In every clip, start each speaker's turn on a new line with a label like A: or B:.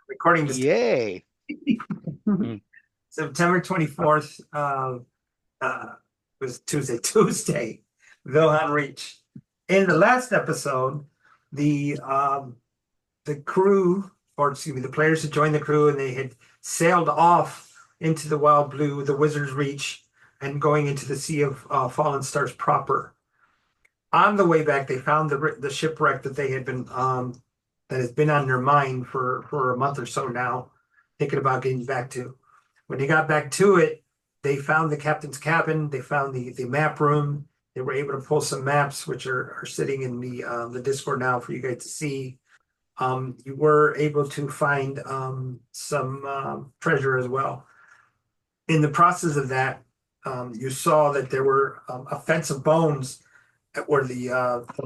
A: Recording this
B: Yay. Mm.
A: September 24th, uh, was Tuesday. Tuesday, Vilhon Reach. In the last episode, the the crew, or excuse me, the players had joined the crew and they had sailed off into the wild blue, the Wizard's Reach, and going into the Sea of Fallen Stars proper. On the way back, they found the shipwreck that they had been that has been on their mind for a month or so now, thinking about getting back to. When they got back to it, they found the captain's cabin. They found the map room. They were able to pull some maps, which are sitting in the Discord now for you guys to see. You were able to find some treasure as well. In the process of that, you saw that there were a fence of bones where the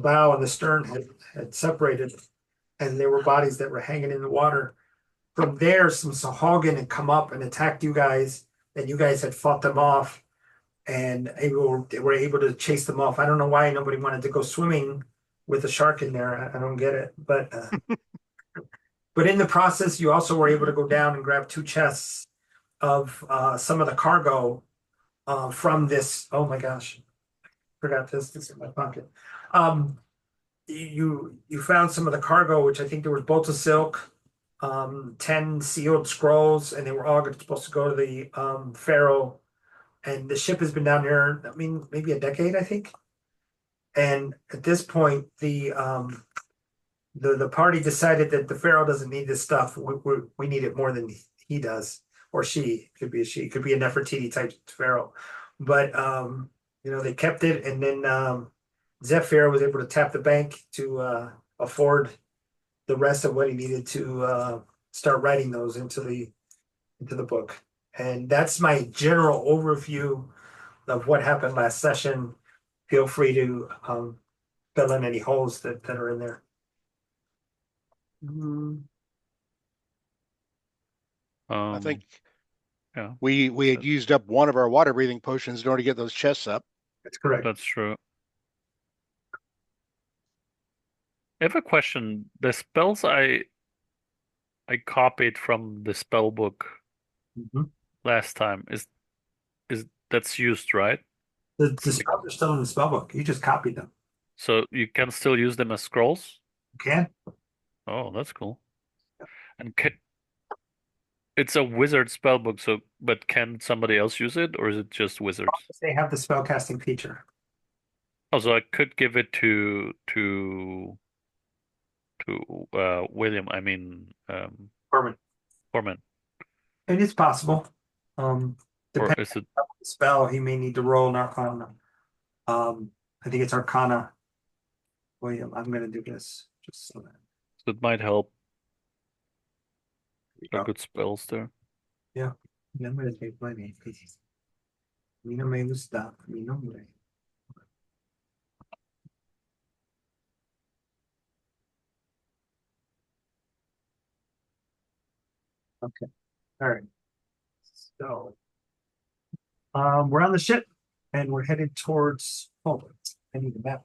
A: bow and the stern had separated, and there were bodies that were hanging in the water. From there, some Sahagin had come up and attacked you guys, and you guys had fought them off, and they were able to chase them off. I don't know why nobody wanted to go swimming with a shark in there. I don't get it, but in the process, you also were able to go down and grab two chests of some of the cargo from this. Oh my gosh, forgot this. This is in my pocket. Um, you found some of the cargo, which I think there was bolts of silk, 10 sealed scrolls, and they were all supposed to go to the Pharaoh. And the ship has been down here, I mean, maybe a decade, I think. And at this point, the party decided that the Pharaoh doesn't need this stuff. We need it more than he does, or she. It could be a she. It could be a Nefertiti type Pharaoh. But they kept it, and then Zephyr was able to tap the bank to afford the rest of what he needed to start writing those into the book. And that's my general overview of what happened last session. Feel free to fill in any holes that are in there. Mhm.
B: I think
C: Um, yeah,
B: we had
C: that,
B: used up one of our water breathing potions in order to get those chests up.
A: That's correct.
C: that's true. I have a question. The spells I copied from the spell book
A: Mhm.
C: last time is that's used, right?
A: The
C: Like,
A: spells are still in the spell book. You just copied them.
C: so you can still use them as scrolls?
A: You can.
C: Oh, that's cool. And it's a wizard spell book, so but can somebody else use it, or is it just wizards?
A: They have the spell casting feature.
C: Oh, so I could give it to William. I mean,
A: Permanent.
C: Foreman,
A: It is possible. Um,
C: or
A: Depending
C: is it?
A: on the spell, he may need to roll an Arcana. I think it's Arcana. William, I'm going to do this just so that
C: It might help.
A: we
C: Are
A: go.
C: good spells there.
A: Yeah. I'm going to take my name. Mi no me gusta mi nombre. Okay. All right. So we're on the ship and we're headed towards Poland. I need the map.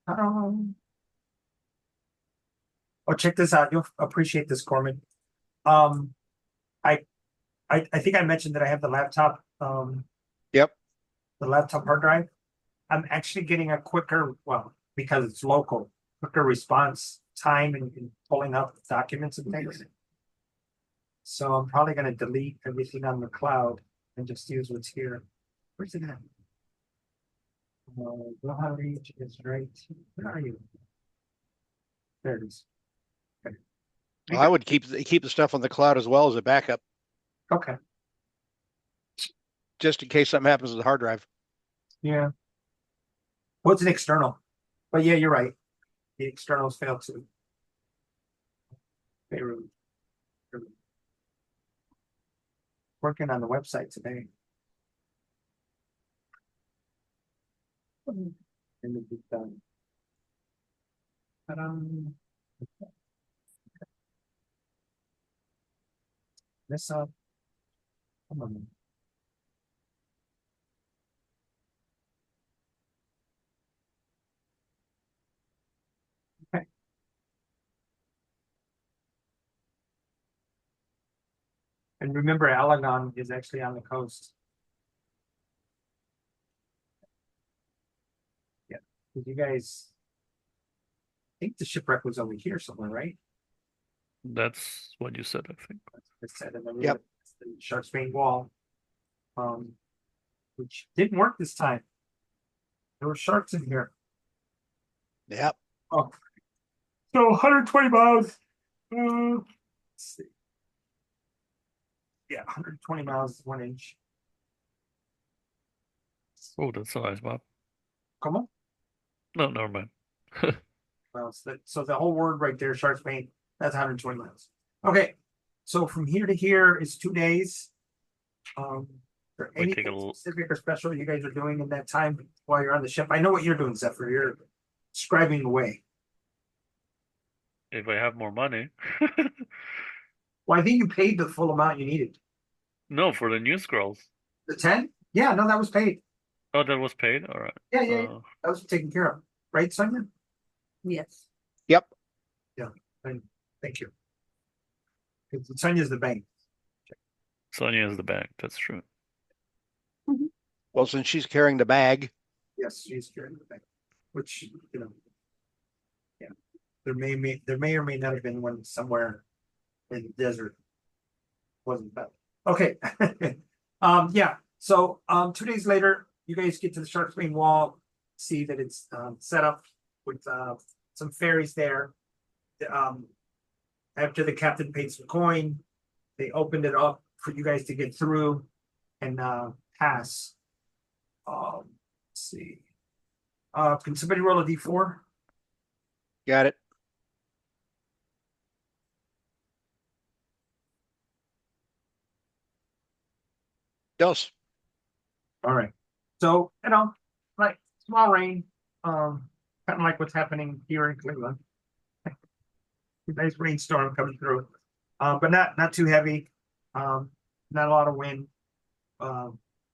A: Um, oh, check this out. You'll appreciate this, Corman. Um, I, I think I mentioned that I have
B: Yep.
A: the laptop hard drive. I'm actually getting a quicker, well, because it's local, quicker response time in pulling up documents and things. So I'm probably going to delete everything on the cloud and just use what's here. Where's it at? Vilhon Reach is right. Where are you? There it is. Okay.
B: Well, I would keep the stuff on the cloud as well as a backup,
A: Okay.
B: just in case something happens with the hard drive.
A: Yeah. What's an external? But yeah, you're right. The externals fail too. Beirut. Working on the website today. And it'll be done. Ta-da. This up. Come on. Okay. And remember, Alaghon is actually on the coast. Yeah, 'cause you guys, I think the shipwreck was over here somewhere, right?
C: That's what you said, I think.
A: I said, and then
B: Yep.
A: the Shark's Bane Wall, which didn't work this time. There were sharks in here.
B: Yep.
A: Oh, so 120 miles. Let's see. Yeah, 120 miles, 1 inch.
C: Oh, that's a nice map.
A: Come on.
C: No, never mind.
A: Well, so the whole word right there, Shark's Bane, that's 120 miles. Okay, so from here to here is 2 days. Is there
C: We take a
A: anything
C: little.
A: specific or special you guys are doing in that time while you're on the ship? I know what you're doing, Zephyr. You're scribing away.
C: If I have more money.
A: Well, I think you paid the full amount you needed.
C: No, for the new scrolls.
A: The 10? Yeah, no, that was paid.
C: Oh, that was paid? All right.
A: Yeah, that was taken care of. Right, Sonia?
D: Yes.
B: Yep.
A: Thank you. Because Sonia's the bank.
C: Sonia is the bank. That's true.
B: Well, since she's carrying the bag,
A: Yes, she's carrying the bank. Which, yeah. There may or may not have been one somewhere in the desert. Wasn't that. Okay. Yeah. So 2 days later, you guys get to the Shark's Bane Wall, see that it's set up with some ferries there. After the captain paid some coin, they opened it up for you guys to get through and pass. Let's see. Can somebody roll a d4?
B: got it. Dos.
A: All right. So, like small rain, kind of like what's happening here in Cleveland. Nice rainstorm coming through. But not too heavy. Not a lot of wind.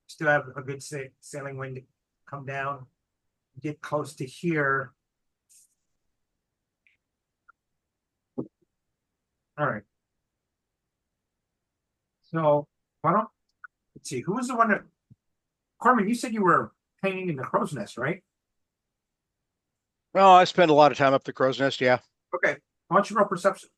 A: Still have a good sailing wind to come down. Get close to here. All right. So let's see, who was the one that Carmen, you said you were hanging in the crow's nest, right?
B: Oh, I spend a lot of time up the crow's nest. Yeah.
A: Okay. Why don't you roll perception?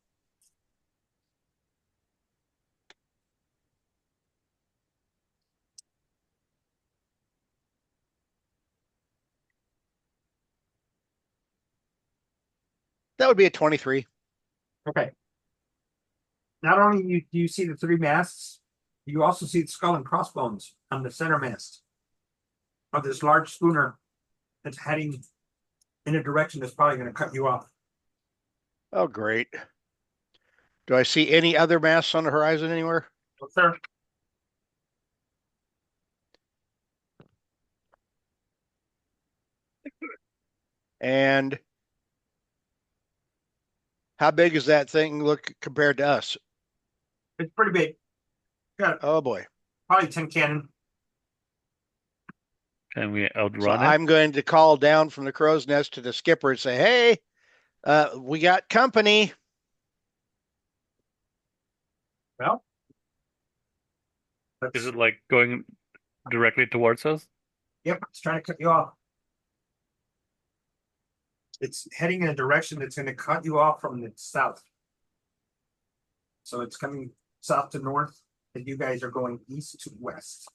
B: That would be a 23.
A: Okay. Not only do you see the three masts, you also see the skull and crossbones on the center mast of this large schooner that's heading in a direction that's probably going to cut you off.
B: Oh, great. Do I see any other masts on the horizon anywhere?
A: So, sir,
B: And how big does that thing look compared to us?
A: it's pretty big. Got
B: Oh boy.
A: probably 10 cannon.
C: Can we
B: So
C: outrun it?
B: I'm going to call down from the crow's nest to the skipper and say, "Hey, we got company."
A: Well,
C: Is it like going directly towards us?
A: Yep, it's trying to cut you off. It's heading in a direction that's going to cut you off from the south. So it's coming south to north, and you guys are going east to west.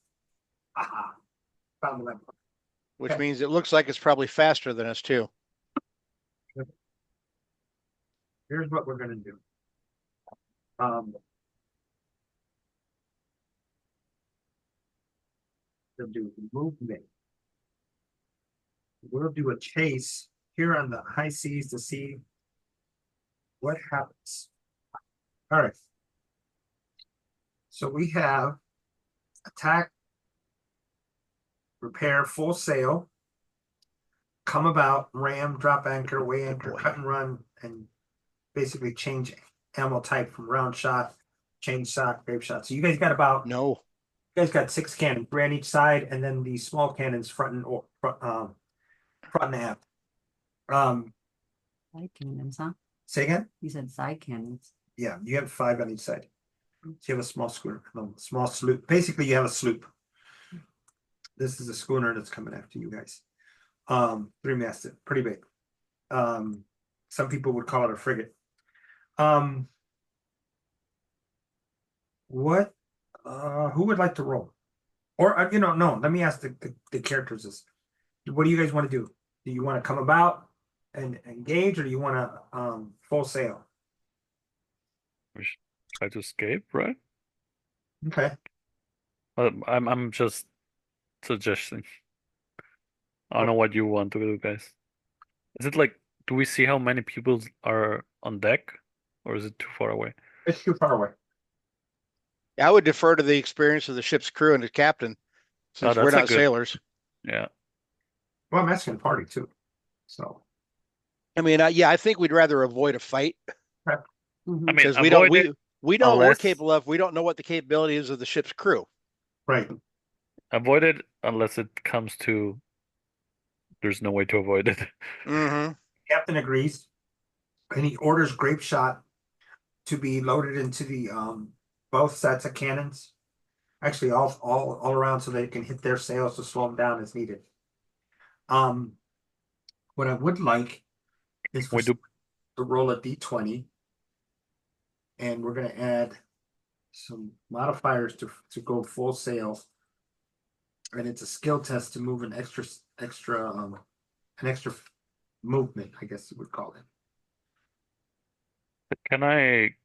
A: Aha. Found the map.
B: Which
A: Okay.
B: means it looks like it's probably faster than us too.
A: Here's what we're gonna do. We'll do movement. We'll do a chase here on the high seas to see what happens. All right. So we have attack, repair, full sail, come about, ram, drop anchor, weigh anchor,
B: boy.
A: cut and run, and basically change ammo type from round shot, change shot, grape shot. So you guys got about
B: No.
A: you guys got 6 cannons, 3 on each side, and then the small cannons front and aft.
D: Side cannons, huh?
A: Say again?
D: You said side cannons.
A: Yeah, you have 5 on each side. You have a small schooner, small sloop. Basically, you have a sloop. This is a schooner that's coming after you guys. Three-masted, pretty big. Some people would call it a frigate. Um, what? Who would like to roll? Or no. Let me ask the characters this. What do you guys want to do? Do you want to come about and engage, or do you want to full sail?
C: We should try to escape, right?
A: Okay.
C: I'm just suggesting. I don't know what you want to do, guys. Is it like, do we see how many people are on deck, or is it too far away?
A: It's too far away.
B: I would defer to the experience of the ship's crew and the captain, since we're
C: that's a
B: not
C: good-
B: sailors.
C: Yeah.
A: Well, I'm asking the party too. So
B: I mean, yeah, I think we'd rather avoid a fight
C: I
D: Mhm.
C: mean,
B: because
C: avoid it
B: we know what we're
C: unless
B: capable of. We don't know what the capability is of the ship's crew.
A: right.
C: avoid it unless it comes to there's no way to avoid it.
B: Mm-hmm.
A: Captain agrees, and he orders grape shot to be loaded into the both sets of cannons. Actually, all around, so they can hit their sails to slow them down as needed. What I would like is for
C: We do
A: to roll a d20, and we're going to add some modifiers to go full sail, and it's a skill test to move an extra movement, I guess you would call it.
C: Can I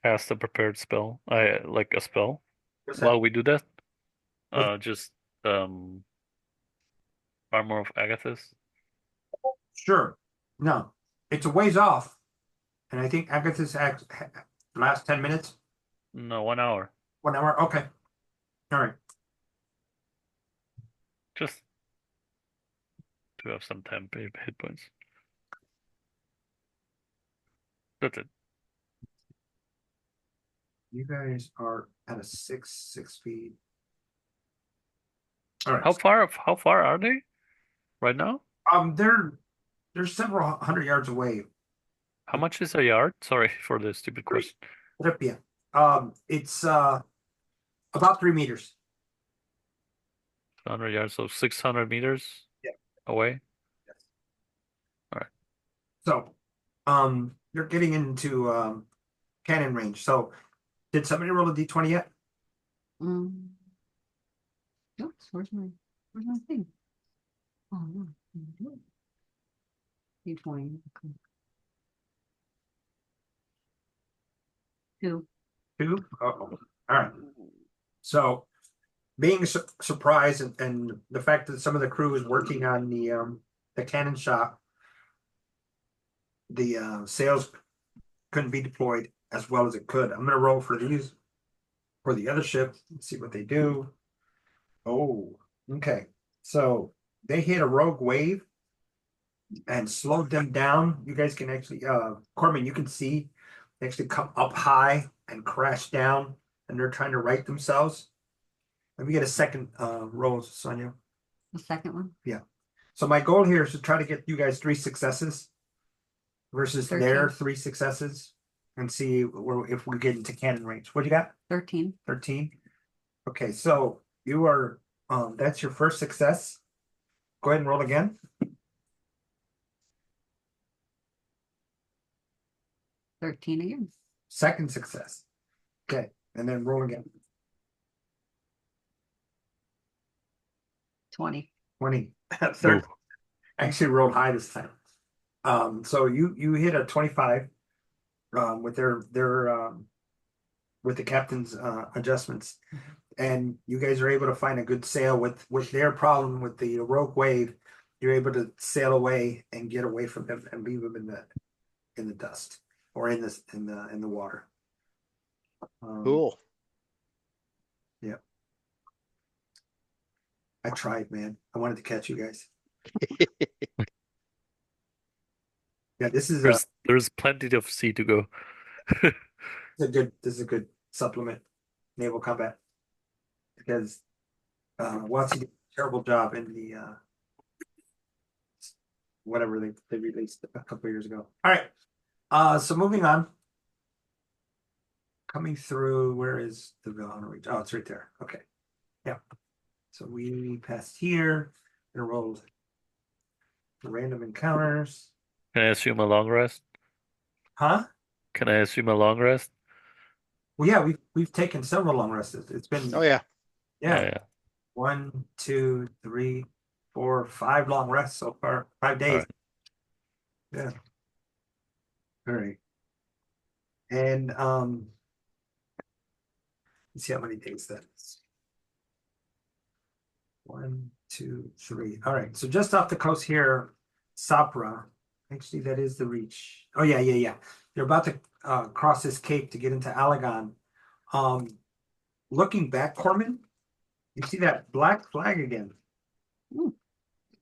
C: cast a prepared spell? I like a spell
A: What's
C: while
A: that?
C: we do that.
A: What-
C: Just Armor of Agathis.
A: Sure. No, it's a ways off, and I think Agatha's last 10 minutes,
C: No, 1 hour.
A: 1 hour. Okay, all right.
C: Just to have some temp hit points. That's it.
A: You guys are at a six speed. All right.
C: How far are they right now?
A: They're several hundred yards away.
C: How much is a yard? Sorry for the stupid question.
A: Ripia. It's about 3 meters.
C: 100 yards, so 600 meters
A: Yeah.
C: away.
A: Yes.
C: All right.
A: So, you're getting into cannon range. So, did somebody roll a d20 yet?
D: Oops, where's my thing? Oh, no. D20. Okay. 2.
A: 2? Uh-oh. All right. So, being surprised and the fact that some of the crew is working on the cannon shop, the sails couldn't be deployed as well as it could. I'm gonna roll for these for the other ship and see what they do. Oh, okay. So they hit a rogue wave and slowed them down. You guys can actually Corman, you can see they actually come up high and crash down, and they're trying to right themselves. Let me get a second roll, Sonia.
D: The second one?
A: So my goal here is to try to get you guys 3 successes versus their
D: 13.
A: 3 successes, and see if we get into cannon range. What do you got?
D: 13.
A: 13. Okay, so you are that's your first success. Go ahead and roll again.
D: 13 again.
A: Second success. Okay, and then roll again.
D: 20.
A: 20. Third
C: Ooh.
A: actually rolled high this time. So you hit a 25 with their with the captain's adjustments, and you guys are able to find a good sail with their problem with the rogue wave. You're able to sail away and get away from them and leave them in the dust or in the water.
B: Cool.
A: Yeah. I tried, man. I wanted to catch you guys. Yeah, this is
C: There's plenty of sea to go.
A: this is a good supplement, naval combat, because Watsy did a terrible job in the whatever they released a couple years ago. All right. So moving on. coming through. Where is the Vilhon Reach? Oh, it's right there. Okay. Yeah. So we passed here and rolled the random encounters.
C: Can I assume a long rest?
A: Huh?
C: Can I assume a long rest?
A: Well, yeah, we've taken several long rests. It's been
B: Oh yeah.
A: yeah.
C: Yeah.
A: 1, 2, 3, 4, 5 long rests so far. 5 days.
C: Alright.
A: Yeah. All right. And let's see how many days that is. 1, 2, 3. All right. So just off the coast here, Sapra. Actually, that is the reach. Oh yeah. They're about to cross this cape to get into Alaghon. Looking back, Corman, you see that black flag again.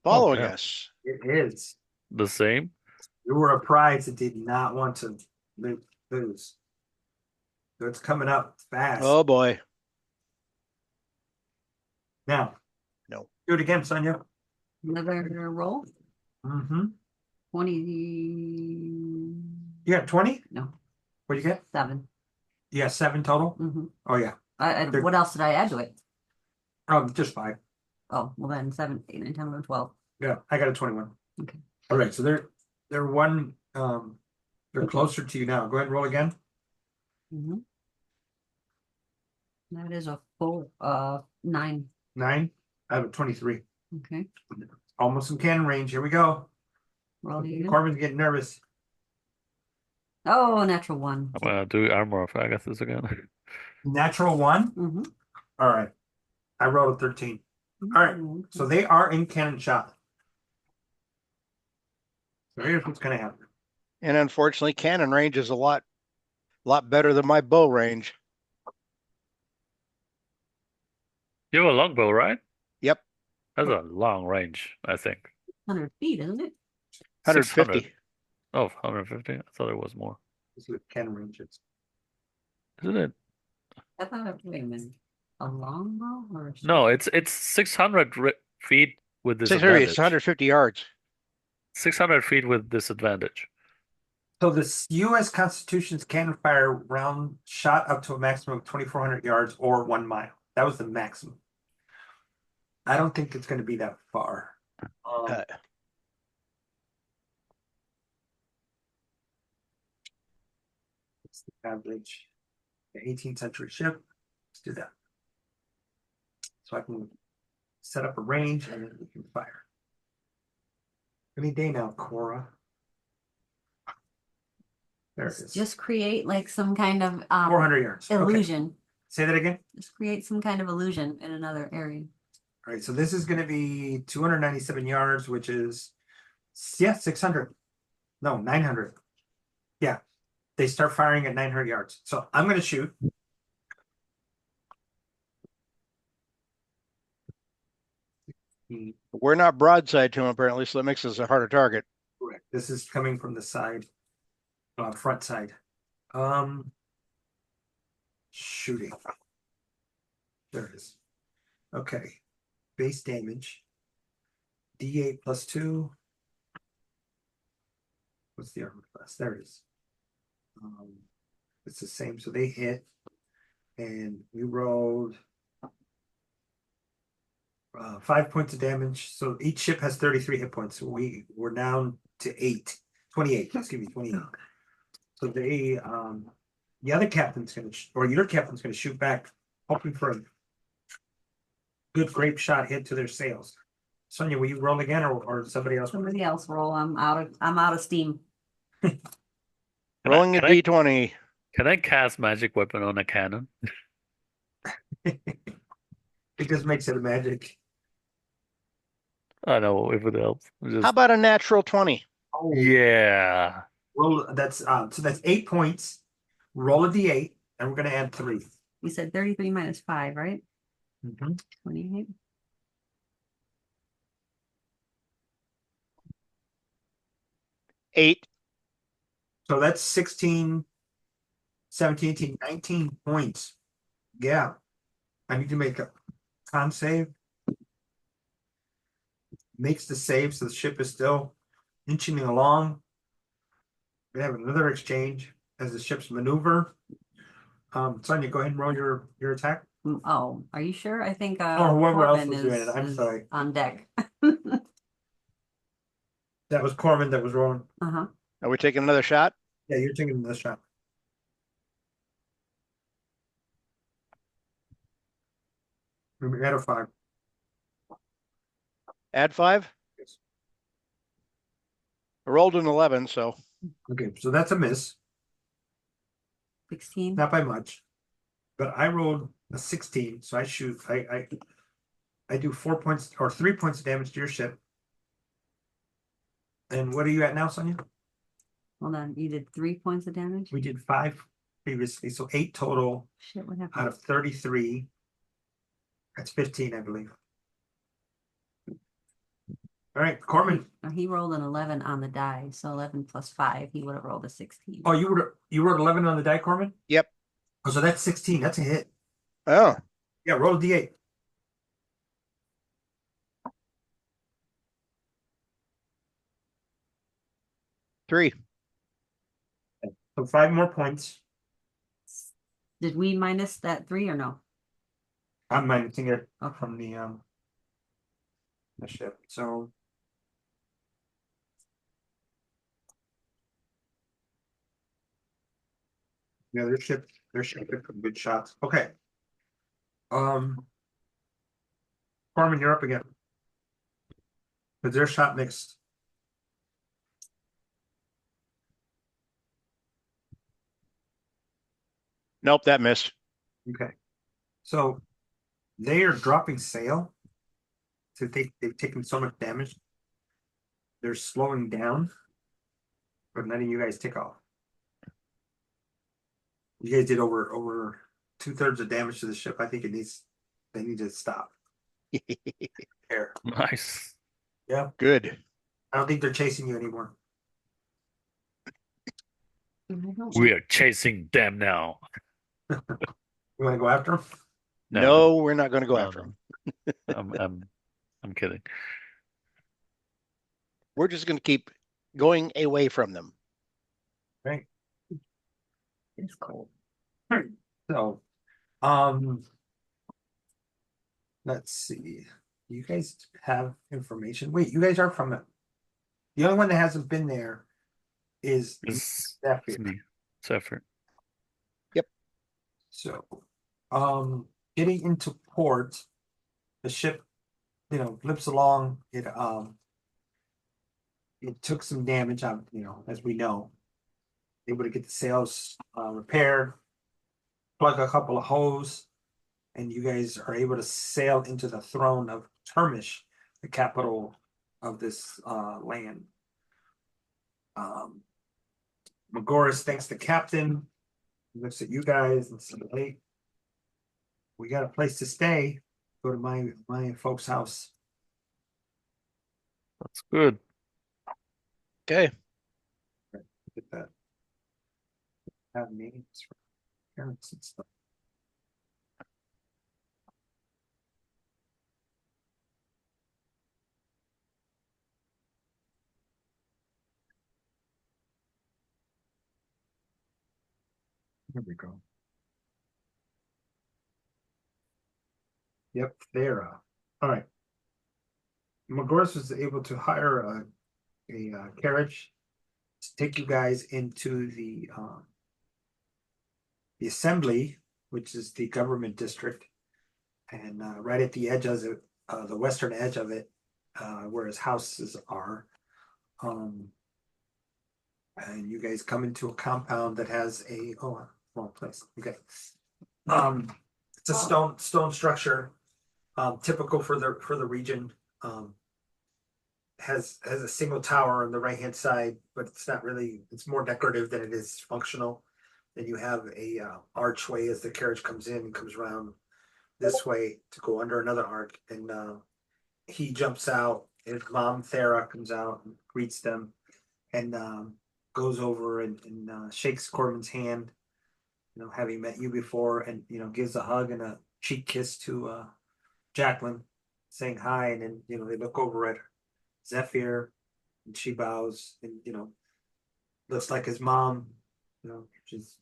B: Following
C: yeah.
B: us.
A: It is.
C: The same?
A: You were a prize that did not want to lose. So it's coming up fast.
B: Oh boy.
A: Now,
B: No.
A: do it again, Sonia.
D: Another roll.
A: Mm-hmm.
D: 20.
A: You got 20?
D: No,
A: What'd you get?
D: 7.
A: You got 7 total?
D: Mm-hmm.
A: Oh yeah. They're-
D: What else did I add to it?
A: Just 5.
D: Oh, well then 7, 8, 9, 10, 11, 12.
A: Yeah, I got a 21.
D: Okay.
A: All right, so they're one they're closer to you now. Go ahead and roll again.
D: Mm-hmm. That is a full 9.
A: 9. I have a 23.
D: Okay.
A: Almost in cannon range. Here we go.
D: Roll it again.
A: Corbin's getting nervous.
D: Oh, natural 1.
C: I'm gonna do armor of Agathis again.
A: Natural 1.
D: Mm-hmm.
A: All right. I rolled a 13. All right. So they are in cannon shot. So here's what's gonna happen.
B: And unfortunately, cannon range is a lot better than my bow range.
C: You have a longbow, right?
B: Yep.
C: That's a long range, I think.
D: 100 feet, isn't it?
B: 150.
C: 600. Oh, 150? I thought it was more.
A: Let's see what cannon range is.
C: Isn't it?
D: I thought, wait a minute. A longbow or a
C: No, it's 600 feet with
B: 600,
C: disadvantage.
B: it's 150 yards.
C: 600 feet with disadvantage.
A: So the U.S. Constitution's cannon fire round shot up to a maximum of 2,400 yards or 1 mile. That was the maximum. I don't think it's going to be that far. It's the average. The 18th century ship. Let's do that. So I can set up a range and then we can fire. Any day now, Cora. There it is.
D: Just create like some kind of
A: 400 yards. Okay.
D: illusion.
A: Say that again.
D: Just create some kind of illusion in another area.
A: All right, so this is going to be 297 yards, which is 600. No, 900. Yeah, they start firing at 900 yards. So I'm going to shoot.
B: We're not broadside to him apparently, so that makes us a harder target.
A: Correct. This is coming from the side, front side. Shooting. There it is. Okay. Base damage. D8 plus 2. What's the armor class? There it is. It's the same. So they hit. And we rolled 5 points of damage. So each ship has 33 hit points. So we're down to 28. Excuse me, 28. So they the other captain's gonna or your captain's gonna shoot back, hoping for a good grape shot hit to their sails. Sonia, will you roll again or somebody else?
D: Somebody else roll. I'm out of steam.
B: Rolling a
C: can I-
B: d20.
C: Can I cast magic weapon on a cannon?
A: It just makes it a magic.
C: I know if it helps. Just,
B: How about a natural 20?
A: Oh,
C: yeah.
A: roll that's so that's 8 points. Roll a d8, and we're gonna add 3.
D: You said 33 minus 5, right?
A: Mm-hmm.
D: 28.
B: Eight.
A: So that's 16, 17, 18, 19 points. Yeah. I need to make a con save. Makes the save, so the ship is still inching along. We have another exchange as the ships maneuver. Sonia, go ahead and roll your attack.
D: Oh, are you sure? I think
A: Oh, whoever else
D: Corbin
A: was doing it. I'm
D: is
A: sorry.
D: on deck.
A: That was Corman that was rolling.
D: Uh-huh.
B: Are we taking another shot?
A: Yeah, you're taking this shot. Remember, add a 5.
B: Add 5?
A: Yes.
B: I rolled an 11, so
A: Okay, so that's a miss,
D: 16.
A: not by much. But I rolled a 16, so I shoot. I do 4 points or 3 points of damage to your ship. And what are you at now, Sonia?
D: Hold on. You did 3 points of damage?
A: We did 5 previously, so 8 total
D: Shit, what
A: out
D: happened?
A: of 33. That's 15, I believe. All right, Corman.
D: He rolled an 11 on the die, so 11 plus 5, he would have rolled a 16.
A: Oh, you rolled 11 on the die, Corman?
B: Yep.
A: Oh, so that's 16. That's a hit.
B: oh,
A: Yeah, roll a d8.
B: three.
A: So 5 more points.
D: Did we minus that 3 or no?
A: I'm minusing it
D: Okay.
A: from the ship. So yeah, their ship took some good shots. Okay. Corman, you're up again. But their shot mixed.
B: Nope, that missed.
A: Okay. So they are dropping sail. So they've taken so much damage. They're slowing down, but letting you guys take off. You guys did over 2/3 of damage to the ship. I think they need to stop. Here.
C: Nice.
A: Yeah.
B: Good.
A: I don't think they're chasing you anymore.
D: I don't
C: We are chasing them now.
A: You want to go after them?
B: No, we're not going to go
C: No,
B: after
C: no.
B: him.
C: I'm kidding.
B: We're just going to keep going away from them.
A: Right.
D: It's cold.
A: So, let's see. You guys have information. Wait, you guys are from it. The only one that hasn't been there is
C: It's
A: Zephyr.
C: me, Zephyr.
A: So, getting into port, the ship, limps along. It took some damage out, as we know. Able to get the sails repaired, plug a couple of hose, and you guys are able to sail into the throne of Termish, the capital of this land. Magoris thanks the captain, looks at you guys and says, "Hey, we got a place to stay. Go to my folks' house."
C: That's good.
B: Okay.
A: Get that. Have names for parents and stuff. Here we go. Yep, there. All right. Magoris was able to hire a carriage to take you guys into the assembly, which is the government district, and right at the edge of it, the western edge of it, where his houses are. And you guys come into a compound that has wrong place. Okay. It's a stone structure, typical for the region. Has a single tower on the right hand side, but it's not really. It's more decorative than it is functional. Then you have a archway as the carriage comes in and comes around this way to go under another arc, and he jumps out. His mom Thera comes out and greets them, and goes over and shakes Corbin's hand, having met you before, and gives a hug and a cheek kiss to Jacqueline, saying hi, and then they look over at Zephyr, and she bows, and looks like his mom, she's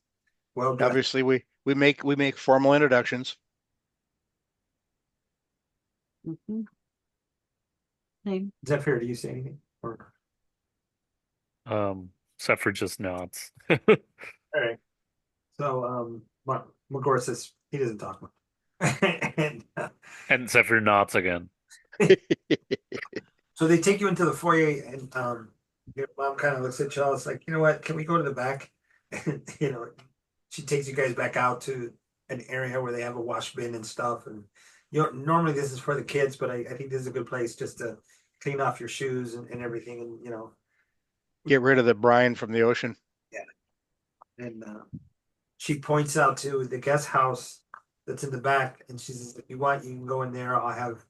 A: well dressed.
B: Obviously, We make formal introductions.
D: Mhm. Same.
A: Zephyr, do you say anything? Or
C: Zephyr just nods.
A: all right. So Magor says he doesn't talk much. And
C: And Zephyr nods again.
A: so they take you into the foyer, and your mom kind of looks at y'all. It's like, you know what? Can we go to the back? And she takes you guys back out to an area where they have a wash bin and stuff. And normally this is for the kids, but I think this is a good place just to clean off your shoes and everything. And
B: Get rid of the brine from the ocean.
A: and she points out to the guest house that's in the back, and she says, if you want, you can go in there. I'll have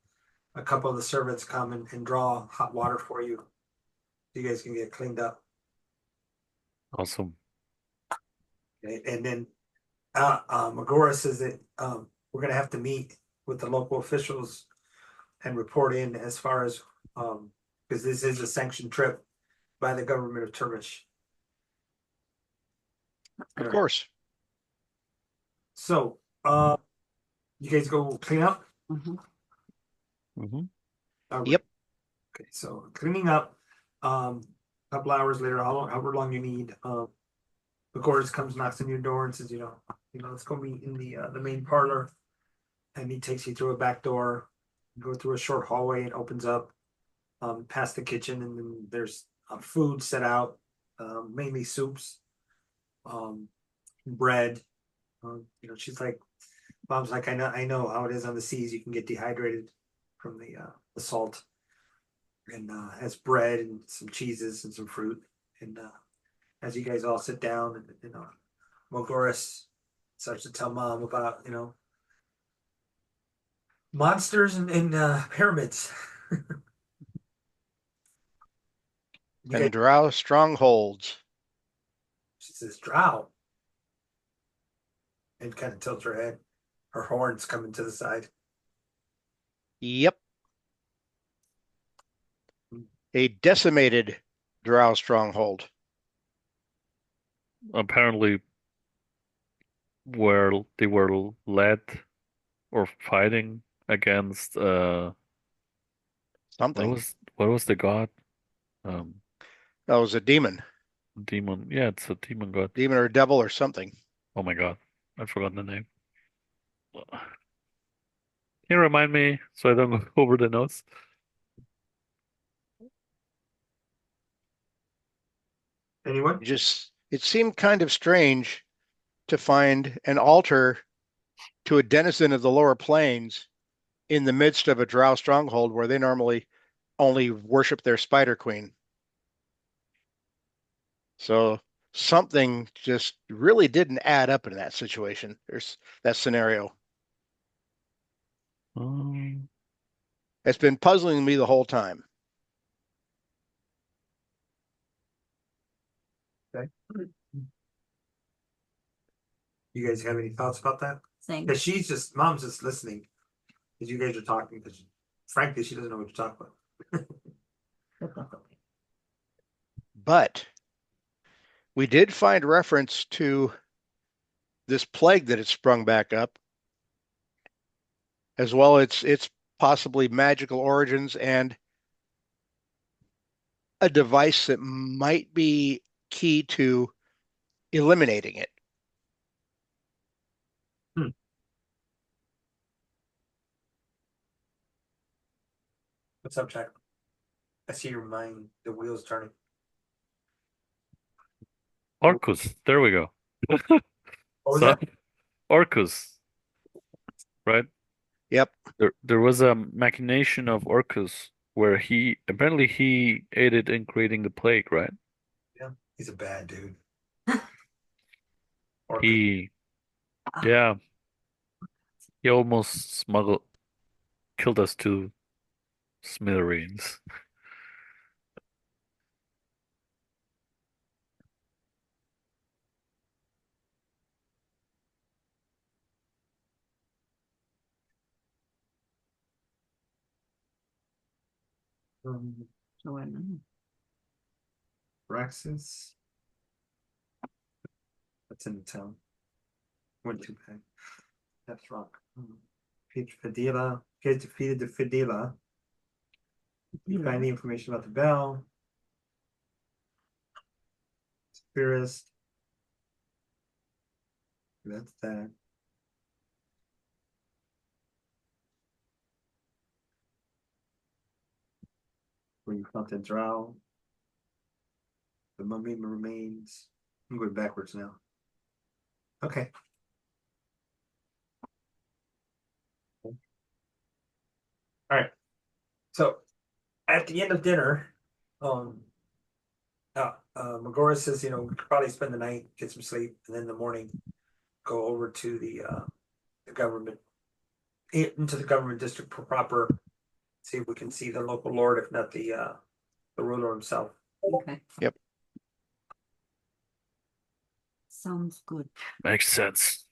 A: a couple of the servants come and draw hot water for you. So you guys can get cleaned up.
C: Awesome.
A: Okay? And then Magora says that we're gonna have to meet with the local officials and report in as far as because this is a sanctioned trip by the government of Turkish.
B: Of course.
A: So you guys go clean up?
D: Mhm.
C: Hmm.
A: All right.
B: Yep.
A: Okay, so cleaning up, a couple hours later, however long you need, Magora comes, knocks on your door and says, let's go meet in the main parlor. And he takes you through a back door, go through a short hallway and opens up past the kitchen, and then there's food set out, mainly soups, bread. She's like, Mom's like, I know how it is on the seas. You can get dehydrated from the salt, and has bread and some cheeses and some fruit. And as you guys all sit down, and Mogoris starts to tell Mom about monsters and pyramids. You guys,
B: And drow strongholds.
A: she says, Drow, and kind of tilts her head. Her horns coming to the side.
B: Yep. A decimated drow stronghold.
C: Apparently, where they were led or fighting against what
B: Something.
C: was the god? Um,
B: That was a demon.
C: demon. Yeah, it's a demon god.
B: Demon or devil or something.
C: Oh my god, I forgot the name. Can you remind me so I don't go over the notes?
A: Anyone?
B: It seemed kind of strange to find an altar to a denizen of the lower plains in the midst of a drow stronghold where they normally only worship their spider queen. So something just really didn't add up in that situation. There's that scenario.
C: Um,
B: It's been puzzling me the whole time.
A: Okay. You guys have any thoughts about that?
D: Same.
A: Because Mom's just listening because you guys are talking. Because frankly, she doesn't know what you're talking about.
D: But that's okay.
B: But we did find reference to this plague that had sprung back up, as well as its possibly magical origins and a device that might be key to eliminating it.
A: What's up, Jack? I see your mind, the wheels turning.
C: Orcus. There we go.
A: What was
C: So,
A: that?
C: Orcus, right?
B: Yep.
C: There was a machination of Orcus where he apparently he aided in creating the plague, right?
A: Yeah, he's a bad dude.
C: He, yeah, he almost killed us to smithereens.
D: So I know.
A: Praxis. That's in the town. Went too bad. That's wrong. Fidela. You guys defeated the Fidela. You find the information about the bell. Spirist. That's that. Where you found the drow. The mummy remains. I'm going backwards now. Okay. All right. So at the end of dinner, Megora says, we could probably spend the night, get some sleep, and then in the morning go over to the government, into the government district proper, see if we can see the local lord, if not the ruler himself.
D: Okay.
B: Yep.
D: Sounds good.
C: Makes sense.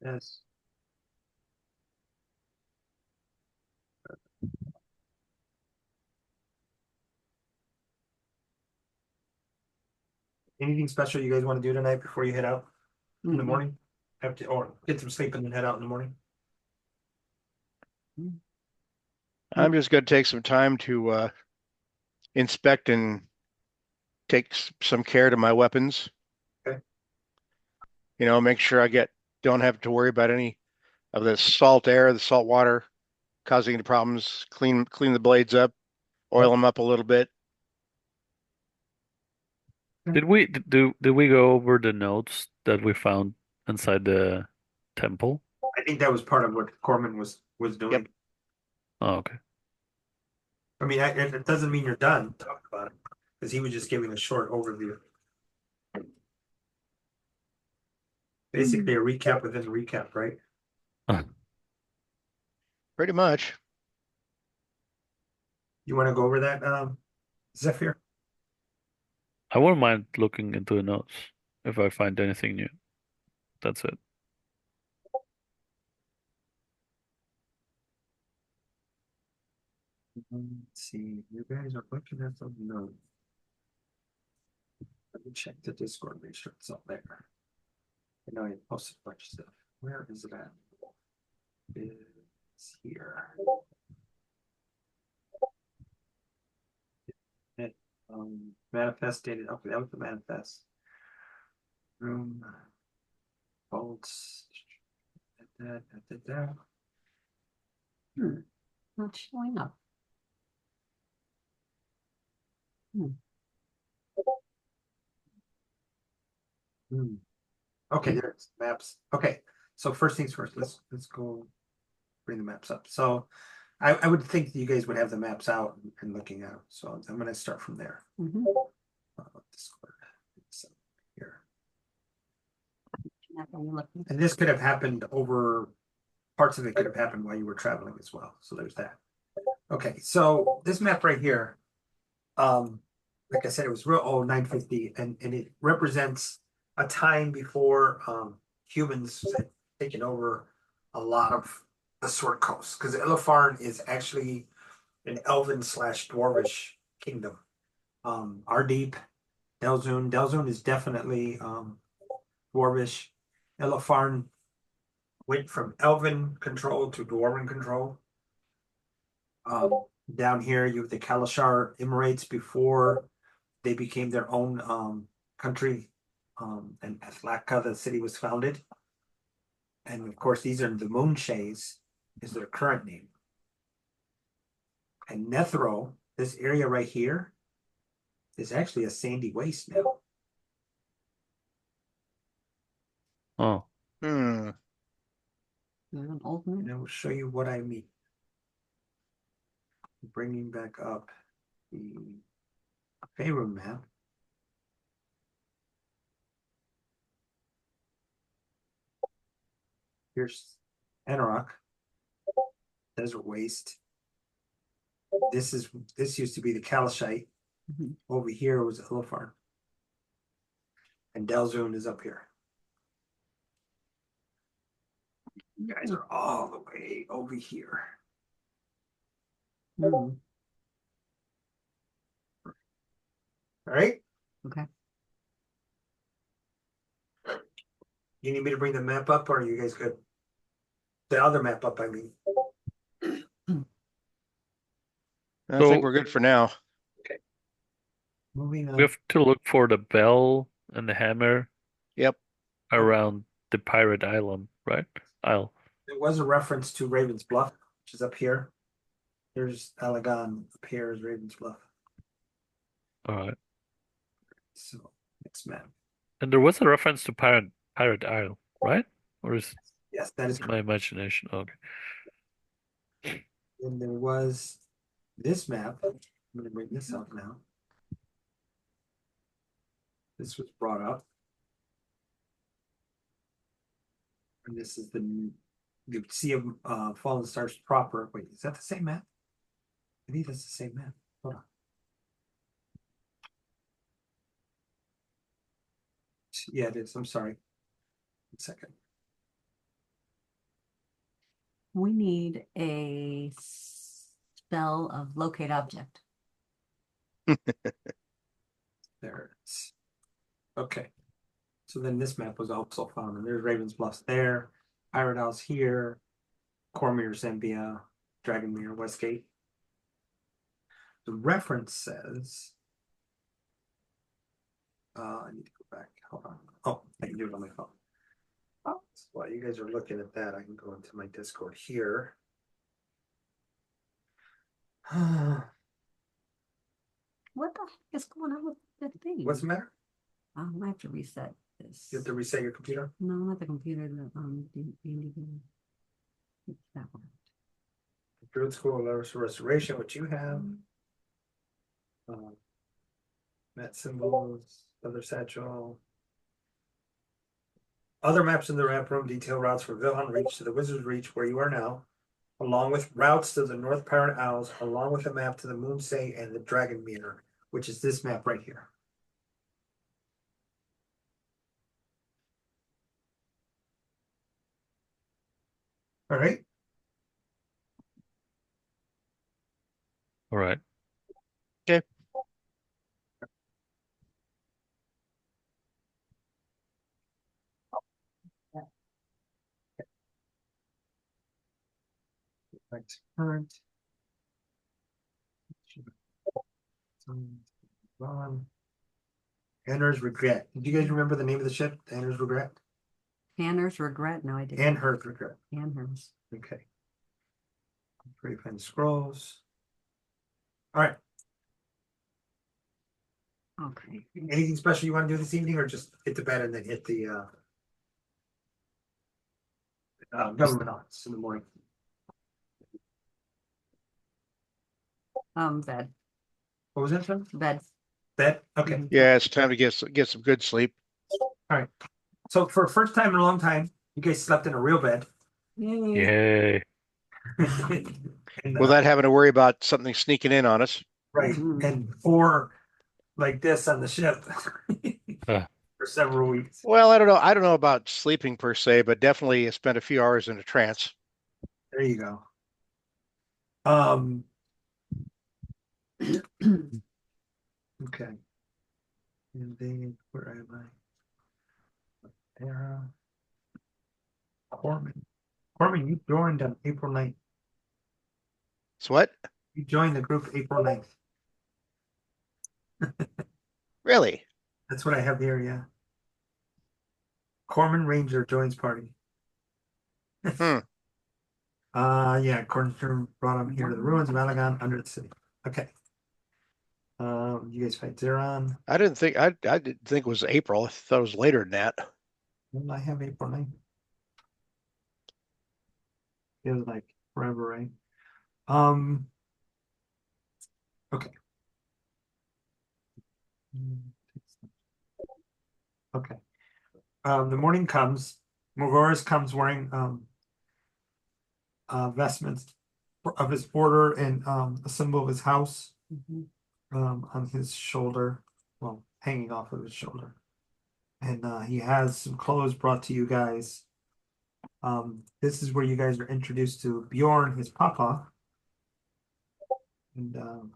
A: Yes. Anything special you guys want to do tonight before you head out in the
D: Mhm.
A: morning? Have to, or get some sleep and then head out in the morning?
B: I'm just gonna take some time to inspect and take some care to my weapons.
A: Okay.
B: Make sure I don't have to worry about any of the salt air, the salt water causing any problems. Clean the blades up, oil them up a little bit.
C: Did we go over the notes that we found inside the temple?
A: I think that was part of what Corman was doing.
B: Yep.
C: Oh, okay.
A: I mean, it doesn't mean you're done talking about it, because he was just giving a short overview. Basically, a recap within a recap, right?
B: Pretty much.
A: You want to go over that, Zephyr?
C: I wouldn't mind looking into the notes if I find anything new. That's it.
A: Let's see. You guys are looking at some notes. Let me check the Discord, make sure it's all there. I know I posted a bunch of stuff. Where is it at? It's here. It, manifest dated. Okay, that was the manifest. Room. Bolts. That.
D: Not showing up.
A: Okay, there's maps. Okay, so first things first, let's go bring the maps up. So I would think that you guys would have the maps out and looking at them. So I'm gonna start from there.
D: Mhm.
A: Discord. So here.
D: Not really looking.
A: And this could have happened over, parts of it could have happened while you were traveling as well. So there's that. Okay, so this map right here, like I said, it was real old, 950, and it represents a time before humans had taken over a lot of the Sword Coast, because Illifarn is actually an elven / dwarvish kingdom. Ardeep, Delzun is definitely dwarvish. Illifarn went from elven control to dwarven control. Down here you have the Kalashar Emirates before they became their own country, and Athlaka, the city, was founded. And of course, these are the Moonshays, is their current name. And Nethro, this area right here, is actually a sandy waste now.
C: Oh,
B: Hmm.
D: An old
A: And
D: one.
A: I will show you what I mean. Bringing back up the Faerun map. Here's Anarok, desert waste. This used to be the Kalashite.
D: Mhm.
A: Over here was Illifarn. And Delzun is up here. You guys are all the way over here.
D: Mhm.
A: All right.
D: Okay.
A: You need me to bring the map up, or are you guys good? The other map up, I mean.
B: I
C: So-
B: think we're good for now.
A: Moving
C: We
A: on.
C: have to look for the bell and the hammer
B: Yep.
C: around the pirate island, right? Isle.
A: There was a reference to Ravens Bluff, which is up here. There's Alaghon, up here is Ravens Bluff.
C: All right.
A: So next map.
C: And there was a reference to Pirate Isle, right? Or is
A: Yes, that is
C: my
A: correct.
C: imagination? Okay.
A: And there was this map. I'm gonna bring this up now. This was brought up. And this is the Sea of Fallen Stars proper. Wait, is that the same map? I think that's the same map. Hold on. Yeah, it is. I'm sorry. 1 second.
D: We need a spell of locate object.
A: There it is. Okay. So then this map was also found, and there's Ravens Bluffs there, Pirate House here, Cormier, Zambia, Dragonmere, Westgate. The reference says, I need to go back. Hold on. Oh, I can do it on my phone. Oh, so while you guys are looking at that, I can go into my Discord here.
D: What the heck is going on with the thing?
A: What's the matter?
D: I have to reset this.
A: You have to reset your computer?
D: No, not the computer, the it's that one.
A: Druid School of Restoration, what you have. Met symbols, other satchel. Other maps in the map room detail routes from Vilhon Reach to the Wizard's Reach where you are now, along with routes to the North Pirate Isles, along with a map to the Moonsay and the Dragonmere, which is this map right here. All right.
C: All right.
A: Right. Current. Anner's Regret. Do you guys remember the name of the ship? Anner's Regret?
D: Tanner's regret? No, I didn't.
A: Anher's Regret.
D: Anhers.
A: Okay. Grapevine Scrolls. All right.
D: Okay.
A: Anything special you want to do this evening, or just hit the bed and then hit the government office in the morning?
D: Bed.
A: What was that, son?
D: Bed.
A: Bed? Okay.
D: Mhm.
B: Yeah, it's time to get some good sleep.
A: So for first time in a long time, you guys slept in a real bed.
D: Yay.
C: Yay.
A: And,
B: Without having to worry about something sneaking in on us.
A: right.
D: Mhm.
A: And or like this on the ship
C: Uh.
A: for several weeks.
B: Well, I don't know. I don't know about sleeping per se, but definitely spent a few hours in a trance.
A: There you go. Okay. And then where am I? Era. Corman. Corman, you joined on April 9th.
B: So what?
A: You joined the group April 9th.
B: Really?
A: That's what I have here, yeah. Corman Ranger joins party.
B: Hmm.
A: Yeah, Cornstorm brought him here to the ruins of Alaghon under the city. Okay. You guys fight Zeron.
B: I didn't think it was April. I thought it was later than that.
A: Well, I have April 9th. Feels like forever, right? Okay. Okay. The morning comes. Morgoris comes wearing vestments of his order and a symbol of his house
D: Mhm.
A: on his shoulder, well, hanging off of his shoulder. And he has some clothes brought to you guys. This is where you guys are introduced to Bjorn, his papa, and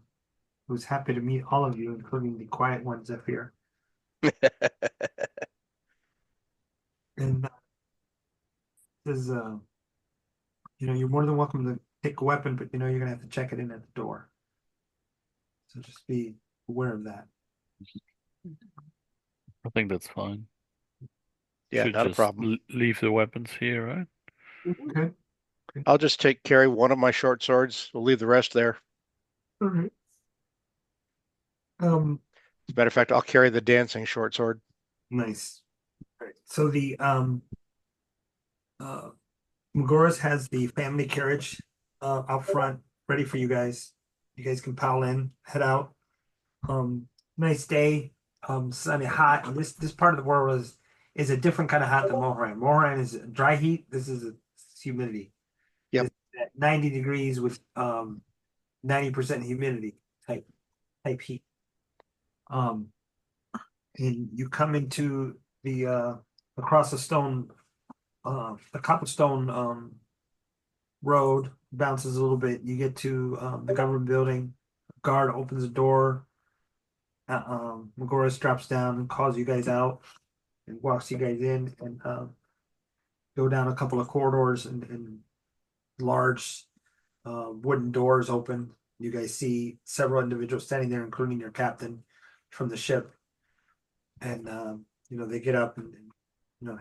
A: who's happy to meet all of you, including the quiet ones up here. And says, you're more than welcome to take a weapon, but you're gonna have to check it in at the door. So just be aware of that.
C: I think that's fine.
B: Yeah,
C: Should
B: not a
C: just
B: problem.
C: leave the weapons here, right?
A: Okay.
B: I'll just carry one of my short swords. We'll leave the rest there.
A: All right.
B: As a matter of fact, I'll carry the dancing short sword.
A: Nice. All right. So the Magoras has the family carriage out front ready for you guys. You guys can pile in, head out. Nice day. Sunny, hot. And this part of the world is a different kind of hot than Moharan. Moharan is dry heat. This is humidity.
B: Yep.
A: This is at 90 degrees with 90% humidity type heat. And you come into the across the cobblestone road, bounces a little bit. You get to the government building. Guard opens the door. Magoras drops down and calls you guys out and walks you guys in and go down a couple of corridors and large wooden doors open. You guys see several individuals standing there, including your captain from the ship. And they get up and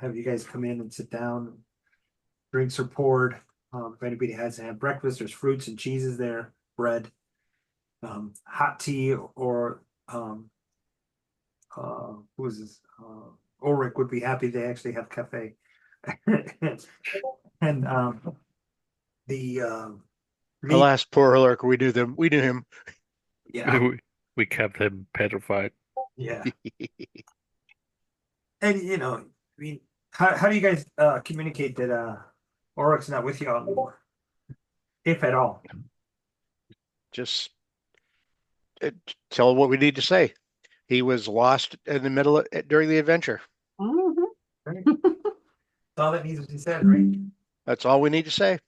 A: have you guys come in and sit down. Drinks are poured. If anybody has to have breakfast, there's fruits and cheeses there, bread, hot tea, or who is this? Ulrich would be happy they actually have cafe. And the meat,
B: Alas, poor Ulrich, we knew him.
A: yeah,
C: We kept him petrified.
A: yeah. And I mean, how do you guys communicate that Ulrich's not with you anymore, if at all?
B: Just tell what we need to say. He was lost in the middle during the adventure.
D: Mhm.
A: Right? That's all that needs to be said, right?
B: That's all we need to say.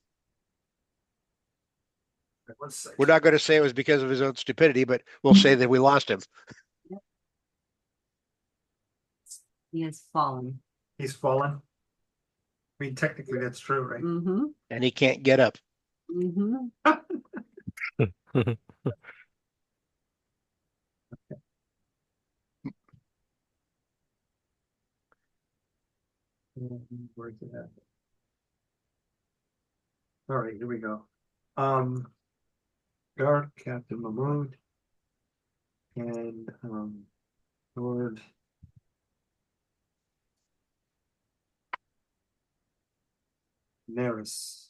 B: We're not going to say it was because of his own stupidity, but we'll say that we lost him.
D: He has fallen.
A: He's fallen. I mean, technically that's true, right?
D: Mm-hmm.
B: And he can't get up.
D: Mm-hmm.
A: Where's it at? All right, here we go. Guard Captain Mahmood and Lord Neris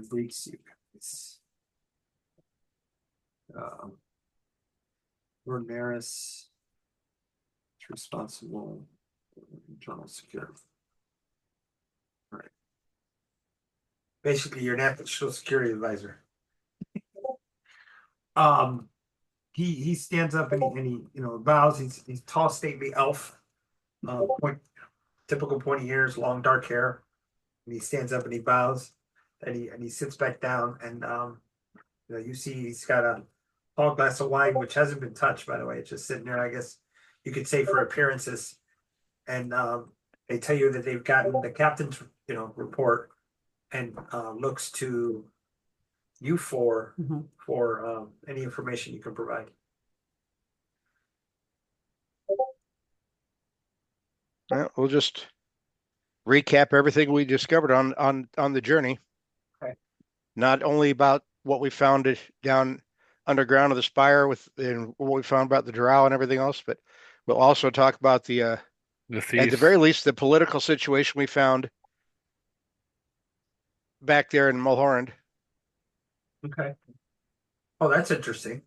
A: greets you guys. Lord Neris is responsible for internal security. All right. Basically, you're an national security advisor. He stands up and he bows. He's tall, stately elf, typical pointy ears, long dark hair. And he stands up and he bows, and he sits back down, and you see he's got a tall glass of wine, which hasn't been touched, by the way. It's just sitting there, I guess you could say, for appearances. And they tell you that they've gotten the captain's report, and looks to you for any information you can provide.
B: We'll just recap everything we discovered on the journey.
A: Okay.
B: Not only about what we found down underground of the spire and what we found about the drow and everything else, but we'll also talk about
C: The
B: at
C: thieves.
B: the very least, the political situation we found back there in Mulhorand.
A: Okay. Oh, that's interesting.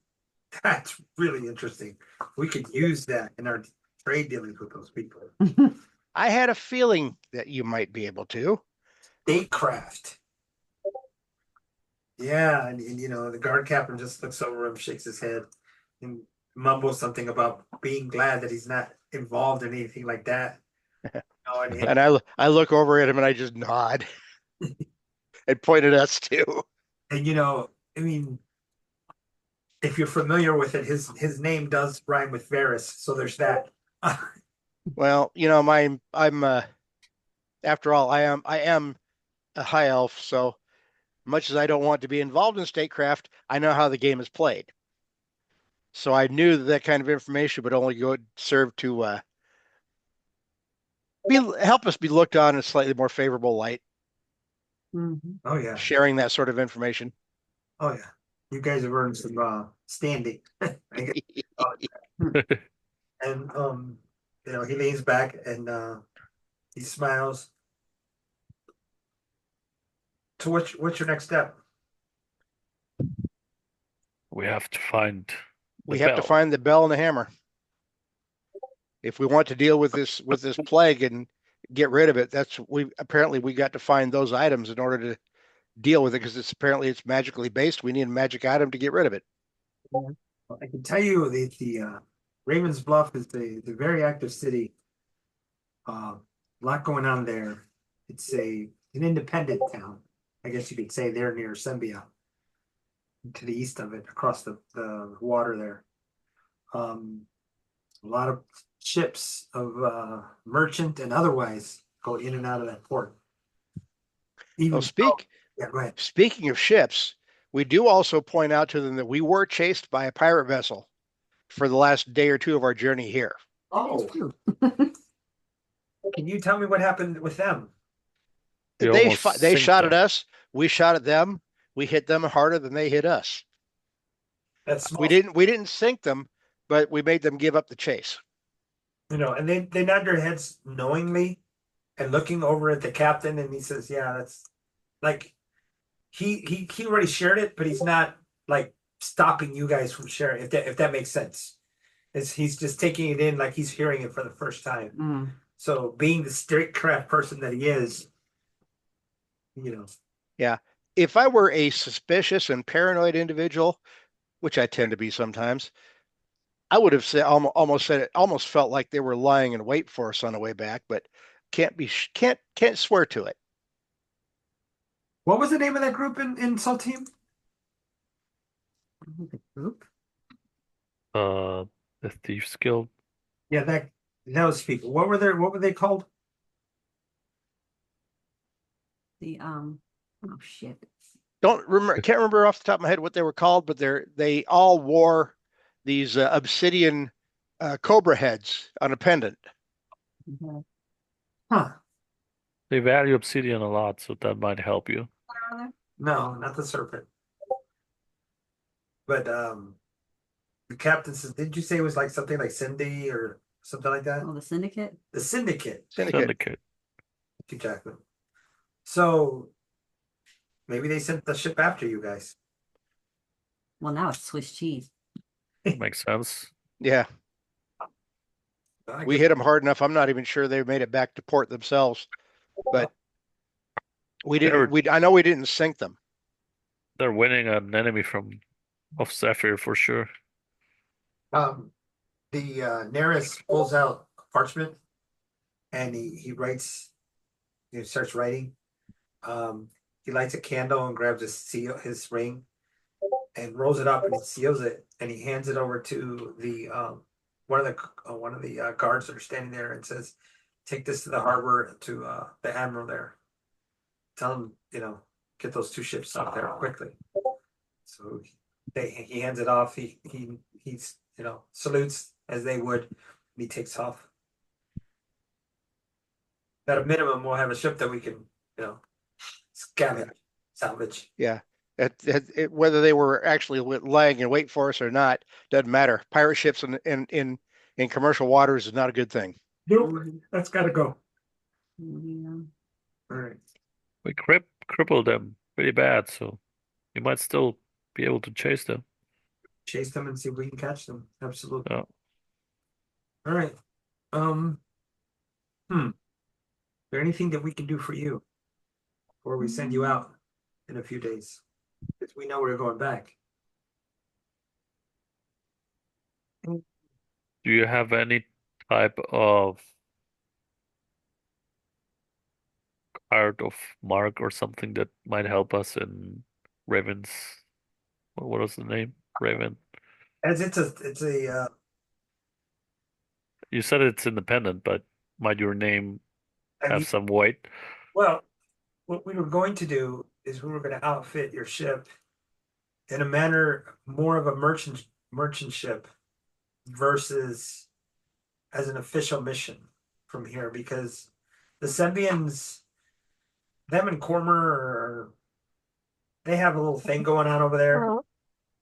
A: That's really interesting. We could use that in our trade dealings with those people.
B: I had a feeling that you might be able to.
A: Statecraft. Yeah, and the guard captain just looks over him, shakes his head, and mumbles something about being glad that he's not involved in anything like that.
B: And I look over at him and I just nod and point at us too.
A: And I mean, if you're familiar with it, his name does rhyme with Varys, so there's that.
B: Well, I'm After all, I am a high elf, so much as I don't want to be involved in statecraft, I know how the game is played. So I knew that kind of information would only go serve to help us be looked on in a slightly more favorable light,
D: Mhm.
A: Oh yeah.
B: sharing that sort of information.
A: Oh yeah. You guys have earned some standing. I guess. And he leans back and he smiles. So what's your next step?
C: We have to find
B: We
C: the
B: have to
C: bell.
B: find the bell and the hammer. If we want to deal with this plague and get rid of it, we got to find those items in order to deal with it, because it's magically based. We need a magic item to get rid of it.
A: Well, I can tell you the Ravens Bluff is the very active city. A lot going on there. It's an independent town. I guess you could say they're near Sembia, to the east of it, across the water there. A lot of ships of merchant and otherwise go in and out of that port. Even yeah, go ahead.
B: Speaking of ships, we do also point out to them that we were chased by a pirate vessel for the last day or two of our journey here.
A: Oh,
D: True.
A: can you tell me what happened with them?
C: We
B: They
C: almost
B: they
C: synced
B: shot at
C: them.
B: us. We shot at them. We hit them harder than they hit us.
A: That's small,
B: We didn't sink them, but we made them give up the chase.
A: and they nod their heads knowingly and looking over at the captain, and he says, "Yeah, that's like he already shared it, but he's not like stopping you guys from sharing. If that makes sense, he's just taking it in like he's hearing it for the first time.
D: Mm.
A: So being the statecraft person that he is,
B: Yeah. If I were a suspicious and paranoid individual, which I tend to be sometimes, I would have said almost felt like they were lying in wait for us on the way back, but can't swear to it.
A: what was the name of that group in Saltine?
D: The group?
C: Uh, the Thieves Guild.
A: Yeah, those people. What were they called?
D: The oh shit.
B: Can't remember off the top of my head what they were called, but they all wore these obsidian cobra heads on a pendant.
D: Okay.
A: Huh.
C: They value obsidian a lot, so that might help you.
D: Where are they?
A: No, not the serpent. But the captain says, did you say it was like something like Cindy or something like that?
D: Oh, the syndicate?
A: The syndicate.
B: Syndicate.
A: Exactly. So maybe they sent the ship after you guys.
D: Well, now it's Swiss cheese.
C: Makes sense.
B: Yeah,
A: I
B: we
A: guess-
B: hit them hard enough. I'm not even sure they made it back to port themselves, but we didn't. I know we didn't sink them.
C: They're winning an enemy of Zephyr for sure.
A: The Neris pulls out parchment and he writes, starts writing. He lights a candle and grabs his ring and rolls it up and he seals it and he hands it over to the one of the guards that are standing there and says, "Take this to the harbor to the admiral there. Tell him, get those two ships out there quickly." So he hands it off. He's salutes as they would. And he takes off. At a minimum, we'll have a ship that we can salvage.
B: Yeah. Whether they were actually lying in wait for us or not doesn't matter. Pirate ships in commercial waters is not a good thing.
A: Nope, that's got to go.
D: Yeah.
A: All right.
C: We crippled them pretty bad, so you might still be able to chase them.
A: Chase them and see if we can catch them. Absolutely.
C: Yeah.
A: All right. Is there anything that we can do for you before we send you out in a few days? Because we know we're going back.
C: Do you have any type of card of mark or something that might help us in Raven's? What was the name? Raven.
A: As it's a
C: You said it's independent, but might your name
A: I
C: have
A: mean,
C: some weight.
A: well, what we were going to do is we were going to outfit your ship in a manner more of a merchant ship versus as an official mission from here because the Sembians, them and Cormer are they have a little thing going on over there.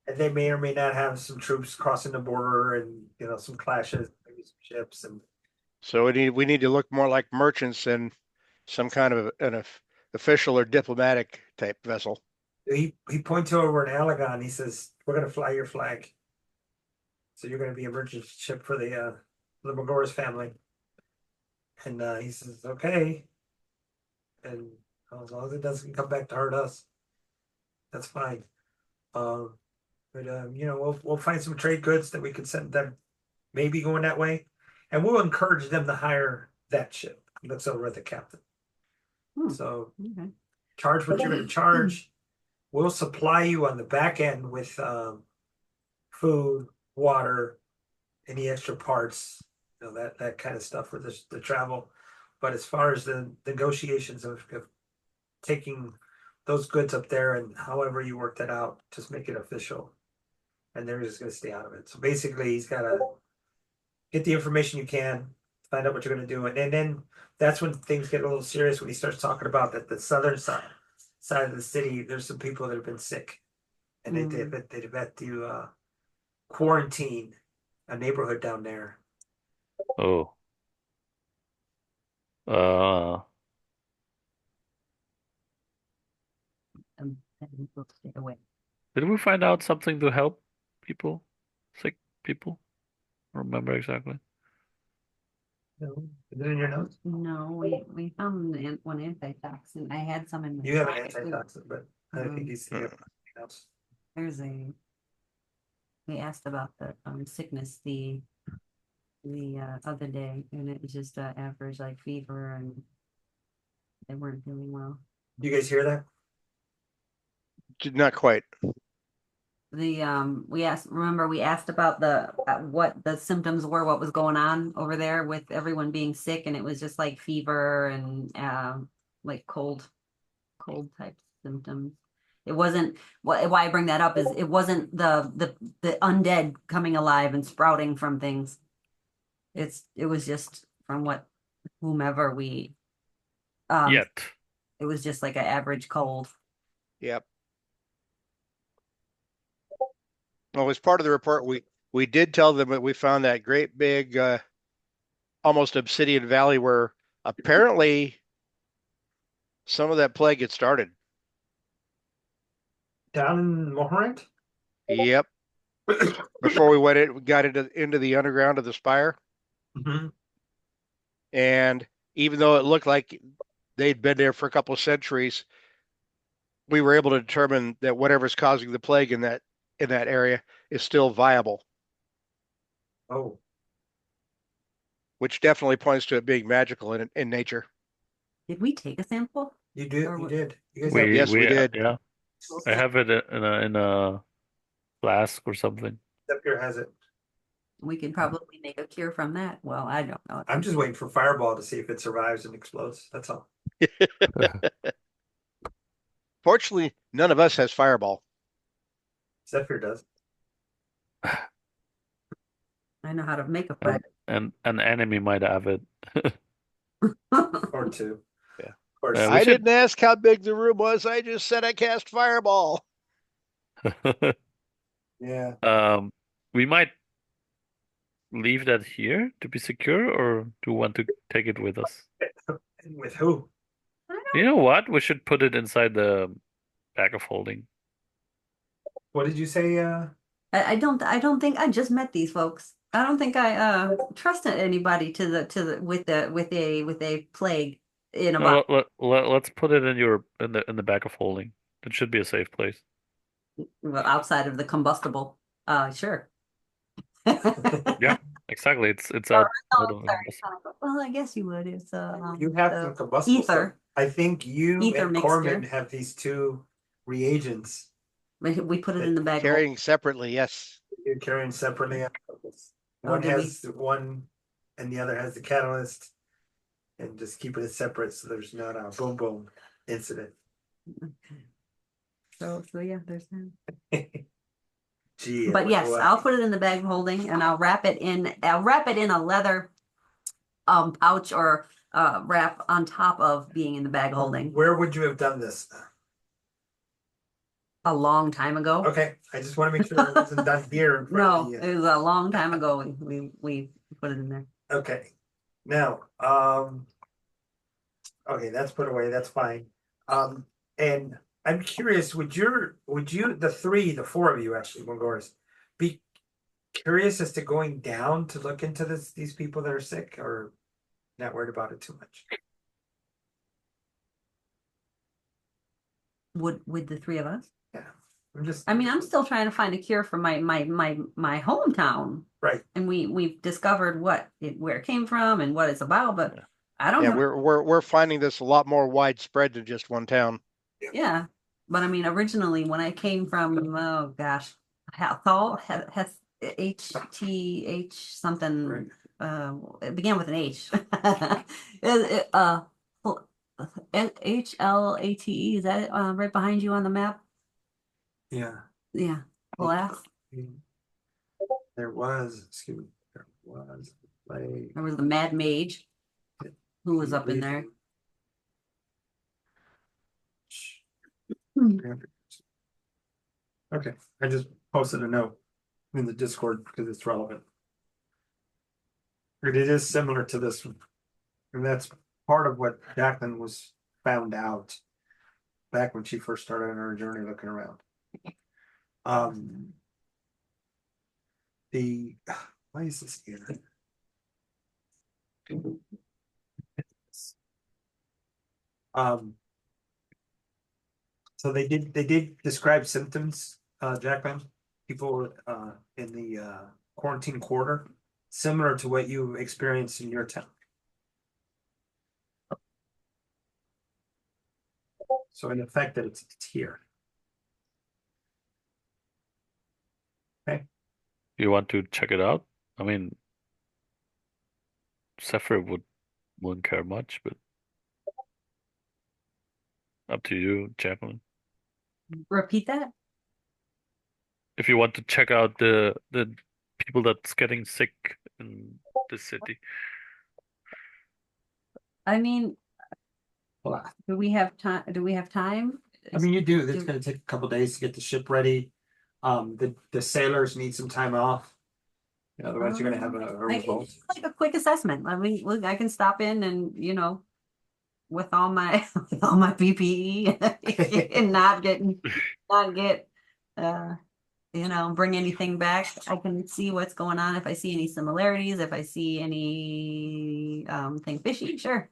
A: And they may or may not have some troops crossing the border and some clashes, maybe some ships and
B: So we need to look more like merchants than some kind of official or diplomatic type vessel.
A: he points over in Alaghon, he says, we're gonna fly your flag. So you're gonna be a merchant ship for the Magoras family. And he says, okay. And as long as it doesn't come back to hurt us, that's fine. But we'll find some trade goods that we could send them, maybe going that way, and we'll encourage them to hire that ship. That's over at the captain. So
D: Okay.
A: charge what you're going to charge. We'll supply you on the back end with food, water, any extra parts, that kind of stuff for the travel. But as far as the negotiations of taking those goods up there and however you work that out, just make it official. And they're just going to stay out of it. So basically, he's got to get the information you can, find out what you're going to do, and then that's when things get a little serious when he starts talking about that the southern side of the city. There's some people that have been sick, and they've had to quarantine a neighborhood down there.
C: Oh. Uh,
D: We'll stay away.
C: did we find out something to help people, sick people? I don't remember exactly.
A: Is it in your notes?
D: No, we found one antitoxin. I had some in my
A: You have an
D: pocket.
A: antitoxin, but I think he's thinking of something else.
D: We asked about the sickness the other day, and it was just average like fever, and they weren't feeling well.
A: You guys hear that?
B: Not quite.
D: We asked about what the symptoms were, what was going on over there with everyone being sick, and it was just like fever and like cold type symptoms. It wasn't why I bring that up is it wasn't the undead coming alive and sprouting from things. It was just from whomever we
C: Yet.
D: it was just like an average cold.
B: Yep. Well, as part of the report, we did tell them that we found that great big, almost obsidian valley where apparently some of that plague had started.
A: Down in Mohorant?
B: Yep. Before we got into the underground of the spire.
A: Mm-hmm.
B: And even though it looked like they'd been there for a couple of centuries, we were able to determine that whatever's causing the plague in that area is still viable.
A: Oh,
B: which definitely points to it being magical in nature.
D: Did we take a sample?
A: you did.
D: Or
A: You
D: what-
A: did. You guys
C: We
B: Yes, we did.
C: Yeah, I have it in a flask or something.
A: Zephyr has it.
D: We could probably make a cure from that. Well, I don't know.
A: I'm just waiting for Fireball to see if it survives and explodes. That's all.
B: Fortunately, none of us has fireball.
A: Zephyr does.
D: I know how to make a fire.
C: And an enemy might have it.
A: Or two.
B: Yeah.
A: Or
C: We
B: I
C: should-
B: didn't ask how big the room was. I just said I cast fireball.
A: yeah.
C: We might leave that here to be secure, or do you want to take it with us?
A: And with who?
C: You know what? We should put it inside the bag of holding.
A: What did you say?
D: I don't think I just met these folks. I don't think I trusted anybody with a plague in a
C: No,
D: box.
C: let's put it in the bag of holding. It should be a safe place.
D: Well, outside of the combustible. Sure.
C: Yeah, exactly. It's
D: Oh,
C: out.
D: oh,
C: out of-
D: sorry. Well, I guess you would. It's
A: You have some combustible
D: ether.
A: stuff. I think you
D: Ether
A: and
D: mixture.
A: Corman have these two reagents
D: We put it in the bag.
B: Carrying separately, yes.
A: you're carrying separately.
D: Oh,
A: One
D: did we?
A: has one, and the other has the catalyst. and just keeping it separate so there's not a boom boom incident.
D: So yeah, there's that.
A: Gee,
D: But
A: we're
D: yes,
A: lucky.
D: I'll put it in the bag of holding and I'll wrap it in a leather pouch or wrap on top of being in the bag of holding
A: Where would you have done this?
D: a long time ago.
A: Okay, I just want to make sure it wasn't done here in front
D: No,
A: of
D: it was a long time ago. We put it in there.
A: Okay, now, okay, that's put away, that's fine. And I'm curious, would you, the four of you actually, Mongoras, be curious as to going down to look into these people that are sick, or not worried about it too much?
D: Would the three of us?
A: Yeah, I'm just.
D: I mean, I'm still trying to find a cure for my hometown.
A: Right.
D: And we've discovered where it came from and what it's about, but I don't
B: Yeah,
D: know.
B: we're finding this a lot more widespread than just one town.
D: Yeah. But I mean, originally when I came from, oh gosh, Hathal, HTH something, it began with an H. HLATE, is that it, right behind you on the map?
A: Yeah.
D: Yeah. Glass.
A: There was, excuse me, there was like.
D: There was the Mad Mage who was up in there.
A: Okay, I just posted a note in the Discord because it's relevant. But it is similar to this one. And that's part of what Jacqueline was found out back when she first started on her journey looking around. Why is this here? So they did describe symptoms, Jacqueline, people in the quarantine quarter, similar to what you experienced in your town. So in effect, that it's here. Okay.
C: You want to check it out? I mean, Zephyr wouldn't care much, but up to you, Jacqueline.
D: Repeat that?
C: If you want to check out the people that's getting sick in the city.
D: I mean,
A: Well,
D: do we have time? Do we have time?
A: I mean, you do. It's
D: Do-
A: going to take a couple days to get the ship ready. The sailors need some time off. Otherwise, you're going to have a revolt.
D: like a quick assessment. I mean, look, I can stop in and with all my with all my PPE and not get bring anything back. I can see what's going on. If I see any similarities, if I see any thing fishy, sure.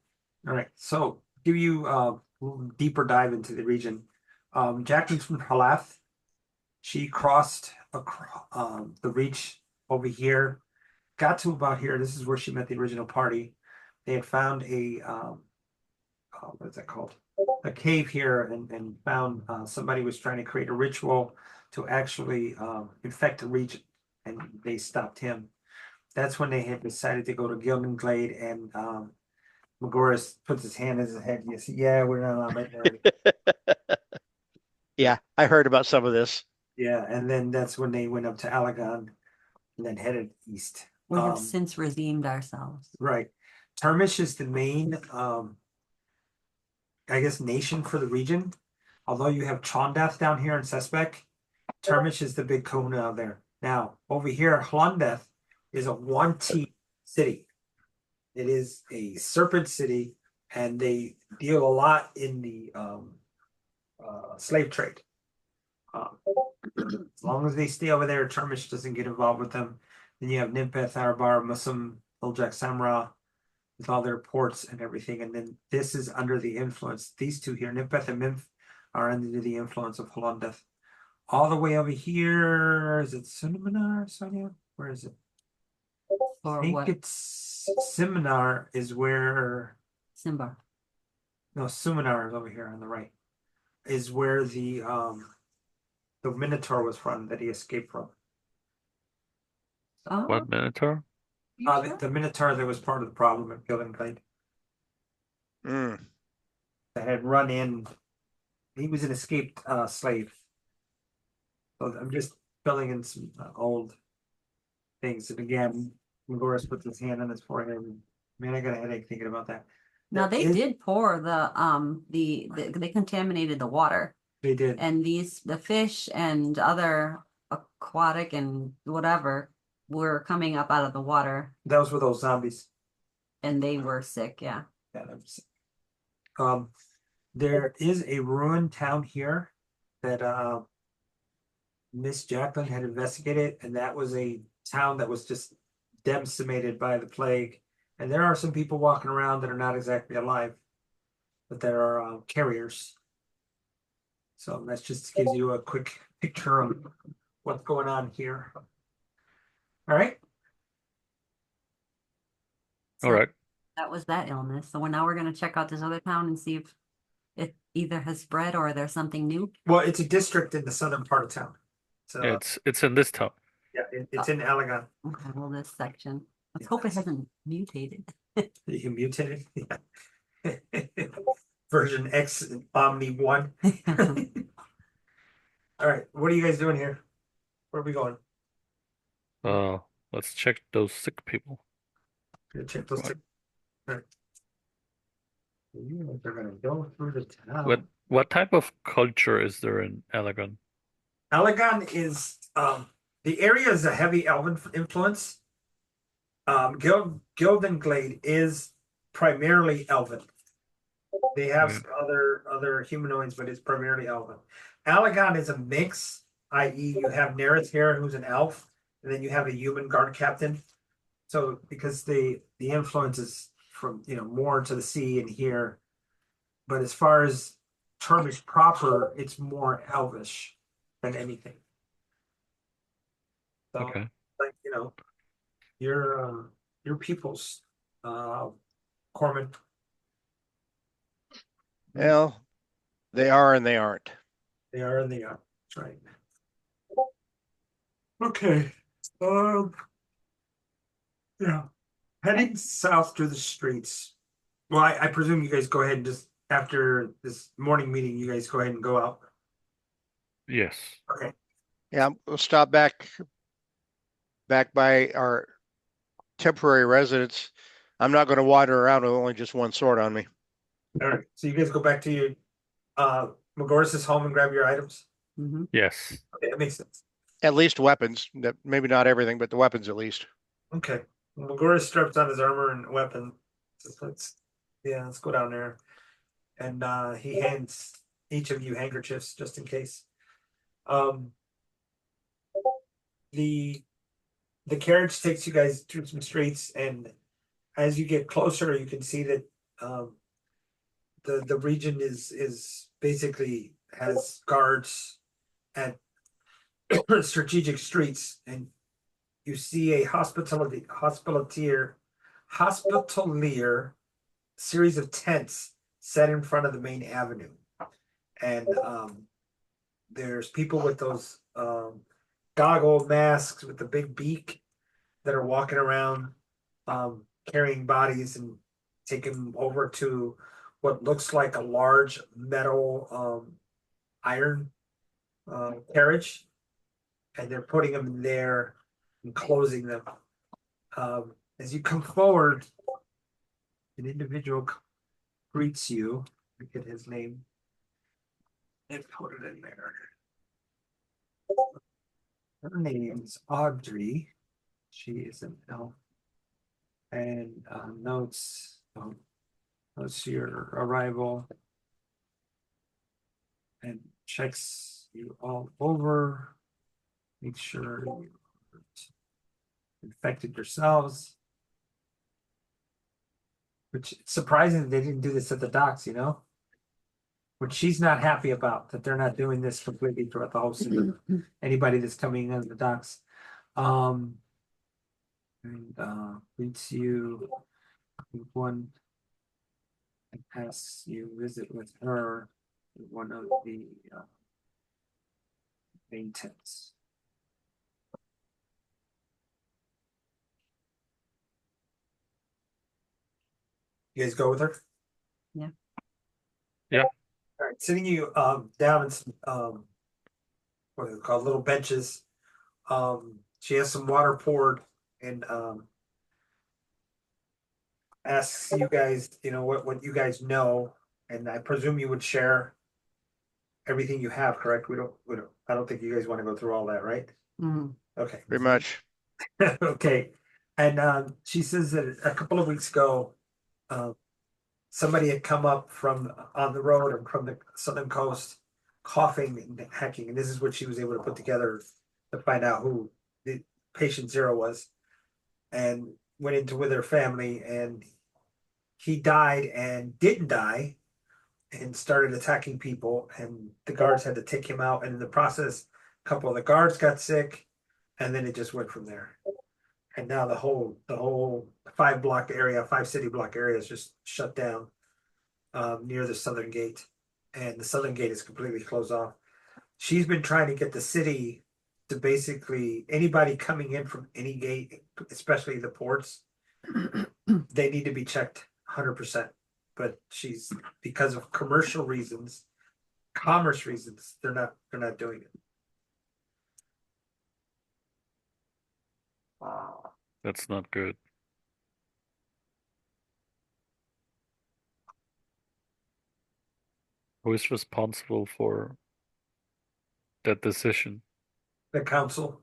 A: All right. So give you a little deeper dive into the region. Jacqueline's from Halath. She crossed across the reach over here, got to about here. This is where she met the original party. They had found a what is that called? A cave here, and found somebody was trying to create a ritual to actually infect the region, and they stopped him. That's when they had decided to go to Gilman Glade, and Magoris puts his hand in his head. You see, yeah, we're not right there.
B: Yeah, I heard about some of this.
A: Yeah, and then that's when they went up to Alaghon and then headed east.
D: We have since redeemed ourselves.
A: Right. Termish is the main I guess nation for the region. Although you have Chondath down here in Sespec, Termish is the big kahuna out there. Now, over here, Hlondeth is a one-T city. It is a serpent city, and they deal a lot in the slave trade. As long as they stay over there, Termish doesn't get involved with them. Then you have Nimpeth, Arbar, Musum, Iljak, Samra, with all their ports and everything. And then this is under the influence. These two here, Nimpeth and Mimph, are under the influence of Holondeth. All the way over here, is it Seminar, Sonia? Where is it? I think it's Seminar is where
D: Simbar.
A: No, Suminar is over here on the right. Is where the Minotaur was from that he escaped from.
D: Oh,
C: What Minotaur?
D: you sure?
A: The Minotaur that was part of the problem at Gildan Glade.
B: Mm.
A: that had run in. He was an escaped slave. So I'm just filling in some old things. And again, Magoris puts his hand on his forehead. Man, I got a headache thinking about that.
D: Now
A: There
D: they
A: is-
D: did pour they contaminated the water,
A: They did.
D: and the fish and other aquatic and whatever were coming up out of the water,
A: Those were those zombies.
D: and they were sick. Yeah.
A: Yeah, that was- there is a ruined town here that Miss Jacqueline had investigated, and that was a town that was just decimated by the plague. And there are some people walking around that are not exactly alive, but there are carriers. So that just gives you a quick picture of what's going on here. All right.
D: So
C: All right.
D: that was that illness. So now we're gonna check out this other town and see if it either has spread or there's something new.
A: Well, it's a district in the southern part of town. So
C: Yeah, it's in this town.
A: yeah, it's in Alaghon.
D: Okay, well, this section. Let's
A: Yeah,
D: hope it
A: that's-
D: hasn't mutated.
A: You mutated. Yeah. Version X Omni 1. All right, what are you guys doing here? Where are we going?
C: Uh, let's check those sick people.
A: Gonna check those
C: Right.
A: two. All right. They're gonna go through the town.
C: What type of culture is there in Alaghon?
A: Alaghon is the area is a heavy elven influence. Gildenglade is primarily elven. They have some other humanoids, but it's primarily elven. Alaghon is a mix, i.e., you have Neris here, who's an elf, and then you have a human guard captain. So because the influence is from more to the sea and here, but as far as Termish proper, it's more elvish than anything. So
C: Okay.
A: like your peoples, Corman.
B: Well, they are and they aren't.
A: They are and they are. That's right. Okay. Yeah. Heading south through the streets. Well, I presume you guys go ahead and just after this morning meeting, you guys go ahead and go out.
C: Yes.
A: Okay.
B: Yeah, we'll stop back by our temporary residence. I'm not going to wander around with only just one sword on me.
A: All right. So you guys go back to your Magoris's home and grab your items.
D: Mhm.
C: Yes.
A: Okay, that makes sense.
B: At least weapons. Maybe not everything, but the weapons at least.
A: Okay. Magoris straps on his armor and weapon. Let's go down there. And he hands each of you handkerchiefs just in case. The carriage takes you guys through some streets, and as you get closer, you can see that the region is basically has guards at strategic streets, and you see a hospitalier series of tents set in front of the main avenue, and there's people with those goggle masks with the big beak that are walking around carrying bodies and taking them over to what looks like a large metal iron carriage, and they're putting them in there and closing them. As you come forward, an individual greets you. Forget his name and put it in there. Her name's Audrey. She is an elf. And notes your arrival and checks you all over. Make sure you infected yourselves. Which it's surprising they didn't do this at the docks, which she's not happy about, that they're not doing this completely throughout the whole season. Anybody that's coming in the docks. And greets you. One and asks you visit with her in one of the main tents. You guys go with her? All right, sitting you down in some what are they called, little benches. She has some water poured and asks you guys, what you guys know, and I presume you would share everything you have, correct? We don't, I don't think you guys want to go through all that, right?
D: Mhm.
A: Okay.
B: Pretty much.
A: Okay. And she says that a couple of weeks ago, uh, somebody had come up from on the road and from the southern coast, coughing and hacking, and this is what she was able to put together to find out who the patient zero was, and went into with her family, and he died and didn't die, and started attacking people, and the guards had to take him out, and in the process, a couple of the guards got sick, and then it just went from there. And now the whole 5 block area, 5 city block area is just shut down near the southern gate, and the southern gate is completely closed off. She's been trying to get the city to basically anybody coming in from any gate, especially the ports, they need to be checked 100%. But she's because of commercial reasons, commerce reasons, they're not doing it.
C: That's not good. Who is responsible for that decision?
A: The council,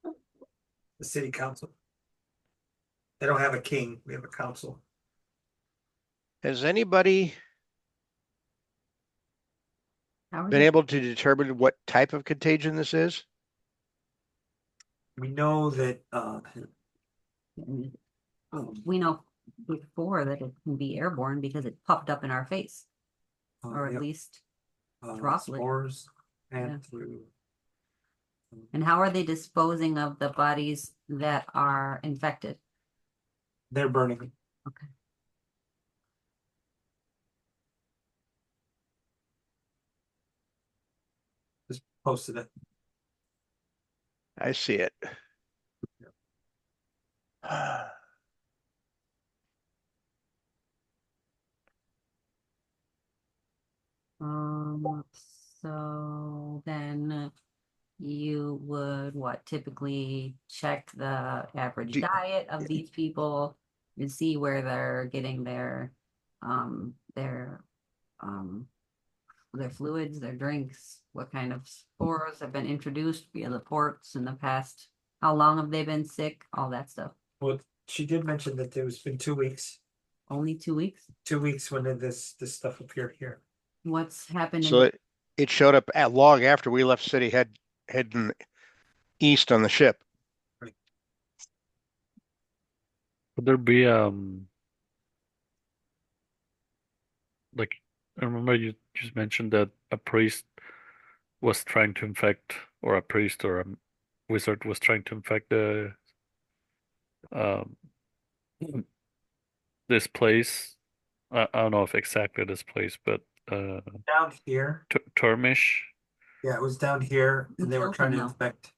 A: the city council. They don't have a king, we have a council.
B: Has anybody
D: How are
B: been
D: they-
B: able to determine what type of contagion this is?
A: We know that
D: We know before that it can be airborne because it puffed up in our face, or at
A: yep,
D: least droplet.
A: spores and
D: Yeah.
A: through.
D: And how are they disposing of the bodies that are infected?
A: They're burning.
D: Okay.
A: Just posted it.
B: I see it.
D: So then you would what typically check the average
B: Do-
D: diet of these people and see where they're getting their um their fluids, their drinks, what kind of spores have been introduced via the ports in the past, how long have they been sick, all that stuff.
A: Well, she did mention that there was been 2 weeks.
D: Only 2 weeks?
A: 2 weeks when this stuff appeared here.
D: What's happened
B: So
D: in
B: it showed up at long after we left city, heading east on the ship.
C: Could there be like I remember you just mentioned that a priest was trying to infect, or a priest or a wizard was trying to infect the um this place. I don't know if exactly this place, but
A: Down here.
C: Termish.
A: Yeah, it was down here and they were
D: Killed
A: trying
D: him,
A: to
D: though.
A: infect.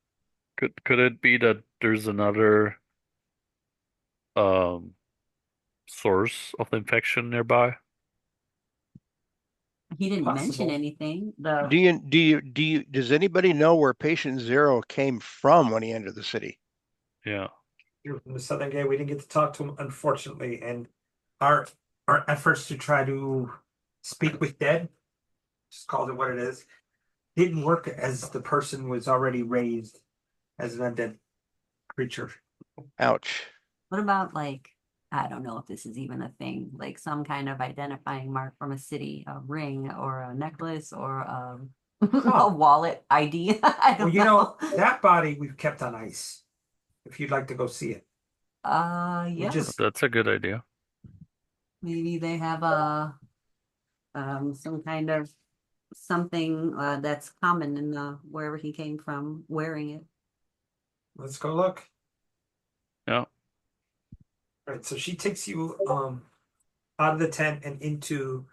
C: Could it be that there's another um source of the infection nearby?
D: he didn't mention
A: Possible.
D: anything.
B: Does anybody know where patient zero came from when he entered the city?
C: Yeah.
A: You're from the Southern Gate. We didn't get to talk to him, unfortunately, and our efforts to try to speak with dead, just called it what it is, didn't work as the person was already raised as an undead creature.
B: Ouch.
D: What about like, I don't know if this is even a thing, like some kind of identifying mark from a city, a ring or a necklace or a wallet ID? I
A: Well,
D: don't know.
A: that body we've kept on ice. If you'd like to go see it,
D: Yeah,
A: just
C: That's a good idea.
D: maybe they have some kind of something that's common in wherever he came from wearing it.
A: let's go look.
C: Yeah.
A: Right, so she takes you out of the tent and into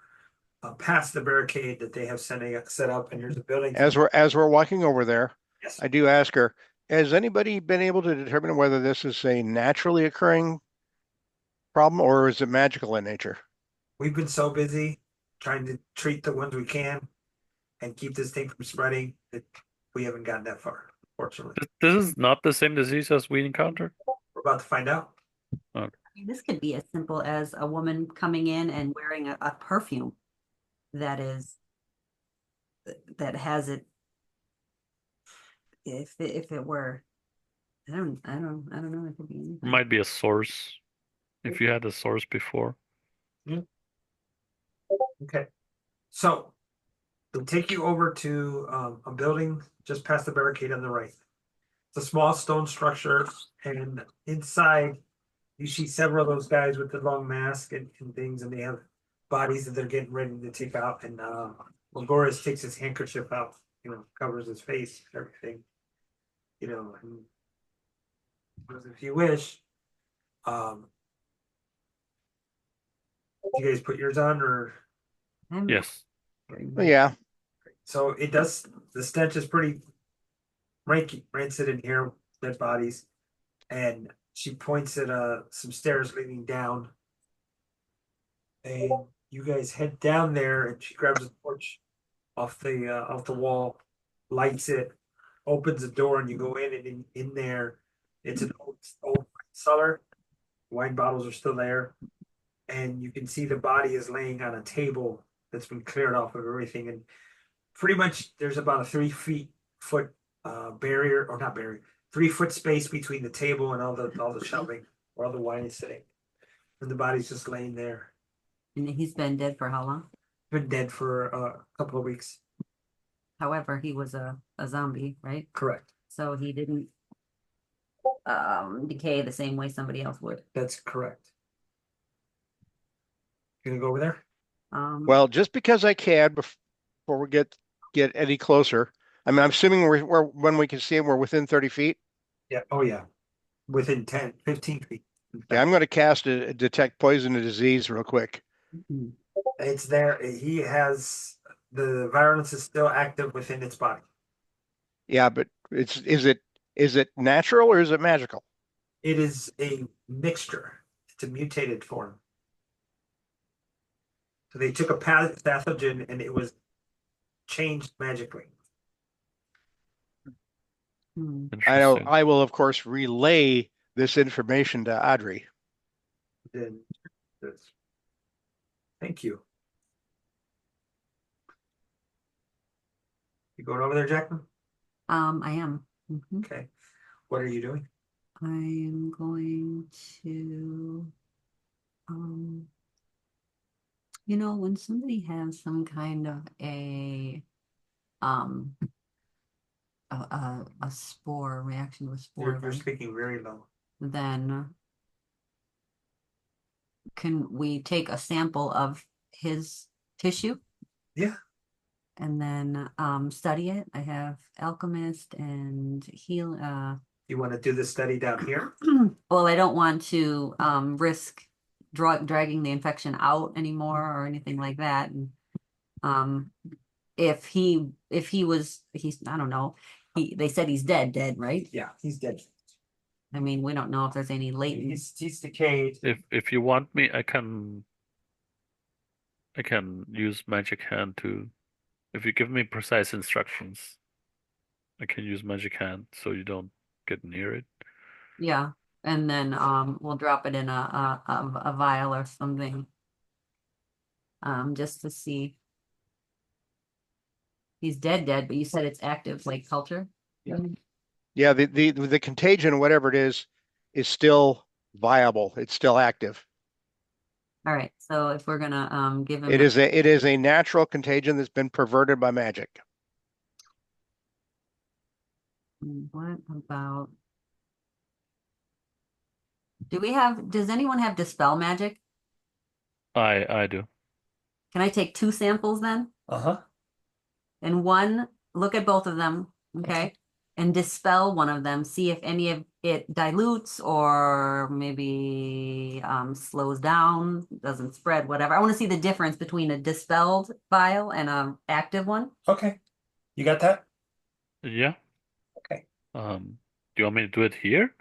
A: past the barricade that they have set up, and there's a building.
B: As we're walking over there,
A: Yes.
B: I do ask her, has anybody been able to determine whether this is a naturally occurring problem or is it magical in nature?
A: we've been so busy trying to treat the ones we can and keep this thing from spreading that we haven't gotten that far, fortunately.
C: This is not the same disease as we encountered.
A: We're about to find out.
D: This could be as simple as a woman coming in and wearing a perfume that has it. If it were, I don't know. It could be anything.
C: Might be a source. If you had a source before.
A: Okay. So they'll take you over to a building just past the barricade on the right. It's a small stone structure, and inside you see several of those guys with the long mask and things, and they have bodies that they're getting ready to take out. And Lagoris takes his handkerchief out, covers his face and everything. And if you wish, you guys put yours on, or
C: Yes.
B: Yeah.
A: so it does. The stench is pretty rancid in here, dead bodies, and she points at some stairs leading down, and you guys head down there, and she grabs a torch off the wall, lights it, opens the door, and you go in, and in there, it's an old cellar. Wine bottles are still there, and you can see the body is laying on a table that's been cleared off of everything, and pretty much there's about a 3 foot barrier, or not barrier, 3 foot space between the table and all the shelving where all the wine is sitting, and the body's just laying there.
D: And he's been dead for how long?
A: Been dead for a couple of weeks.
D: However, he was a zombie, right?
A: Correct.
D: So he didn't decay the same way somebody else would.
A: That's correct. You gonna go over there?
B: Well, just because I can before we get any closer. I mean, I'm assuming we're when we can see him, we're within 30 feet.
A: Yeah. Oh yeah. Within 10, 15 feet.
B: Yeah, I'm going to cast a detect poison and disease real quick.
A: It's there. He has the virulence is still active within its body.
B: Yeah, but is it natural or is it magical?
A: It is a mixture. It's a mutated form. So they took a pathogen and it was changed magically.
B: I know.
C: Interesting.
B: I will, of course, relay this information to Audrey.
A: Then this. Thank you. You going over there, Jacqueline?
D: I am. Mhm.
A: Okay. What are you doing?
D: I am going to, when somebody has some kind of a spore reaction to a spore,
A: You're speaking very low.
D: then can we take a sample of his tissue?
A: Yeah.
D: And then study it. I have alchemist and heal.
A: You want to do the study down here?
D: Well, I don't want to risk dragging the infection out anymore or anything like that. And if he's I don't know. They said he's dead, right?
A: Yeah, he's dead.
D: I mean, we don't know if there's any latent.
A: He's decayed.
C: If you want me, I can use magic hand to. If you give me precise instructions, I can use magic hand so you don't get near it.
D: Yeah, and then we'll drop it in a vial or something. Just to see. He's dead, but you said it's active, like culture?
A: Yeah.
B: Yeah, the contagion, whatever it is still viable. It's still active.
D: All right, so if we're gonna give him
B: It is a natural contagion that's been perverted by magic.
D: what about does anyone have dispel magic?
C: I do.
D: Can I take 2 samples then?
A: Uh-huh.
D: And look at both of them, okay? And dispel one of them, see if any of it dilutes or maybe slows down, doesn't spread, whatever. I want to see the difference between a dispelled vial and an active one.
A: Okay. You got that?
C: Yeah.
A: Okay.
C: Do you want me to do it here?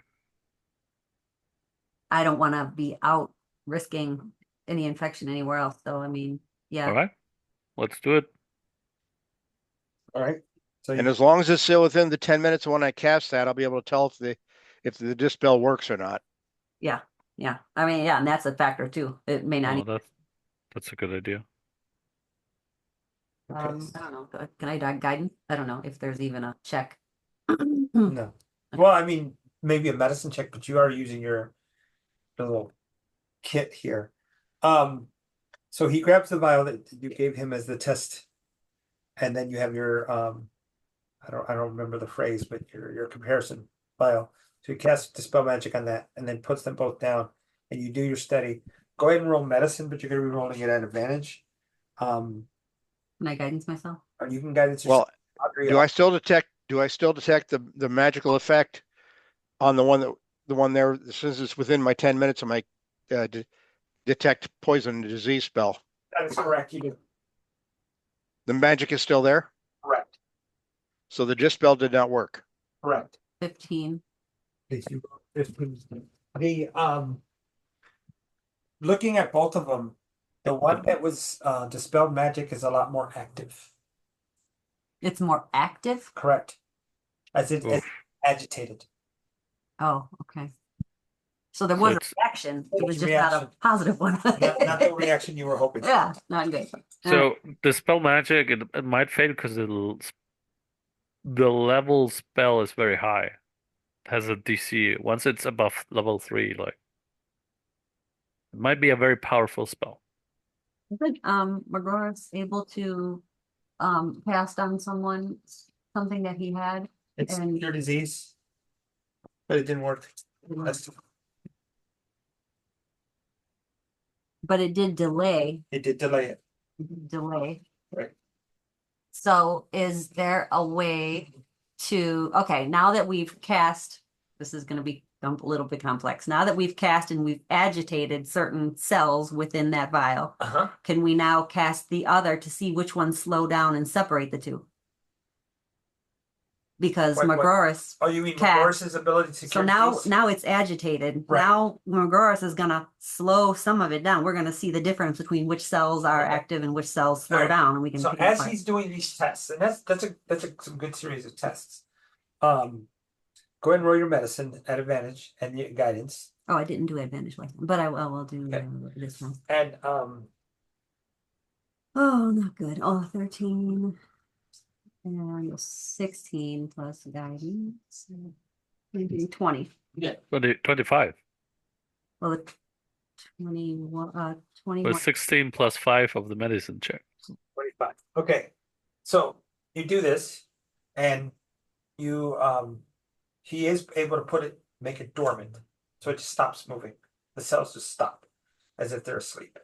D: I don't want to be out risking any infection anywhere else. So I mean, yeah.
C: All right, let's do it.
A: All right. So
B: And
A: you,
B: as long as it's still within the 10 minutes when I cast that, I'll be able to tell if the dispel works or not.
D: Yeah. Yeah. I mean, yeah, and that's a factor too. It may not
C: Oh,
D: even,
C: that's a good idea.
A: okay.
D: I don't know. Can I guidance? I don't know if there's even a check.
A: No. Well, I mean, maybe a medicine check, but you are using your little kit here. So he grabs the vial that you gave him as the test, and then you have your I don't remember the phrase, but your comparison vial. So you cast dispel magic on that, and then puts them both down, and you do your study. Go ahead and roll medicine, but you're gonna be rolling it at advantage.
D: Can I guidance myself?
A: Or you can guidance
B: Well,
A: yourself. Audrey,
B: do I still detect the magical effect on the one there, since it's within my 10 minutes of my detect poison and disease spell?
A: that is correct. You do
B: The magic is still there,
A: correct.
B: so the dispel did not work.
A: Correct.
D: 15.
A: The looking at both of them, the one that was dispelled magic is a lot more active.
D: It's more active.
A: Correct. As it's
C: Oof.
A: agitated.
D: Oh, okay. So there
C: So
D: was a
C: it's
D: reaction. It was
A: It's a
D: just not a
A: reaction.
D: positive one.
A: Not the reaction you were hoping.
D: Yeah, not good.
C: so the spell magic it might fail because the level spell is very high. It has a DC. Once it's above level 3, like it might be a very powerful spell.
D: I think McGraw's able to cast on someone something that he had.
A: It's
D: And-
A: your disease, but it didn't work.
D: But it did delay.
A: It did delay it.
D: Delay.
A: Right.
D: So is there a way to, okay, now that we've cast, this is going to be a little bit complex. Now that we've cast and we've agitated certain cells within that vial, can we now cast the other to see which ones slow down and separate the two? Because
A: What-
D: McGraw's,
A: Oh, you mean
D: Cat.
A: Morris's ability to
D: so
A: cure
D: now
A: disease?
D: now it's agitated.
A: Right.
D: Now McGraw's is gonna slow some of it down. We're gonna see the difference between which cells are
A: Okay.
D: active and which cells slow
A: Alright.
D: down, and we can
A: So
D: pick it
A: as
D: apart.
A: he's doing these tests, and that's some good series of tests. Go ahead and roll your medicine at advantage and your guidance.
D: Oh, I didn't do advantage last time, but I will do
A: Okay.
D: this one.
A: And
D: Oh, not good. Oh, 13 and 16 plus guidance. Maybe 20.
C: 25.
D: Well, the 21,
C: But
D: 21.
C: 16 plus 5 of the medicine check.
A: 25. Okay. So you do this and you he is able to make it dormant. So it just stops moving. The cells just stop as if they're asleep.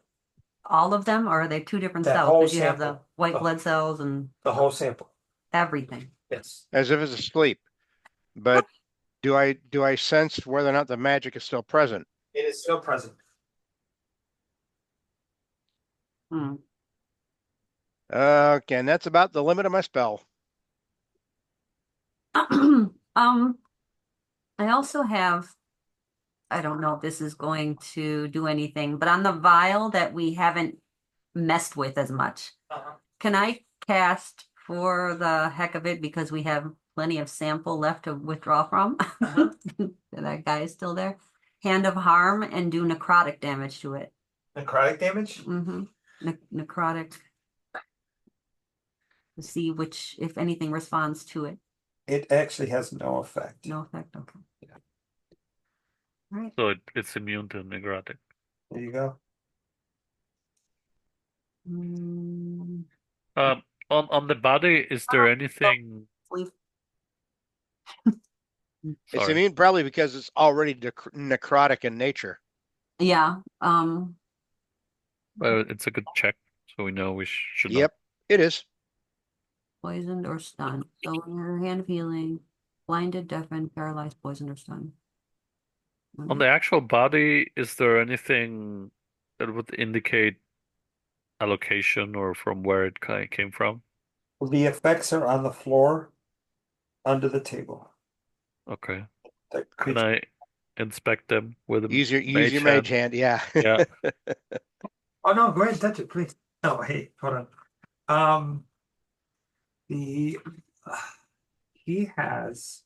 D: All of them, or are they two different
A: That
D: cells?
A: whole
D: Because you have the
A: sample.
D: white
A: Oh.
D: blood cells and
A: The whole sample.
D: everything.
A: Yes.
B: As if it's asleep. But do I sense whether or not the magic is still present?
A: It is still present.
D: Hmm.
B: Okay, and that's about the limit of my spell.
D: I also have, I don't know if this is going to do anything, but on the vial that we haven't messed with as much, can I cast for the heck of it because we have plenty of sample left to withdraw from? That guy is still there. Hand of Harm and do necrotic damage to it.
A: Necrotic damage?
D: Mm-hmm. Necrotic. To see if anything responds to it.
A: It actually has no effect.
D: No effect. Okay.
A: Yeah.
D: All right.
C: So it's immune to necrotic.
A: There you go.
D: Mm,
C: On the body, is there anything?
D: we've
B: It's
C: Sorry.
B: immune probably because it's already necrotic in nature.
D: yeah.
C: Well, it's a good check, so we know we should not.
B: Yep, it is.
D: Poisoned or stunned. So in your hand of healing, blinded, deafened, paralyzed, poisoned, or stunned.
C: On the actual body, is there anything that would indicate a location or from where it came from?
A: The effects are on the floor under the table.
C: Okay.
A: The
C: Can
A: creature-
C: I inspect them with a
B: Use your mage hand, yeah.
C: Yeah.
A: Oh no, go ahead and touch it, please. No, hey, hold on. The he has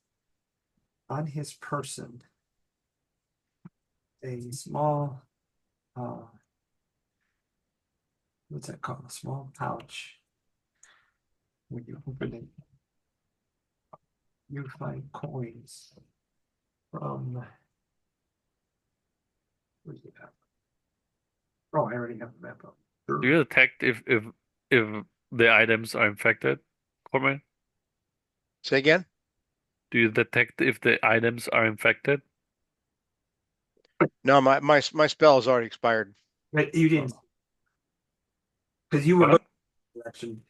A: on his person a small what's that called? A small pouch. When you open it, you find coins from where's the map? Oh, I already have the map up.
C: Do you detect if the items are infected, Corman?
B: Say again?
C: Do you detect if the items are infected?
B: No, my spell has already expired.
A: But you didn't because you were
C: What?
A: looking in the direction,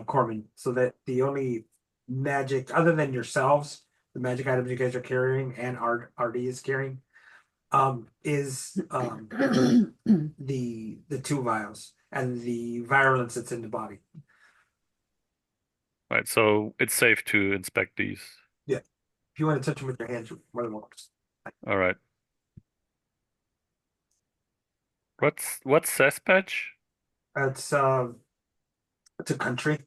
A: Corman, so that the only magic other than yourselves, the magic items you guys are carrying and RD is carrying, is the two vials and the virulence that's in the body.
C: Right, so it's safe to inspect these.
A: Yeah. If you want to touch them with your hands, you're more than welcome.
C: All right. What's Sespatch?
A: It's a country.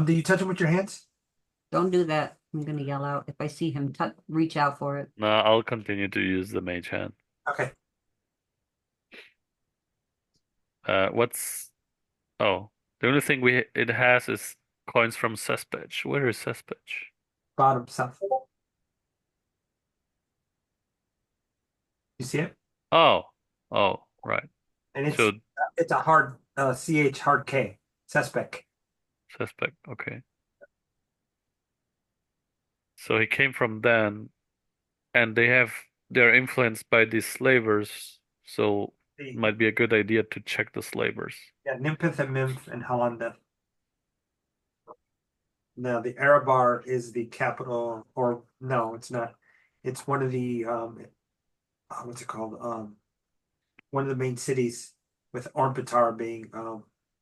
A: Do you touch them with your hands?
D: Don't do that. I'm gonna yell out if I see him. Reach out for it.
C: No, I'll continue to use the mage hand.
A: Okay.
C: What's oh, the only thing it has is coins from Sespatch. Where is Sespatch?
A: Bottom south. You see it?
C: Oh, right.
A: And
C: So
A: it's a hard CH hard K. Suspect.
C: suspect. Okay. So he came from then, and they're influenced by these slavers. So it might be a good idea to check the slavers.
A: Yeah, Nimpith and Mimph and Halanda. Now the Arabar is the capital, or no, it's not. It's one of the what's it called? One of the main cities, with Ornpitar being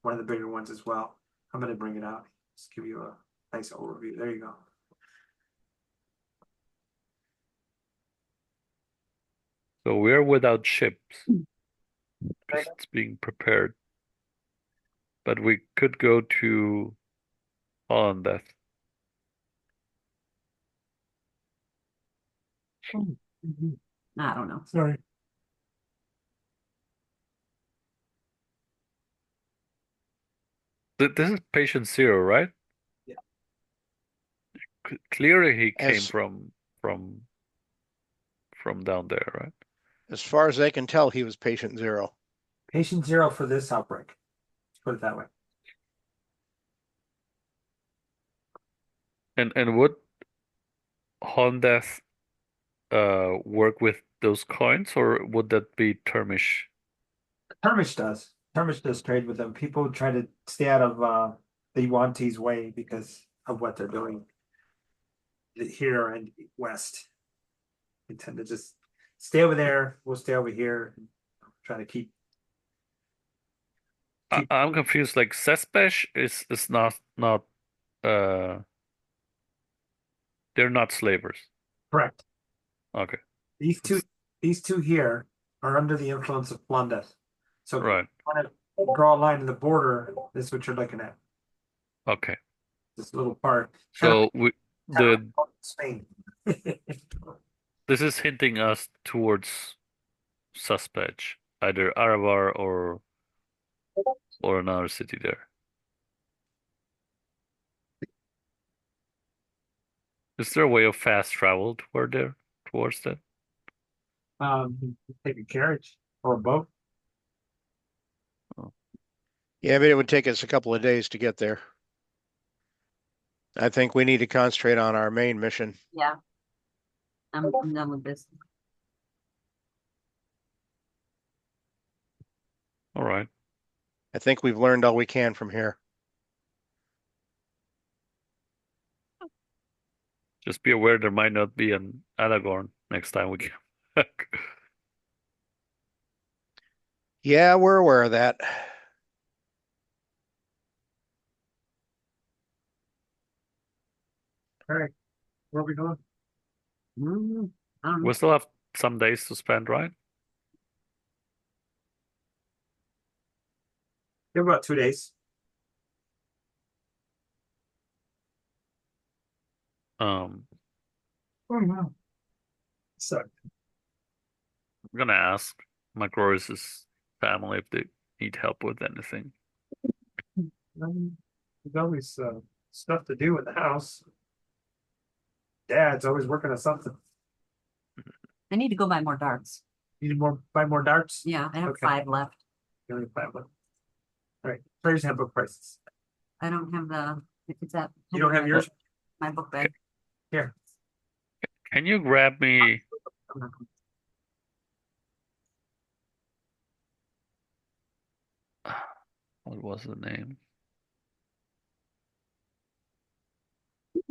A: one of the bigger ones as well. I'm gonna bring it out. Just give you a nice overview. There you go.
C: So we're without ships because it's being prepared. But we could go to Holland.
D: I don't know.
A: Sorry.
C: This is patient zero, right?
A: Yeah.
C: Clearly he came
B: As
C: from down there, right?
B: as far as I can tell, he was patient zero.
A: Patient zero for this outbreak. Let's put it that way.
C: And would Hondeath work with those coins, or would that be Termish?
A: Termish does. Termish does trade with them. People try to stay out of the Yuan-Ti's way because of what they're doing here and west. They tend to just stay over there. We'll stay over here and try to keep.
C: I'm confused. Like Sespesh is not uh they're not slavers.
A: Correct.
C: Okay,
A: These two here are under the influence of Blondeth. So if
C: right.
A: you want to draw a line in the border, this is what you're looking at.
C: Okay.
A: This little part.
C: So
A: Spain.
C: this is hinting us towards Suspect, either Aravar or another city there. Is there a way of fast travel towards that?
A: Take a carriage or a boat.
B: Yeah, but it would take us a couple of days to get there. I think we need to concentrate on our main mission.
D: Yeah. I'm done with this.
C: All right.
B: I think we've learned all we can from here.
C: Just be aware there might not be an Alaghon next time we come back.
B: Yeah, we're aware of that.
A: All right, where are we going?
C: We still have some days to spend, right?
A: Give about 2 days.
C: Um,
A: Oh wow. So
C: I'm gonna ask Macroris's family if they need help with anything.
A: there's always stuff to do in the house. Dad's always working on something.
D: I need to go buy more darts.
A: You need buy more darts?
D: Yeah, I have
A: Okay.
D: 5 left.
A: You only have 5 left. All right. Players handbook prices.
D: I don't have the, it's at.
A: You don't have yours?
D: My book bag.
A: Here.
C: Can you grab me? What was the name?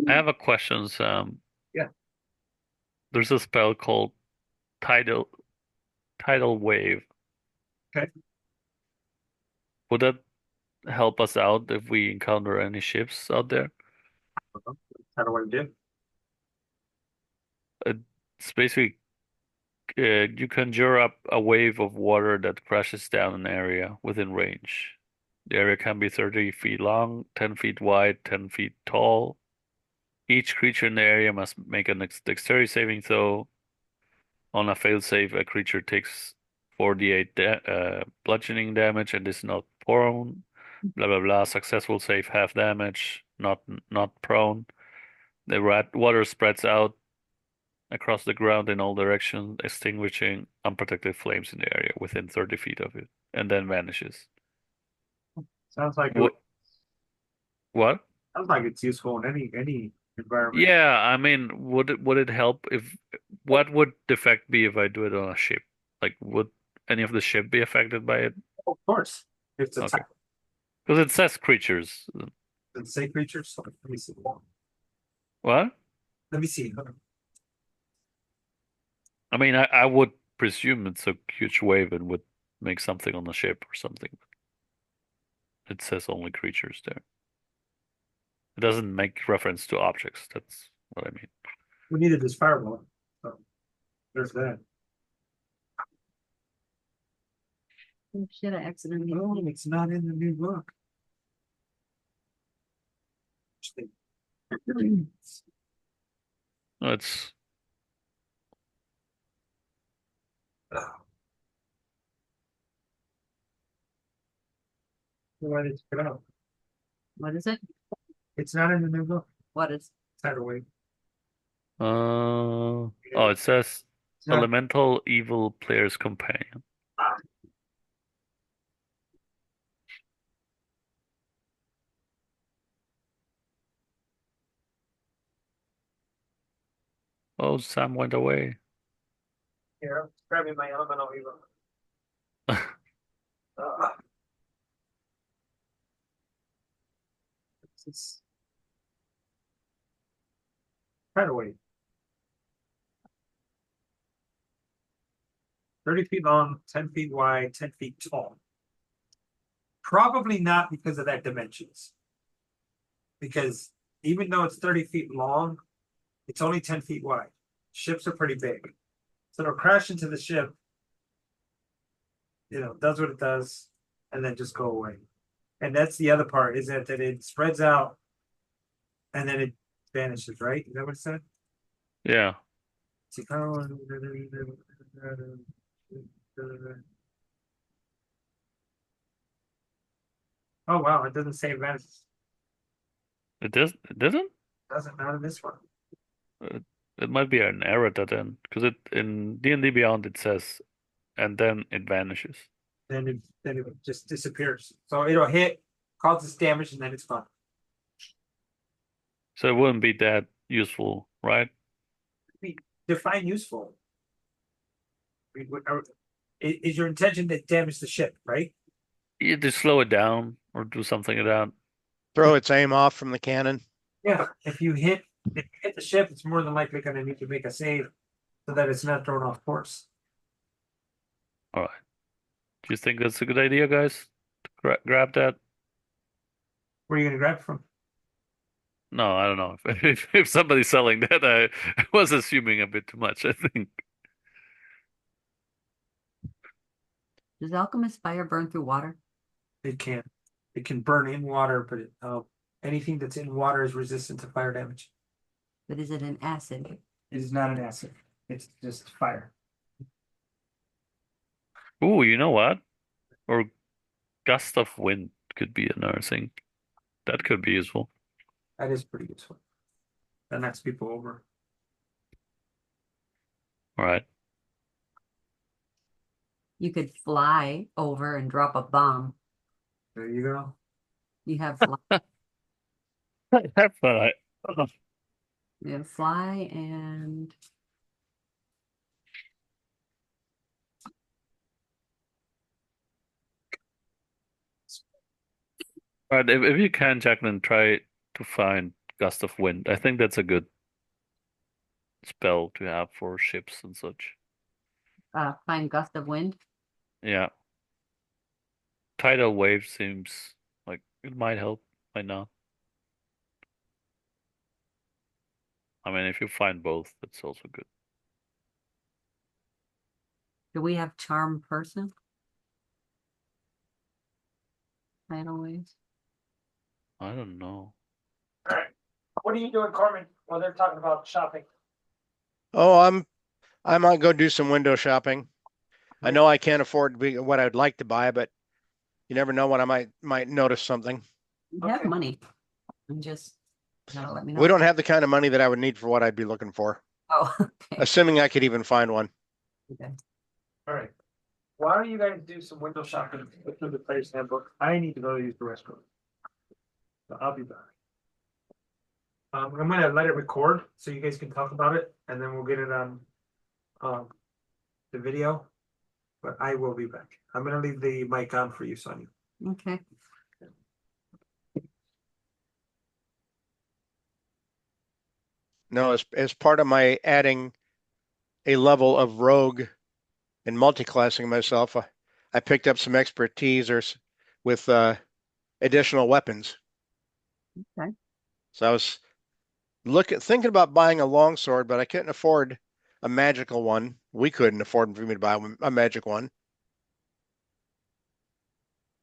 C: I have a question, Sam.
A: Yeah.
C: There's a spell called Tidal Wave.
A: Okay.
C: Would that help us out if we encounter any ships out there?
A: How do I do?
C: It's basically you conjure up a wave of water that crashes down an area within range. The area can be 30 feet long, 10 feet wide, 10 feet tall. Each creature in the area must make a dexterity saving throw. On a failed save, a creature takes 48 bludgeoning damage and is not prone. Blah blah blah. Successful save half damage, not prone. The water spreads out across the ground in all directions, extinguishing unprotected flames in the area within 30 feet of it, and then vanishes.
A: Sounds like
C: What? What?
A: sounds like it's useful in any environment.
C: Yeah, I mean, would it help if what would the effect be if I do it on a ship? Like, would any of the ship be affected by it?
A: Of course. It's a
C: Okay.
A: type.
C: Because it says creatures.
A: Does it say creatures? Let me see.
C: What?
A: Let me see.
C: I mean, I would presume it's a huge wave and would make something on the ship or something. It says only creatures there. It doesn't make reference to objects. That's what I mean.
A: We needed this fireball. So there's that.
D: Oh shit, I accidentally.
A: Oh, it's not in the new book.
C: No, it's
A: Why did you get out?
D: What is it?
A: It's not in the new book.
D: What is?
A: Tidal wave.
C: oh, it says
A: It's not-
C: elemental evil player's companion. Oh, Sam went away.
A: Here, I'm grabbing my elemental evil. It's tidal wave. 30 feet long, 10 feet wide, 10 feet tall. Probably not because of that dimensions. Because even though it's 30 feet long, it's only 10 feet wide. Ships are pretty big. So it'll crash into the ship, does what it does, and then just go away. And that's the other part, is that it spreads out and then it vanishes, right? Is that what it said?
C: Yeah.
A: See, oh wow, it doesn't say it vanishes.
C: It didn't?
A: Doesn't matter this one.
C: It might be an error that then, because it in D&D Beyond it says, and then it vanishes.
A: Then it just disappears. So it'll hit, causes damage, and then it's gone.
C: So it wouldn't be that useful, right?
A: Define useful. Is your intention to damage the ship, right?
C: Either slow it down or do something like that.
B: Throw its aim off from the cannon.
A: Yeah. If you hit the ship, it's more than likely going to need to make a save so that it's not thrown off course.
C: All right. Do you think that's a good idea, guys? To grab that?
A: Where are you going to grab it from?
C: No, I don't know. If somebody's selling that, I was assuming a bit too much, I think.
D: Does alchemist fire burn through water?
A: It can. It can burn in water, but anything that's in water is resistant to fire damage.
D: But is it an acid?
A: It is not an acid. It's just fire.
C: Ooh, you know what? Or gust of wind could be another thing. That could be useful.
A: That is pretty useful. That knocks people over.
C: All right.
D: You could fly over and drop a bomb.
A: There you go.
D: You have fly,
C: But I,
D: you have fly and
C: all right, if you can, Jacqueline, try to find gust of wind. I think that's a good spell to have for ships and such.
D: find gust of wind.
C: Yeah. Tidal wave seems like it might help, might not. I mean, if you find both, that's also good.
D: Do we have charm person? Tidal waves.
C: I don't know.
A: All right. What are you doing, Corman, while they're talking about shopping?
B: Oh, I might go do some window shopping. I know I can't afford what I'd like to buy, but you never know when I might notice something.
D: You have
A: Okay.
D: money. And just gotta let me know.
B: We don't have the kind of money that I would need for what I'd be looking for,
D: Oh, okay.
B: assuming I could even find one.
D: Okay.
A: All right. Why don't you guys do some window shopping through the player's handbook? I need to go use the restroom. So I'll be back. I'm gonna let it record so you guys can talk about it, and then we'll get it on the video. But I will be back. I'm gonna leave the mic on for you, Sonia.
D: Okay.
B: No, as part of my adding a level of rogue and multi-classing myself, I picked up some expertise with additional weapons.
D: Okay.
B: So I was thinking about buying a longsword, but I couldn't afford a magical one. We couldn't afford for me to buy a magic one,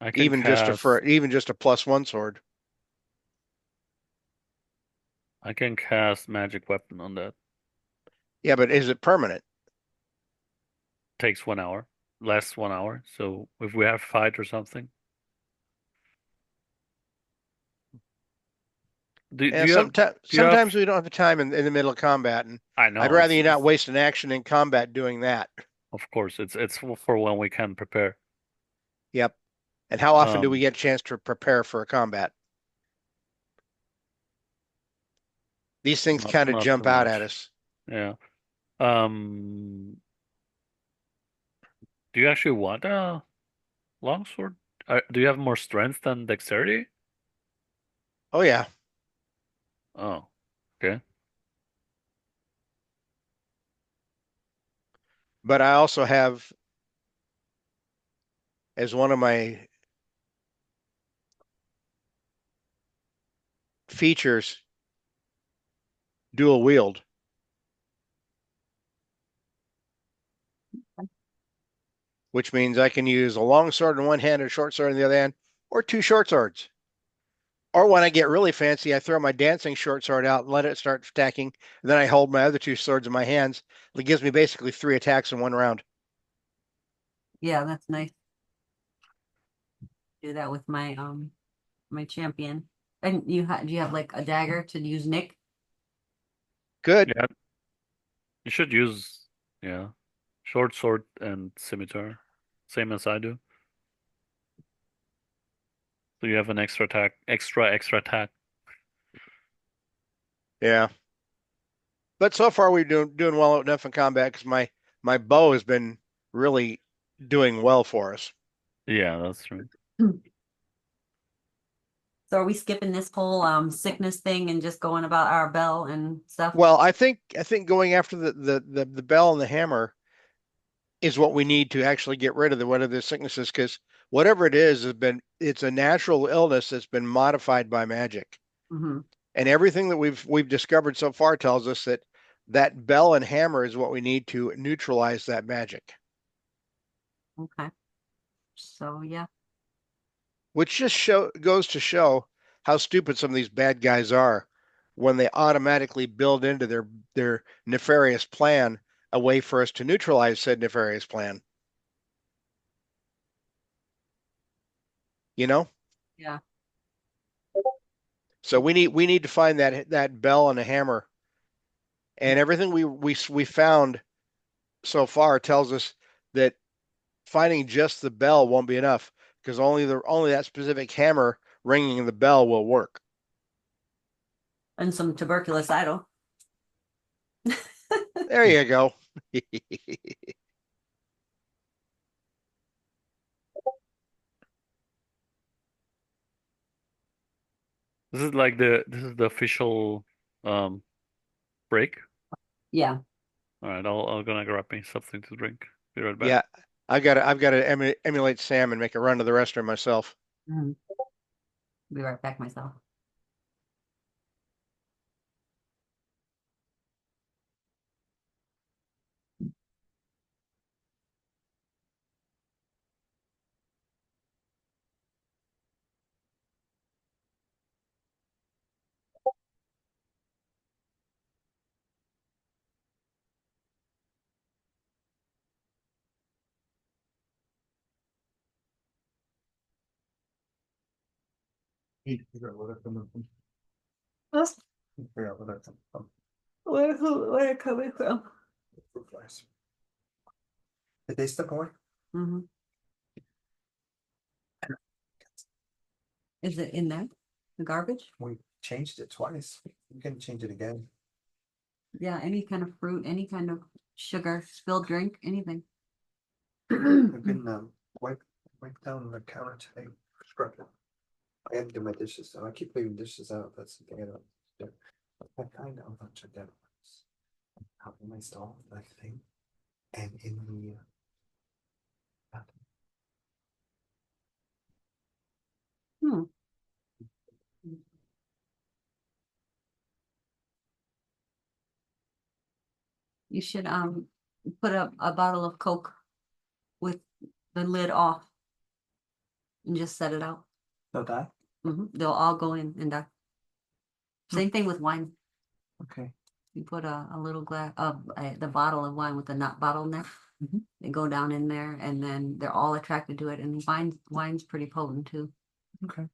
C: I can cast
B: even just a +1 sword.
C: magic weapon on that.
B: Yeah, but is it permanent?
C: Takes 1 hour, lasts 1 hour. So if we have fight or something, do
B: Yeah,
C: you have
B: sometimes we don't have the time in the middle of combat, and
C: I know
B: I'd rather you not
C: it's
B: waste an action in combat doing that.
C: of course it's for when we can prepare.
B: Yep. And how often do we
C: Um,
B: get a chance to prepare for a combat? These things kind of
C: not
B: jump
C: too
B: out at
C: much.
B: us.
C: Yeah. Um, do you actually want a longsword? Do you have more strength than dexterity?
B: Oh yeah.
C: Oh, okay.
B: But I also have, as one of my features, dual wield, which means I can use a long sword in one hand and a short sword in the other hand, or two short swords. Or when I get really fancy, I throw my dancing short sword out and let it start stacking. And then I hold my other two swords in my hands. It gives me basically 3 attacks in one round.
D: Yeah, that's nice. Do that with my champion. And do you have like a dagger to use Nick?
B: Good.
C: Yeah, you should use yeah, short sword and scimitar, same as I do. So you have an extra attack, extra attack.
B: Yeah. But so far we're doing well enough in combat because my bow has been really doing well for us.
C: Yeah, that's true.
D: So are we skipping this whole sickness thing and just going about our bell and stuff?
B: Well, I think going after the bell and the hammer is what we need to actually get rid of the sicknesses, because whatever it is it's a natural illness that's been modified by magic.
D: Hmm.
B: And everything that we've discovered so far tells us that that bell and hammer is what we need to neutralize that magic.
D: Okay. So yeah.
B: Which just goes to show how stupid some of these bad guys are when they automatically build into their nefarious plan a way for us to neutralize said nefarious plan. You know?
D: Yeah.
B: So we need to find that bell and a hammer. And everything we found so far tells us that finding just the bell won't be enough because only that specific hammer ringing the bell will work.
D: And some tuberculous idol.
B: There you go.
C: This is the official break.
D: Yeah.
C: All right, I'll gonna grab me something to drink. Be right back.
B: Yeah, I've got to emulate Sam and make a run to the restroom myself.
D: Mhm. Be right back myself.
A: Figure out where they're coming from.
D: Huh?
A: Figure out where they're coming from.
D: Where it coming from?
A: Fruit flies. Did they step away?
D: Mm-hmm. Is it in there? The garbage?
A: We changed it twice. You can change it again.
D: Yeah, any kind of fruit, any kind of sugar, spilled drink, anything.
A: You can wipe down the counter today. Scrub it. I had to do my dishes, so I keep leaving dishes out. That's the thing I don't do. I find out a bunch of dead ones out in my stall, I think, and in the bathroom.
D: Hmm. You should put a bottle of Coke with the lid off and just set it out.
A: They'll die.
D: They'll all go in and die. Same thing with wine.
A: Okay.
D: You put a little glass of the bottle of wine with the nut bottleneck. They go down in there, and then they're all attracted to it. And wine's pretty potent too.
A: Okay.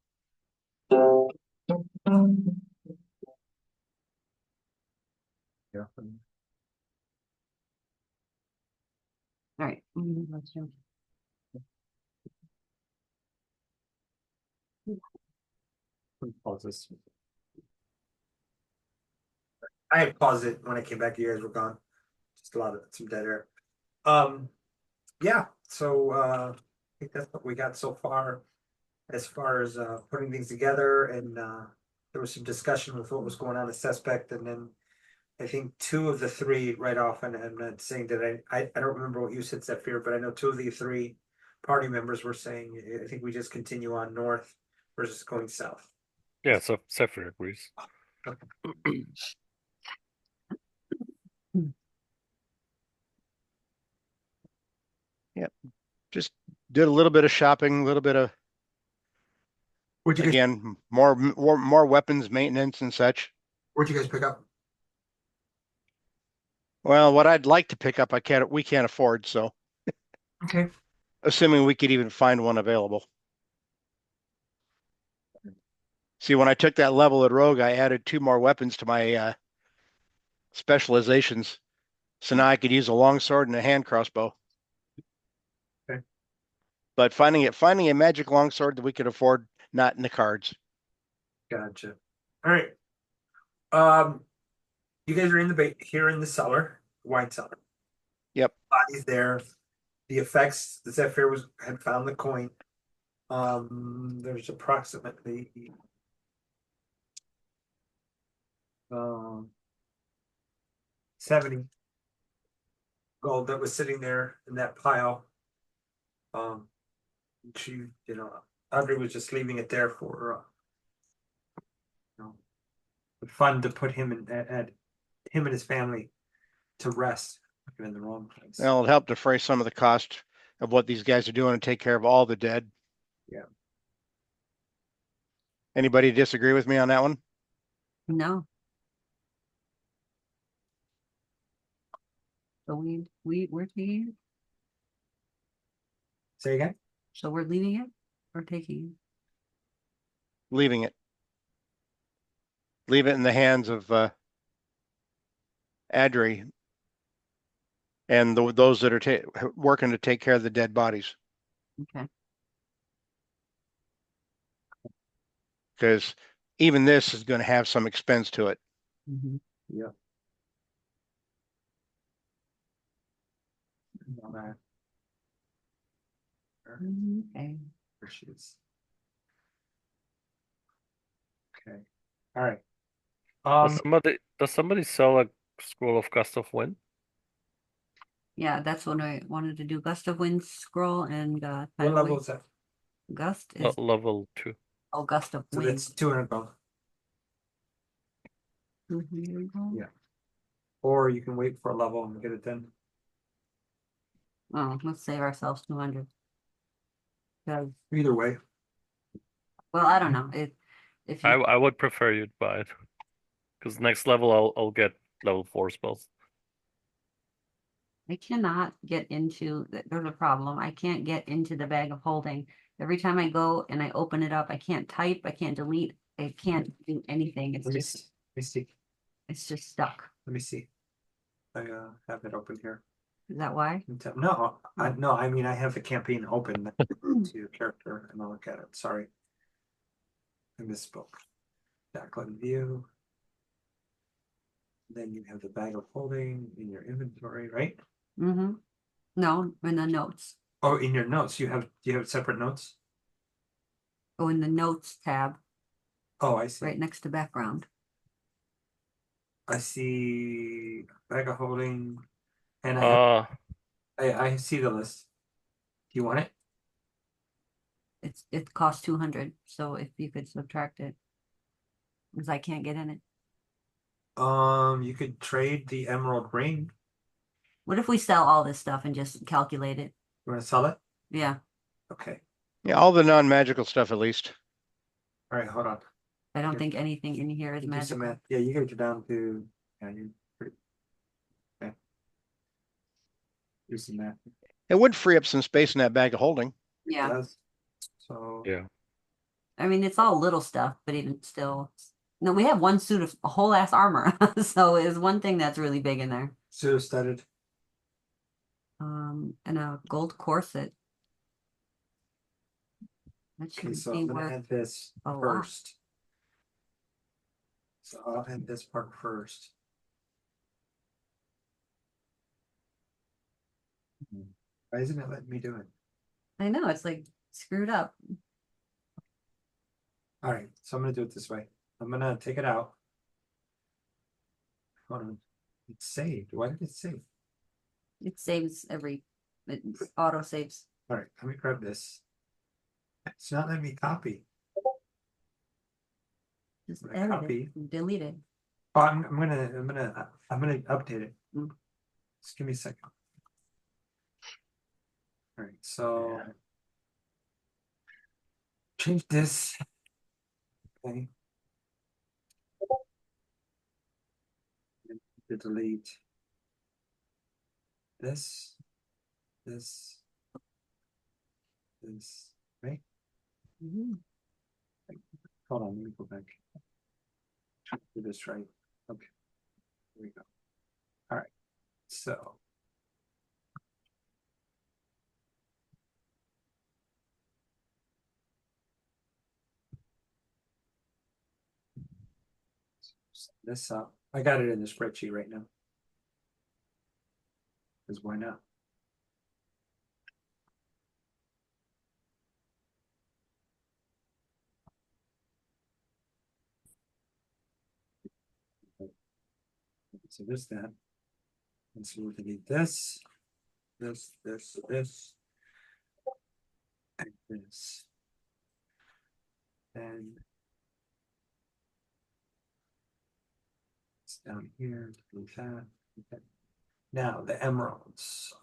A: Yeah.
D: All right. Let's do.
A: Pause this. I had paused it when I came back. You guys were gone. Just a lot of some dead air. Yeah. So I think that's what we got so far as putting things together, and there was some discussion with what was going on with suspect, and then I think two of the three right off, and I'm not saying that I don't remember what you said, Zephyr, but I know two of the three party members were saying I think we just continue on north versus going south.
C: Yeah, so Zephyr agrees.
B: Yep. Just did a little bit of shopping, a little bit of
A: Where'd you guys
B: again more weapons maintenance and such.
A: Where'd you guys pick up?
B: Well, what I'd like to pick up, we can't afford, so
A: Okay.
B: assuming we could even find one available. See, when I took that level at Rogue, I added 2 more weapons to my specializations. So now I could use a longsword and a hand crossbow.
A: Okay.
B: But finding a magic longsword that we could afford, not in the cards.
A: Gotcha. All right. You guys are in here in the cellar, wine cellar.
B: Yep.
A: Bodies there. The effects. The Zephyr had found the coin. There's approximately 70 gold that was sitting there in that pile. She, Audrey was just leaving it there for the fun to put him and him and his family to rest. Looking in the wrong place.
B: That'll help defray some of the cost of what these guys are doing to take care of all the dead.
A: Yeah.
B: Anybody disagree with me on that one?
D: No. So we're taking it.
A: Say again?
D: So we're leaving it or taking it?
B: Leaving it. Leave it in the hands of Adri and those that are working to take care of the dead bodies.
D: Okay.
B: Because even this is going to have some expense to it.
D: Mhm.
A: Yeah. On that.
D: Okay.
A: There she is. Okay. All right.
C: Does somebody sell a scroll of Gust of Wind?
D: Yeah, that's what I wanted to do. Gust of Wind scroll and
A: What
D: tidal
A: level
D: wave.
A: is that?
D: Gust is
C: Level 2.
D: Gust of
A: So
D: Wind.
A: that's 200 gold. Yeah. Or you can wait for a level and get it done.
D: Oh, let's save ourselves 200. Because,
A: Either way.
D: well, I don't know. If you
C: I would prefer you to buy it. Because next level I'll get level 4 spells.
D: I cannot get into there's a problem. I can't get into the bag of holding. Every time I go and I open it up, I can't type, I can't delete, I can't do anything. It's
A: Let me
D: just
A: see. Let me see.
D: it's just stuck.
A: Let me see. I have it open here.
D: Is that why?
A: No, I mean I have the campaign open to your character and I'll look at it. Sorry. I misspoke. Backlit view. Then you have the bag of holding in your inventory, right?
D: Mm-hmm. No, in the notes.
A: Oh, in your notes, you have separate notes?
D: Oh, in the notes tab,
A: Oh, I see.
D: right next to background.
A: I see bag of holding and I see the list. Do you want it?
D: It costs 200. So if you could subtract it, because I can't get in it.
A: You could trade the emerald ring.
D: What if we sell all this stuff and just calculate it?
A: You want to sell it?
D: Yeah,
A: Okay.
B: Yeah, all the non-magical stuff at least.
A: All right, hold on.
D: I don't
A: Here.
D: think anything in here is
A: You do some
D: magical.
A: math. Yeah, you get down to you're pretty okay. Do some math.
B: It would free up some space in that bag of holding.
A: It
D: Yeah,
A: does. So
C: Yeah.
D: I mean it's all little stuff, but even still, no, we have one suit of a whole ass armor, so is one thing that's really big in there.
A: pseudo studded.
D: And a gold corset. That
A: Okay,
D: should
A: so
D: be
A: I'm gonna
D: worth
A: add this
D: a lot.
A: first. So I'll add this part first. Why isn't it letting me do it?
D: I know it's like screwed up.
A: All right, so I'm gonna do it this way. I'm gonna take it out. Hold on. It's saved. Why did it save?
D: It saves it auto saves.
A: All right, let me grab this. It's not letting me copy.
D: Just
A: I'm gonna
D: edit
A: copy.
D: it, delete it.
A: Oh, I'm gonna update it.
D: Mm.
A: Just give me a second. All right, so change this. Okay. To delete this, this, right?
D: Mhm.
A: Hold on, let me go back. Do this right. Okay, here we go. All right, so. Set this up. I got it in the spreadsheet right now. Because why not? So this, that. And so we're gonna need this, this, and this. And it's down here, delete that. Okay. Now the emeralds,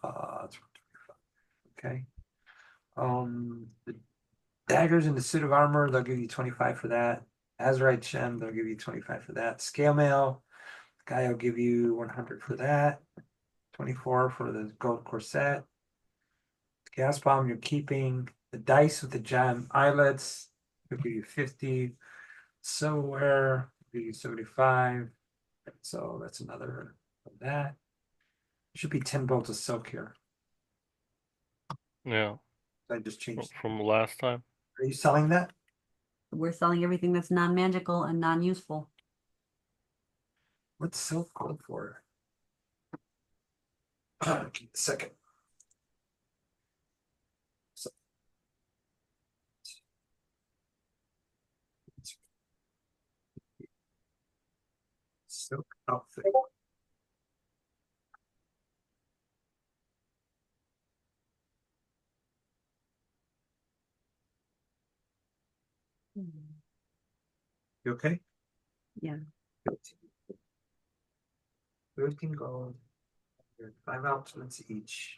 A: okay. Daggers in the suit of armor, they'll give you 25 for that. Azurite gem, they'll give you 25 for that. Scale mail, guy will give you 100 for that. 24 for the gold corset. Gas bomb you're keeping. The dice with the gem eyelets will give you 50. Silverware will give you 75. So that's another of that. Should be 10 bolts of silk here.
C: Yeah,
A: I just changed.
C: from last time.
A: Are you selling that?
D: We're selling everything that's non-magical and non-useful.
A: What's silk gold for? Give me a second. So- Silk outfit. You okay?
D: Yeah.
A: 13 gold. 5 outfits each.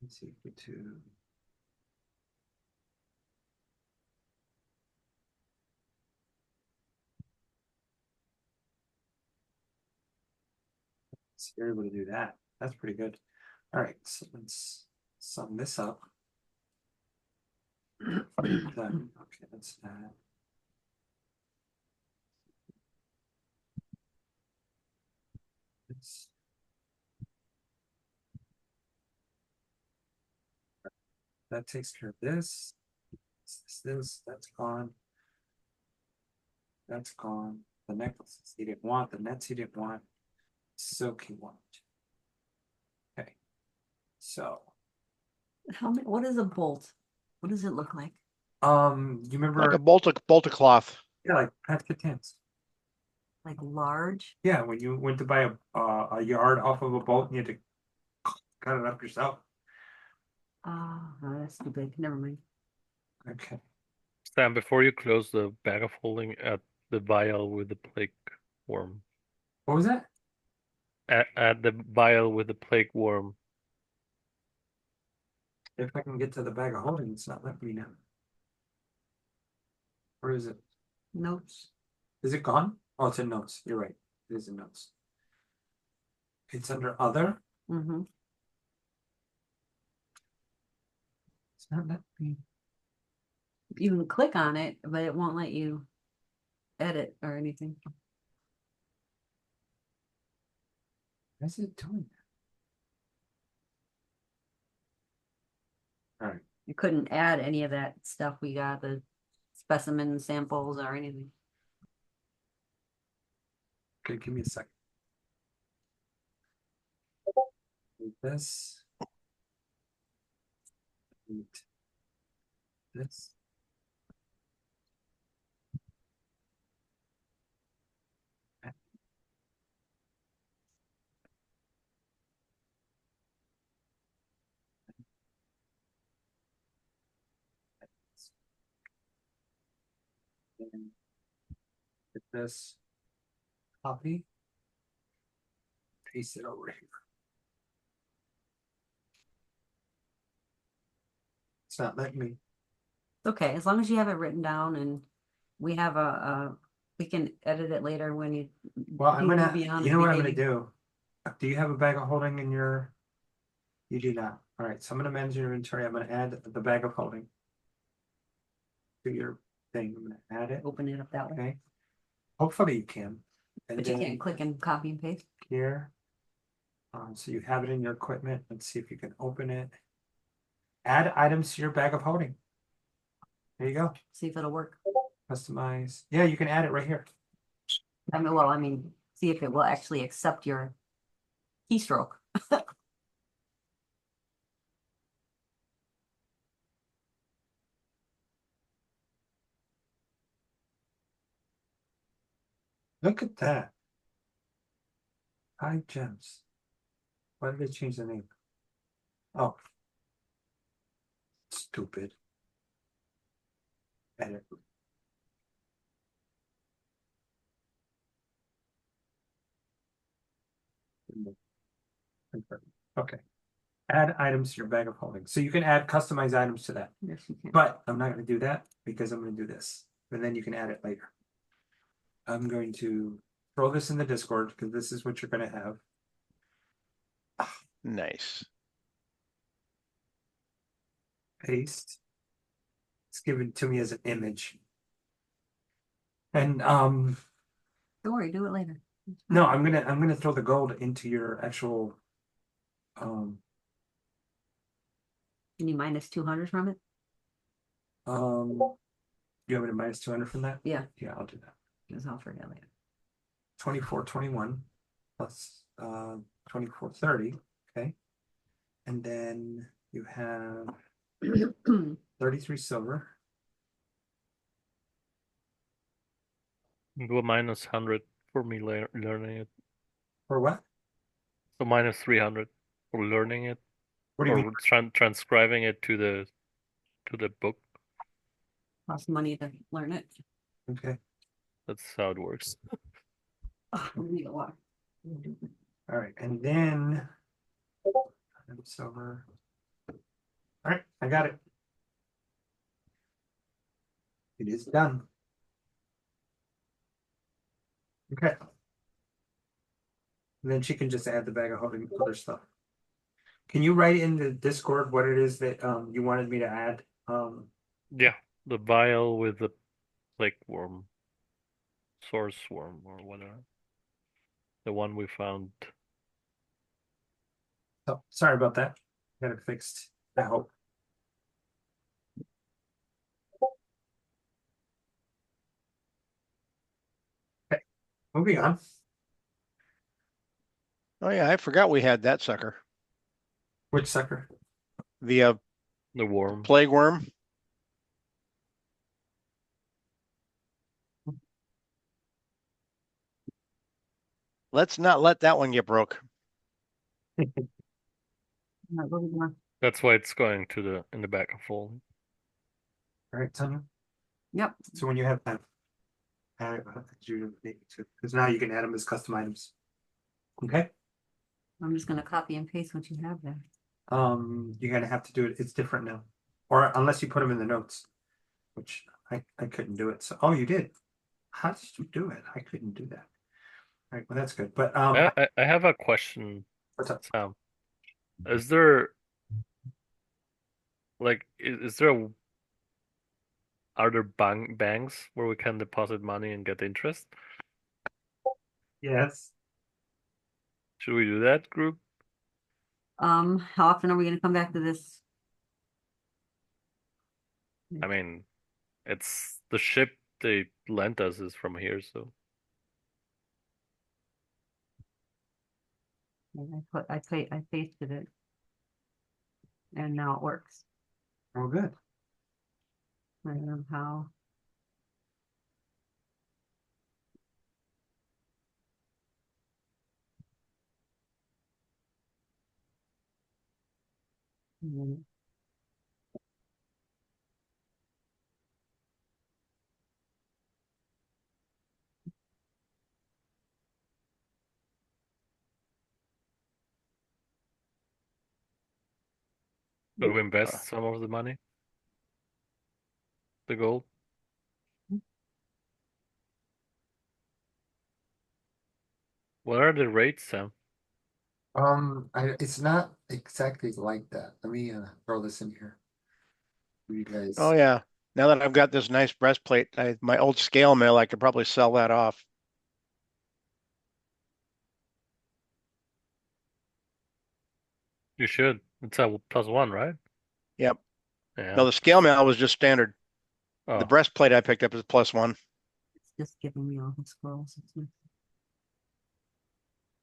A: Let's see, for 2. So you're able to do that. That's pretty good. All right, so let's sum this up. Done. Okay, that's that. It's, that takes care of this. That's gone. That's gone. The necklaces he didn't want, the nets he didn't want, silk he wanted. Okay, so
D: What is a bolt? What does it look like?
A: you
B: Like
A: remember?
B: a bolt of cloth.
A: Yeah, like Pat Catans.
D: Like large?
A: Yeah, when you went to buy a yard off of a boat and you had to cut it up yourself.
D: Oh, that's too big. Never mind.
A: Okay.
C: Sam, before you close the bag of holding at the vial with the plague worm.
A: What was that?
C: At the vial with the plague worm.
A: If I can get to the bag of holding, it's not letting me now. Where is it?
D: Notes.
A: Is it gone? Oh, it's in notes. You're right. It is in notes. It's under other.
D: Mm-hmm.
A: It's not letting me.
D: You can click on it, but it won't let you edit or anything.
A: Why is it doing that? All right.
D: You couldn't add any of that stuff we got, the specimen samples or anything.
A: Okay, give me a second. Need this. Need this. And get this. Copy. Paste it over here. It's not letting me.
D: Okay, as long as you have it written down and we have we can edit it later when you.
A: Well, I'm
D: you will
A: gonna.
D: be on
A: You
D: it
A: know what I'm gonna
D: behaving.
A: do? Do you have a bag of holding in your? You do not. All right. So I'm gonna manage your inventory. I'm gonna add the bag of holding to your thing. I'm gonna add it.
D: Open it up that way,
A: Okay. Hopefully you can. And
D: but you
A: then
D: can't click and copy and paste.
A: here. So you have it in your equipment. Let's see if you can open it. Add items to your bag of holding. There you go.
D: See if it'll work.
A: Customize. Yeah, you can add it right here.
D: I mean, see if it will actually accept your keystroke.
A: Look at that. 5 gems. Why did they change the name? Oh. Stupid. Edit. Confirm. Okay. Add items to your bag of holding. So you can add customized items to that.
D: Yes, you can.
A: But I'm not going to do that because I'm going to do this. And then you can add it later. I'm going to throw this in the Discord because this is what you're going to have.
B: Nice.
A: Paste. It's given to me as an image. And
D: Don't worry, do it later.
A: no, I'm gonna throw the gold into your actual
D: Can you minus 200 from it?
A: you have it a minus 200 from that?
D: Yeah,
A: Yeah, I'll do that.
D: because I'll forget later.
A: 2421 plus 2430. Okay. And then you have 33 silver.
C: Go minus 100 for me learning it.
A: For what?
C: So minus 300 for learning it
A: What do you
C: or
A: mean?
C: transcribing it to the book.
D: Costs money to learn it.
A: Okay.
C: That's how it works.
D: Oh, we need a water.
A: All right. And then silver. All right, I got it. It is done. Okay. And then she can just add the bag of holding other stuff. Can you write in the Discord what it is that you wanted me to add?
C: Yeah, the vial with the plague worm, source worm, or whatever. The one we found.
A: Oh, sorry about that. Got it fixed. I hope. Okay, moving on.
B: Oh yeah, I forgot we had that sucker.
A: Which sucker?
B: The
C: The worm.
B: plague worm. Let's not let that one get broke.
D: All right, what are we doing?
C: That's why it's going to the in the back of fold.
A: All right, Tanya.
D: Yep.
A: So when you have that, add you because now you can add them as custom items. Okay.
D: I'm just gonna copy and paste what you have there.
A: You're gonna have to do it. It's different now, or unless you put them in the notes, which I couldn't do it. So oh, you did. How did you do it? I couldn't do that. All right, well that's good. But
C: I have a question,
A: what's up?
C: Sam. Is there like is there are there banks where we can deposit money and get interest?
A: Yes.
C: Should we do that, group?
D: How often are we gonna come back to this?
C: I mean, it's the ship they lent us is from here, so
D: I pasted it. And now it works.
A: Oh, good.
D: I don't know how. Mm,
C: should we invest some of the money? The gold? What are the rates, Sam?
A: It's not exactly like that. Let me throw this in here. For you guys.
B: Oh yeah. Now that I've got this nice breastplate, my old scale mill, I could probably sell that off.
C: You should. It's a +1, right?
B: Yep.
C: Yeah.
B: No, the scale mill was just standard. The
C: Oh,
B: breastplate I picked up is +1.
D: It's just giving me all the scrolls.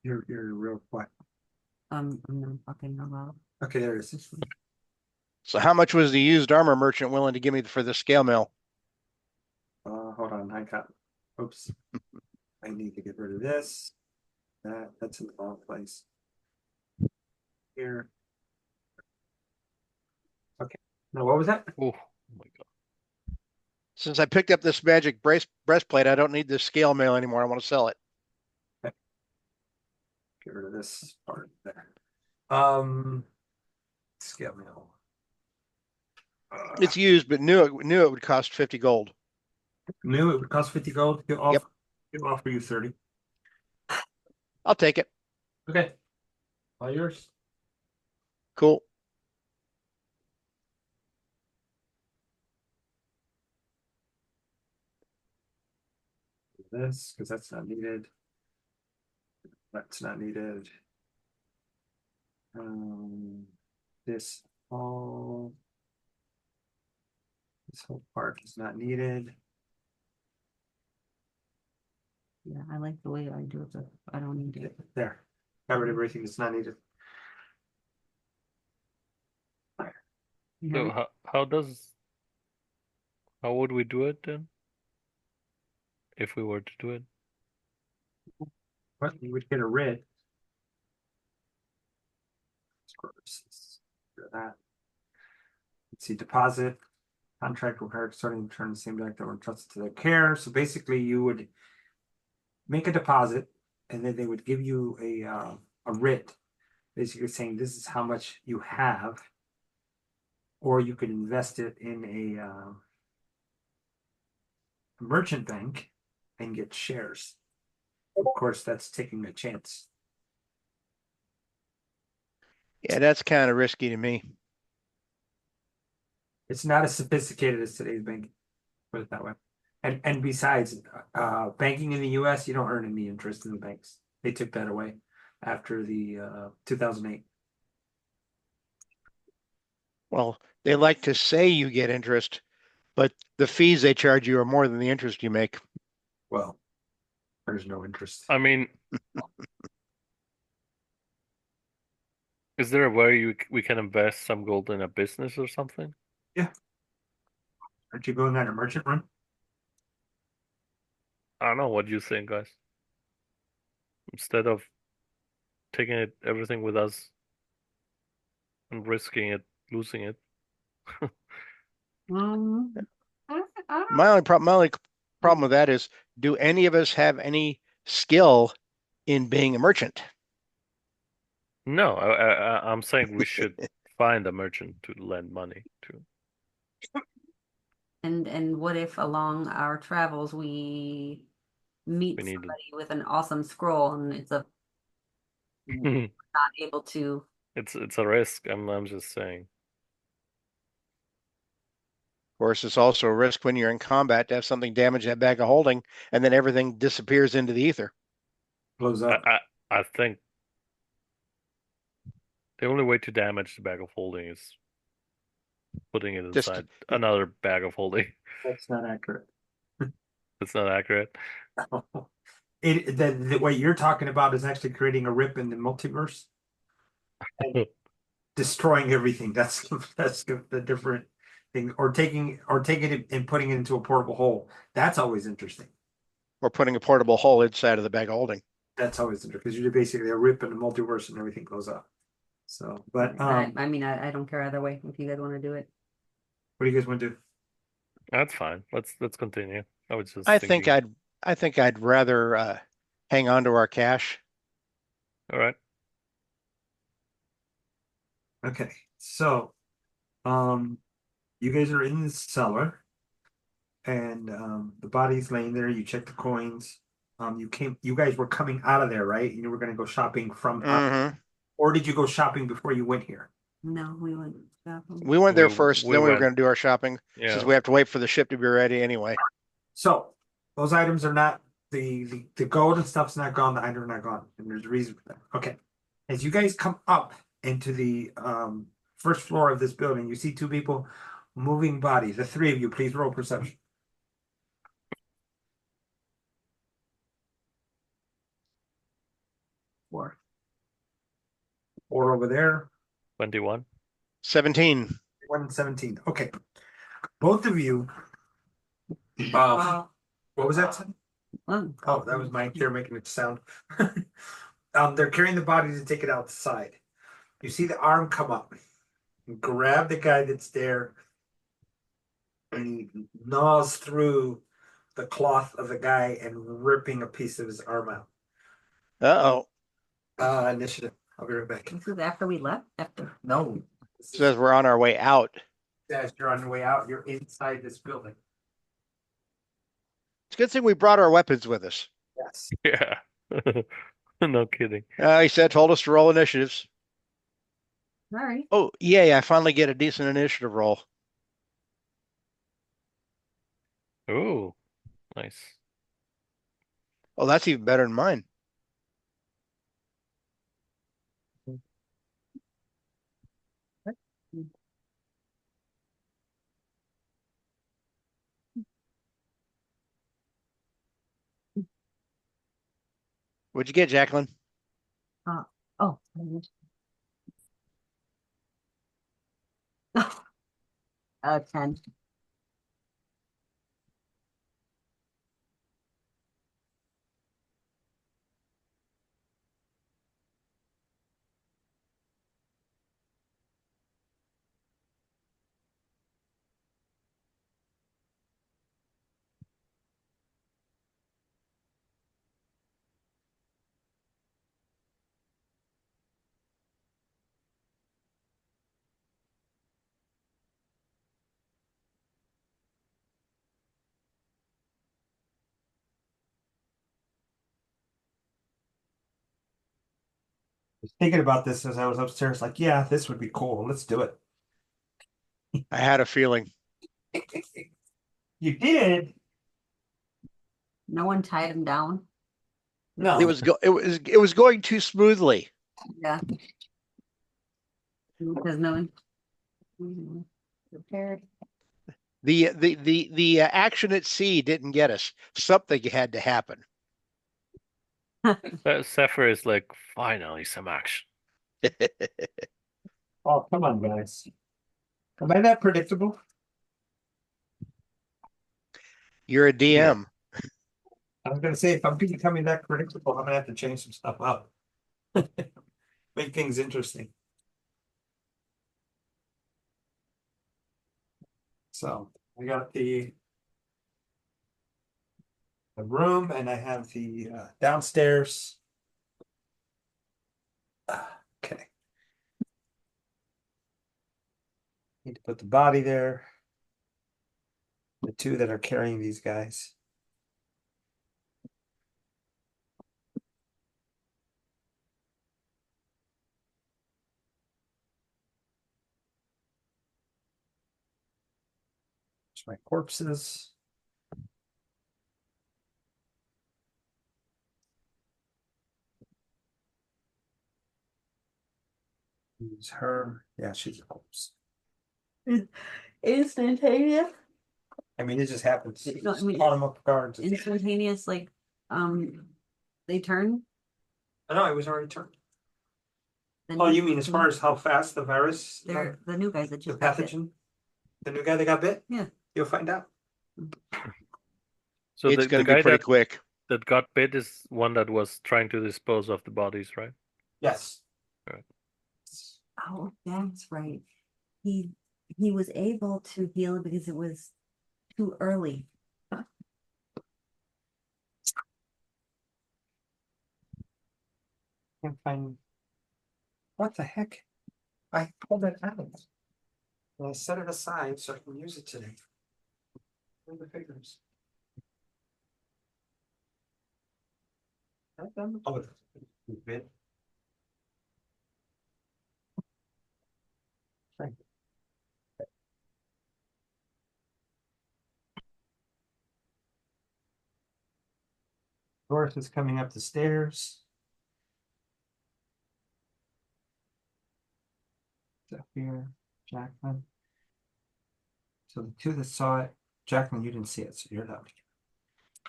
A: You're real quiet.
D: I'm not fucking about.
A: Okay, there it is.
B: So how much was the used armor merchant willing to give me for the scale mill?
A: Hold on, oops. I need to get rid of this. That's in the wrong place. Here. Okay. Now what was that?
C: oh my God.
B: Since I picked up this magic breastplate, I don't need this scale mill anymore. I want to sell it.
A: Get rid of this part there. Scale mail.
B: It's used, but knew it would cost 50 gold.
A: New, it would cost 50 gold.
B: Yep.
A: He'll offer you 30.
B: I'll take it.
A: Okay. All yours.
B: Cool.
A: This, because that's not needed. That's not needed. This all. This whole part is not needed.
D: Yeah, I like the way I do it, but I don't need it.
A: There. Got rid of everything that's not needed.
C: So how would we do it then? If we were to do it?
A: But you would get a rid. That. Let's see, deposit. Contract required starting to turn the same bank that were entrusted to their care. So basically, you would make a deposit, and then they would give you a writ, basically saying this is how much you have, or you could invest it in a merchant bank and get shares. Of course, that's taking a chance.
B: Yeah, that's kind of risky to me.
A: It's not as sophisticated as today's banking, put it that way. And besides, banking in the US, you don't earn any interest in the banks. They took that away after the 2008.
B: Well, they like to say you get interest, but the fees they charge you are more than the interest you make.
A: Well, there's no interest.
C: I mean, is there a way we can invest some gold in a business or something?
A: Aren't you going on a merchant run?
C: I don't know. What do you think, guys? Instead of taking everything with us and risking it, losing it.
D: I don't
B: My only problem with that is, do any of us have any skill in being a merchant?
C: No, I'm saying we should find a merchant to lend money to.
D: And what if along our travels we meet
C: We need
D: somebody with an awesome scroll and it's not able to.
C: it's a risk. I'm just saying.
B: Of course, it's also a risk when you're in combat to have something damage that bag of holding, and then everything disappears into the ether.
A: Blows up.
C: I think the only way to damage the bag of holding is putting it
B: Just-
C: inside another bag of holding.
A: That's not accurate.
C: It's not accurate.
A: What you're talking about is actually creating a rip in the multiverse and destroying everything. That's the different thing. Or taking it and putting it into a portable hole. That's always interesting.
B: Or putting a portable hole inside of the bag of holding.
A: That's always interesting because you're basically a rip in the multiverse and everything goes up. So, but
D: I mean, I don't care either way if you guys want to do it.
A: what do you guys want to do?
C: That's fine. Let's continue. I was just
B: I think
C: thinking.
B: I'd rather hang on to our cash.
C: All right.
A: Okay, so you guys are in the cellar and the body's laying there. You check the coins. You guys were coming out of there, right? And you were gonna go shopping from
B: Mhm.
A: or did you go shopping before you went here?
D: No, we went shopping.
B: We went there
C: We-
B: first,
C: we
B: then we were
C: went-
B: going to do our shopping, since
C: Yeah.
B: we have to wait for the ship to be ready anyway.
A: So those items are not the gold and stuff's not gone, the items are not gone, and there's a reason for that. Okay. As you guys come up into the first floor of this building, you see two people moving bodies. The three of you, please roll perception. Four. Four over there.
C: 21.
B: 17.
A: 117. Okay. Both of you. What was that?
D: Well,
A: Oh, that was my chair making it sound. They're carrying the body to take it outside. You see the arm come up and grab the guy that's there, and he gnaws through the cloth of the guy and ripping a piece of his arm out.
B: Uh-oh.
A: Initiative. I'll be right back.
D: this is after we left. After
A: No, This
B: says we're on our way out.
A: says you're on your way out. You're inside this building.
B: It's a good thing we brought our weapons with us.
A: Yes.
C: Yeah. No kidding.
B: He told us to roll initiatives.
D: All right.
B: Oh, yay, I finally get a decent initiative roll.
C: Ooh, nice.
B: Oh, that's even better than mine. What'd you get, Jacqueline?
D: Oh. Oh, 10.
A: Was thinking about this as I was upstairs, like, yeah, this would be cool. Let's do it.
B: I had a feeling.
A: You did?
D: No one tied him down.
A: No.
B: It was going too smoothly.
D: Yeah. Because no one prepared.
B: The action at sea didn't get us. Something had to happen.
C: Zephyr is like, finally some action.
A: Oh, come on, guys. Am I that predictable?
B: You're a DM.
A: I was gonna say, if I'm becoming that predictable, I'm gonna have to change some stuff up. Make things interesting. So I got the room and I have the downstairs. Okay. Need to put the body there. The two that are carrying these guys. There's my corpses. Use her. Yeah, she's a corpse.
D: Instantaneous.
A: I mean, it just happens.
D: No, I mean,
A: Caught him up guard.
D: instantaneous, like, they turn.
A: I know, it was already turned.
D: The
A: Oh,
D: new-
A: you mean as far as how fast the virus,
D: they're the new guys that
A: the
D: just got bit.
A: pathogen? The new guy that got bit?
D: Yeah.
A: You'll find out.
C: So
B: It's
C: the
B: going to be
C: guy
B: pretty
C: that
B: quick.
C: got bit is one that was trying to dispose of the bodies, right?
A: Yes.
C: Right.
D: Oh, that's right. He was able to heal because it was too early.
A: Can't find. What the heck? I pulled it out. And I set it aside so I can use it today. Where are the figures? Have them? Oh, it's a bit. Right. Doris is coming up the stairs. Here, Jacqueline. So the two that saw it, Jacqueline, you didn't see it, so you're not.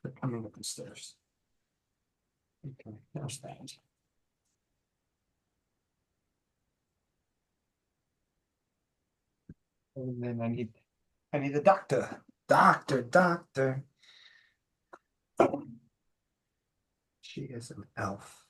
A: They're coming up the stairs. Okay, there's that. And then I need the doctor. Doctor. She is an elf.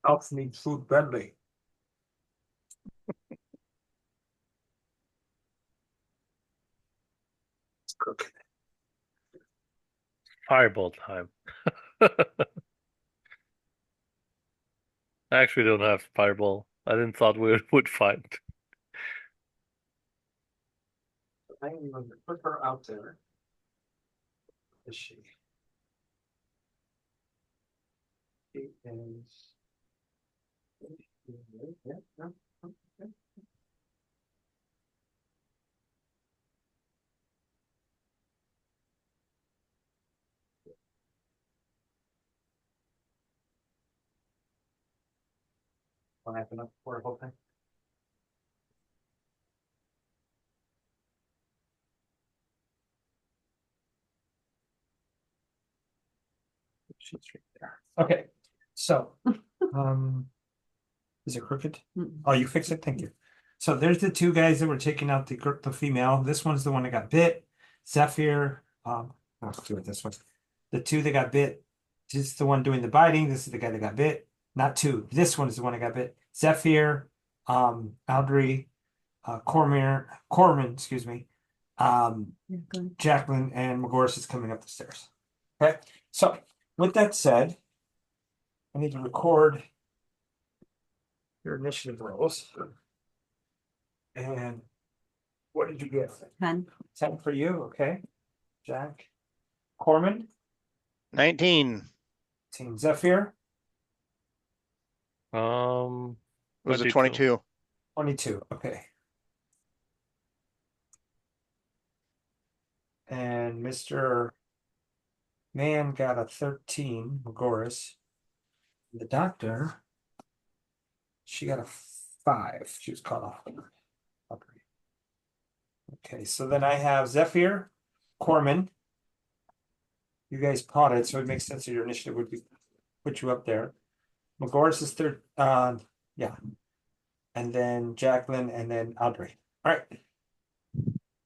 A: Elf needs food badly. It's cooking.
C: Fireball time. I actually don't have fireball. I didn't thought we would fight.
A: I'm going to put her out there. Is she? She is. Yeah, yeah, okay. What happened up for the whole thing? She's right there. Okay, so, is it crooked?
D: Mm.
A: Oh, you fixed it, thank you. So there's the two guys that were taking out the female. This one's the one that got bit. Zephyr, let's do it this way. The two that got bit, this is the one doing the biting. This is the guy that got bit. Not two. This one is the one that got bit. Zephyr, Audrey, Corman, excuse me.
D: Yeah, good.
A: Jacqueline and McGorris is coming up the stairs. Okay, so with that said, I need to record your initiative rolls. And what did you get?
D: 10.
A: 10 for you, okay. Jack. Corman,
B: 19.
A: Team Zephyr,
C: Um,
B: Was it
C: 22.
B: 22?
A: 22, okay. And Mr. Man got a 13, McGorris. The doctor, she got a 5. She was caught off. Okay, so then I have Zephyr, Corman. You guys potted, so it makes sense that your initiative would be put you up there. McGorris is third, yeah. And then Jacqueline and then Audrey. All right.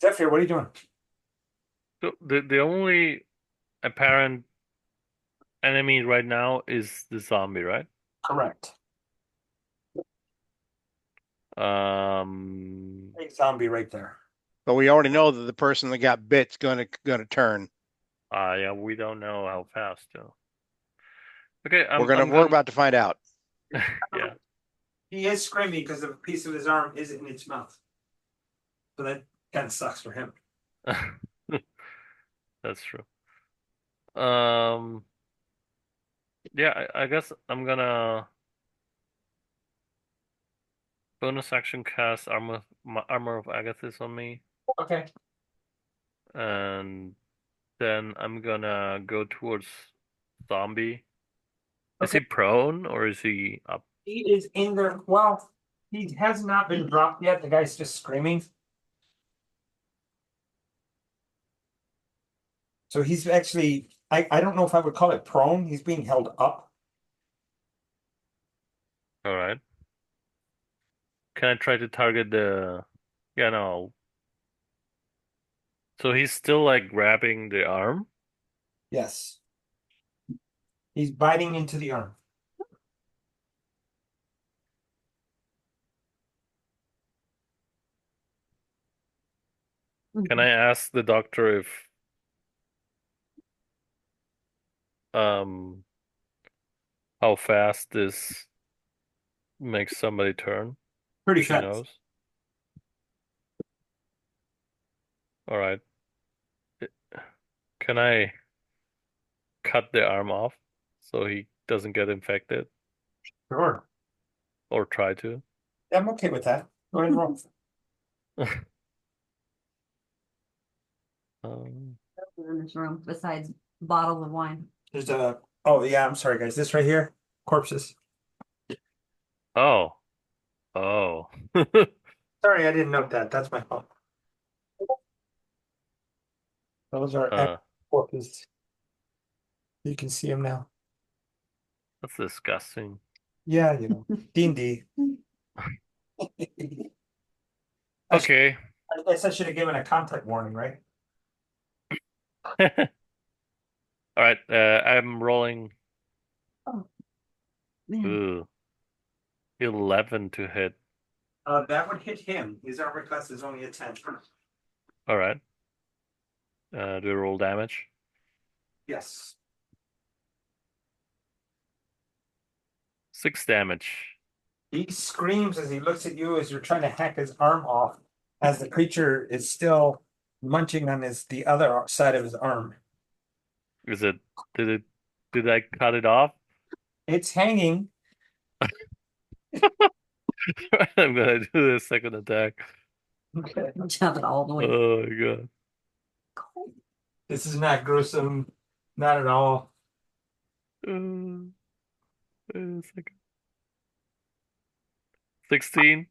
A: Zephyr, what are you doing?
C: So the only apparent enemy right now is the zombie, right?
A: Correct. Big zombie right there.
B: But we already know that the person that got bit's gonna turn.
C: Yeah, we don't know how fast though. Okay,
B: We're about to find out.
C: yeah.
A: He is screaming because a piece of his arm is in its mouth. So that kind of sucks for him.
C: That's true. Yeah, I guess I'm gonna bonus action cast armor of Agathis on me,
A: Okay.
C: and then I'm gonna go towards zombie. Is
A: Okay.
C: he prone or is he up?
A: He is in there. Well, he has not been dropped yet. The guy's just screaming. So he's actually, I don't know if I would call it prone. He's being held up.
C: All right. Can I try to target the? Yeah, no. So he's still like grabbing the arm.
A: Yes. He's biting into the arm.
C: Can I ask the doctor if how fast this makes somebody turn?
A: Pretty
C: She
A: fast.
C: knows. All right. Can I cut the arm off so he doesn't get infected
A: Sure.
C: or try to?
A: I'm okay with that. Go ahead and roll.
D: In this room, besides bottles of wine.
A: There's a, oh yeah, I'm sorry guys. This right here, corpses.
C: Oh. Oh.
A: Sorry, I didn't note that. That's my fault. Those are corpses. You can see them now.
C: That's disgusting.
A: Yeah, you know, D&D.
C: Okay.
A: I guess I should have given a contact warning, right?
C: All right. I'm rolling.
D: Oh, man.
C: Ooh. 11 to hit.
A: That would hit him. His armor class is only a 10.
C: All right. Do you roll damage?
A: Yes.
C: 6 damage.
A: He screams as he looks at you as you're trying to hack his arm off, as the creature is still munching on the other side of his arm.
C: Is it? Did I cut it off?
A: It's hanging.
C: I'm gonna do the second attack.
A: Okay.
D: Jump it all the way.
C: Oh my god.
A: This is not gruesome, not at all.
C: Wait a second. 16.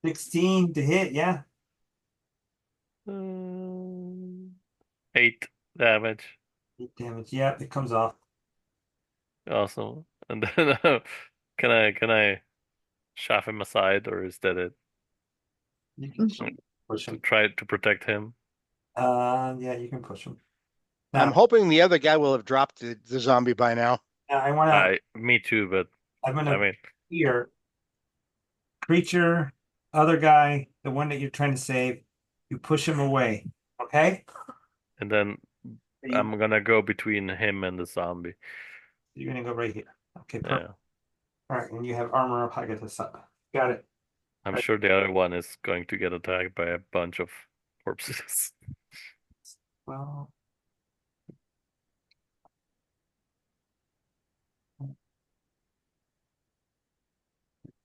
A: 16 to hit, yeah.
C: 8 damage.
A: 8 damage. Yeah, it comes off.
C: Awesome. And then can I shove him aside, or is that it?
A: You can push
C: To
A: him.
C: try to protect him?
A: Yeah, you can push him.
B: I'm
A: Now,
B: hoping the other guy will have dropped the zombie by now.
A: I want to.
C: Me too, but
A: I'm
C: I
A: gonna
C: mean,
A: here. Creature, other guy, the one that you're trying to save. You push him away. Okay.
C: and then
A: You-
C: I'm gonna go between him and the zombie.
A: You're gonna go right here. Okay. Perfect.
C: Yeah.
A: All right, and you have armor up. I get this up. Got it.
C: I'm
A: Right.
C: sure the other one is going to get attacked by a bunch of corpses.
A: Well.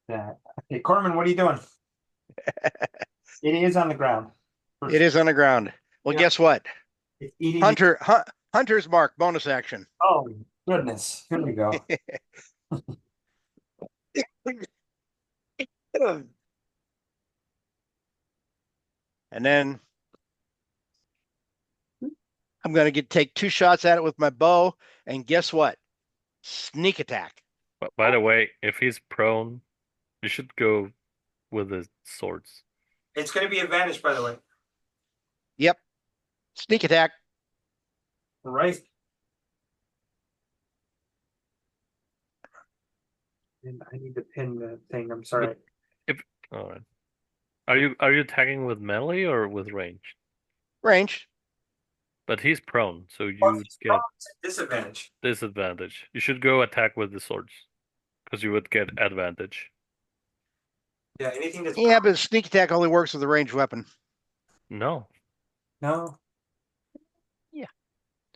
A: That. Okay, Corman, what are you doing? It is on the ground.
B: It is on the ground. Well,
A: Yeah.
B: guess what?
A: It's eating.
B: Hunter's mark bonus action.
A: Oh goodness. Here we go.
B: And then I'm going to take 2 shots at it with my bow. And guess what? Sneak attack.
C: But by the way, if he's prone, you should go with the swords.
A: It's going to be advantage, by the way.
B: Yep. Sneak attack.
A: All right. And I need to pin the thing. I'm sorry.
C: All right. Are you attacking with melee or with range?
B: Range.
C: But he's prone, so
A: Oh,
C: you
A: it's
C: get
A: disadvantage.
C: disadvantage. You should go attack with the swords, because you would get advantage.
A: Yeah, anything that's
B: Yeah, but sneak attack only works with a ranged weapon.
C: No.
A: no.
B: Yeah.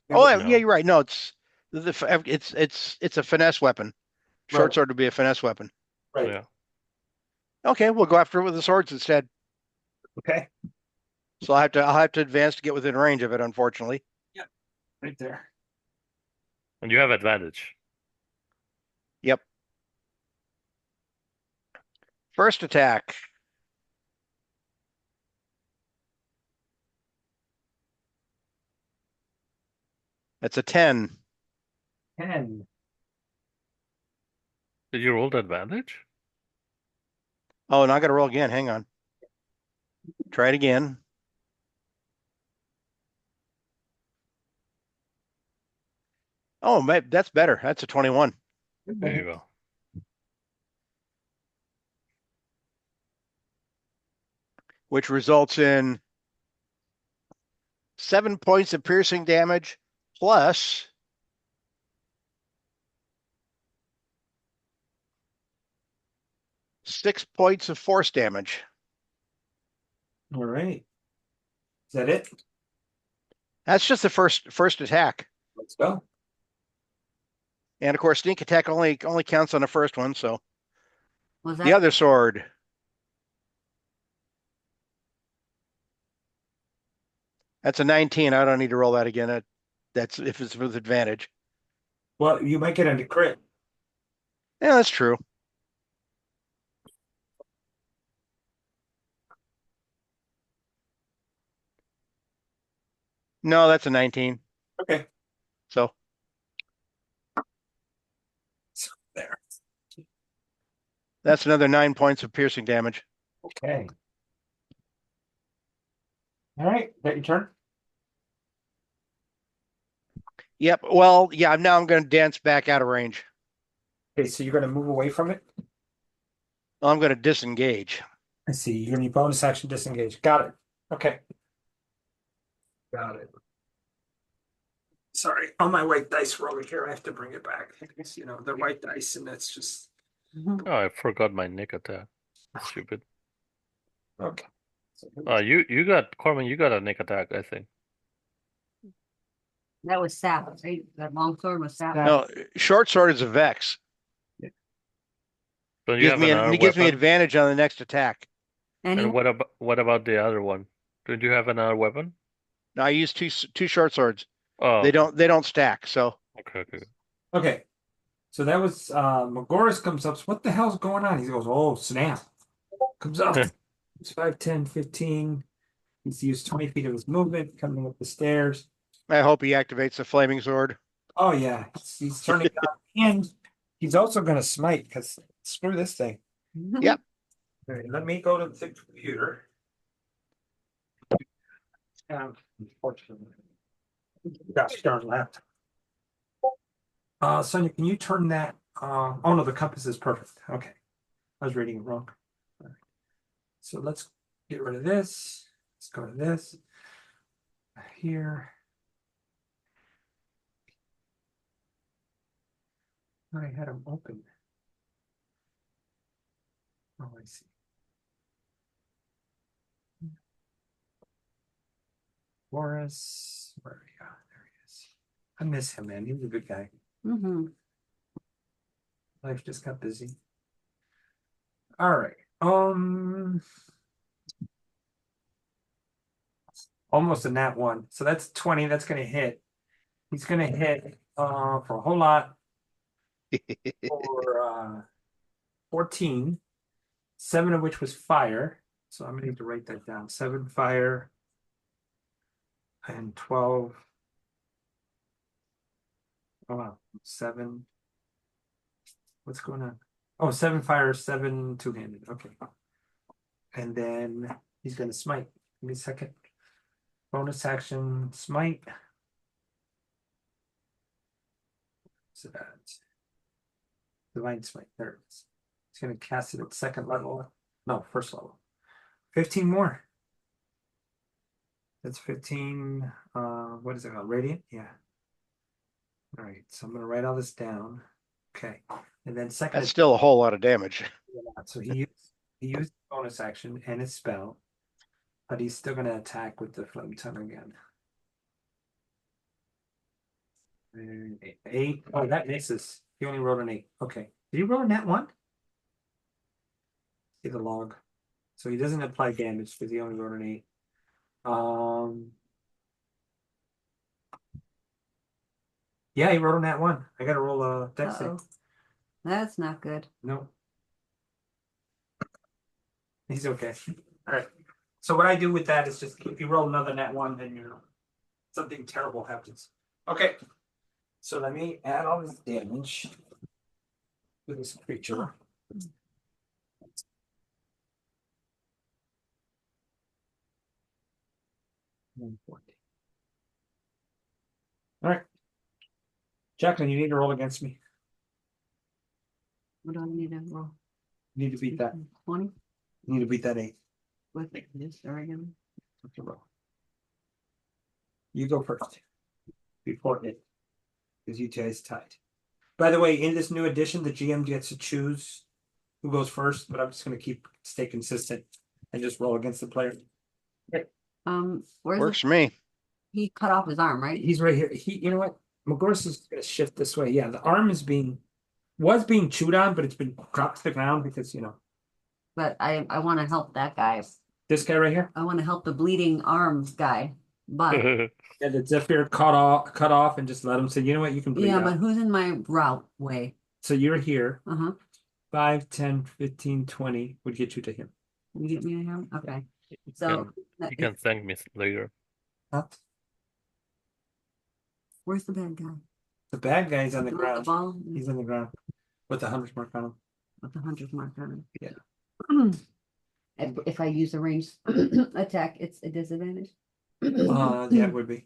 A: It
B: Oh,
A: would-
C: No.
B: yeah, you're right. No, it's a finesse weapon. Short
A: Right.
B: sword would be a finesse weapon.
A: right.
C: Yeah.
B: Okay, we'll go after it with the swords instead.
A: Okay.
B: So I'll have to advance to get within range of it, unfortunately.
A: Right there.
C: And you have advantage.
B: Yep. First attack. That's a 10.
A: 10.
C: Did you roll the advantage?
B: Oh, now I gotta roll again. Hang on. Try it again. Oh, that's better. That's a 21.
C: There you go.
B: Which results in 7 points of piercing damage plus 6 points of force damage.
A: All right. Is that it?
B: That's just the first attack.
A: Let's go.
B: And of course, sneak attack only counts on the first one. So
D: Was
B: the
D: that
B: other sword. That's a 19. I don't need to roll that again. That's if it's with advantage.
A: Well, you might get into crit.
B: Yeah, that's true. No, that's a 19.
A: Okay.
B: So
A: So there.
B: that's another 9 points of piercing damage.
A: Okay. All right. Is that your turn?
B: Yep. Well, yeah, now I'm going to dance back out of range.
A: Okay, so you're going to move away from it?
B: I'm going to disengage.
A: I see. You're gonna need bonus action disengage. Got it. Okay. Got it. Sorry, all my white dice were over here. I have to bring it back. You know, they're white dice, and that's just
D: Mhm.
C: Oh, I forgot my Nick attack. Stupid.
A: okay. So
C: You got Corman. You got a Nick attack, I think.
D: That was sap, right? That long sword was sap.
A: Sap.
B: No, short sword is a vex.
C: Don't you have another
B: It gives me
C: weapon?
B: advantage on the next attack.
C: And
D: Anyone?
C: what about the other one? Don't you have another weapon?
B: Now I use two short swords.
C: Oh,
B: They don't stack. So
C: okay.
A: Okay. So that was Magoris comes up. So what the hell's going on? He goes, oh snap. Comes up. It's 5, 10, 15. He's used 20 feet of his movement coming up the stairs.
B: I hope he activates the flaming sword.
A: Oh yeah. He's turning down and he's also gonna smite because screw this thing.
B: Yep.
A: All right, let me go to the computer. Unfortunately. Gosh darn left. Sonia, can you turn that? Oh no, the compass is perfect. Okay. I was reading it wrong. All right. So let's get rid of this. Let's go to this. Here. I had them open. Oh, I see. Boris, where are you? There he is. I miss him, man. He was a good guy.
D: Mm-hmm.
A: Life just got busy. All right. Almost a nat one. So that's 20. That's gonna hit. He's gonna hit for a whole lot for 14, 7 of which was fire. So I'm gonna need to write that down. 7 fire and 12. Oh wow, 7. What's going on? Oh, 7 fire, 7 two-handed. Okay. And then he's gonna smite. Give me a second. Bonus action smite. So that's divine smite. There it is. He's gonna cast it at second level. No, first level. 15 more. That's 15. What is it called? Radiant? Yeah. All right. So I'm gonna write all this down. Okay. And then second.
B: That's still a whole lot of damage.
A: So he used bonus action and his spell, but he's still gonna attack with the flame tongue again. And 8. Oh, that misses. He only rolled an 8. Okay. Did he roll a nat 1? See the log. So he doesn't apply damage because he only rolled an 8. Yeah, he rolled a nat 1. I gotta roll a dex save.
D: Uh-oh. That's not good.
A: No. He's okay. All right. So what I do with that is just if you roll another nat 1, then you know something terrible happens. Okay. So let me add all this damage to this creature. All right. Jacqueline, you need to roll against me.
D: What do I need to roll?
A: You need to beat that.
D: 20
A: You need to beat that 8.
D: with this Oregon.
A: Okay, roll. You go first before it, because you guys tied. By the way, in this new edition, the GM gets to choose who goes first, but I'm just going to stay consistent and just roll against the player.
D: Where's
B: Works for me.
D: he cut off his arm, right?
A: He's right here. You know what? Magoris is going to shift this way. Yeah, the arm was being chewed on, but it's been dropped to the ground because
D: But I want to help that guy.
A: this guy right here.
D: I want to help the bleeding arm guy. But
A: Yeah, the Zephyr cut off, and just let him say, you know what, you can bleed
D: yeah,
A: out.
D: but who's in my route way?
A: So you're here.
D: Uh-huh.
A: 5, 10, 15, 20 would get you to him.
D: You get me to him? Okay. So
C: You can thank me later.
A: Huh?
D: where's the bad guy?
A: The bad guy's on the
D: The
A: ground.
D: ball
A: He's on the ground with the 100 mark on him.
D: with the 100 mark on it.
A: Yeah.
D: If I use a range attack, it's a disadvantage.
A: Yeah, it would be.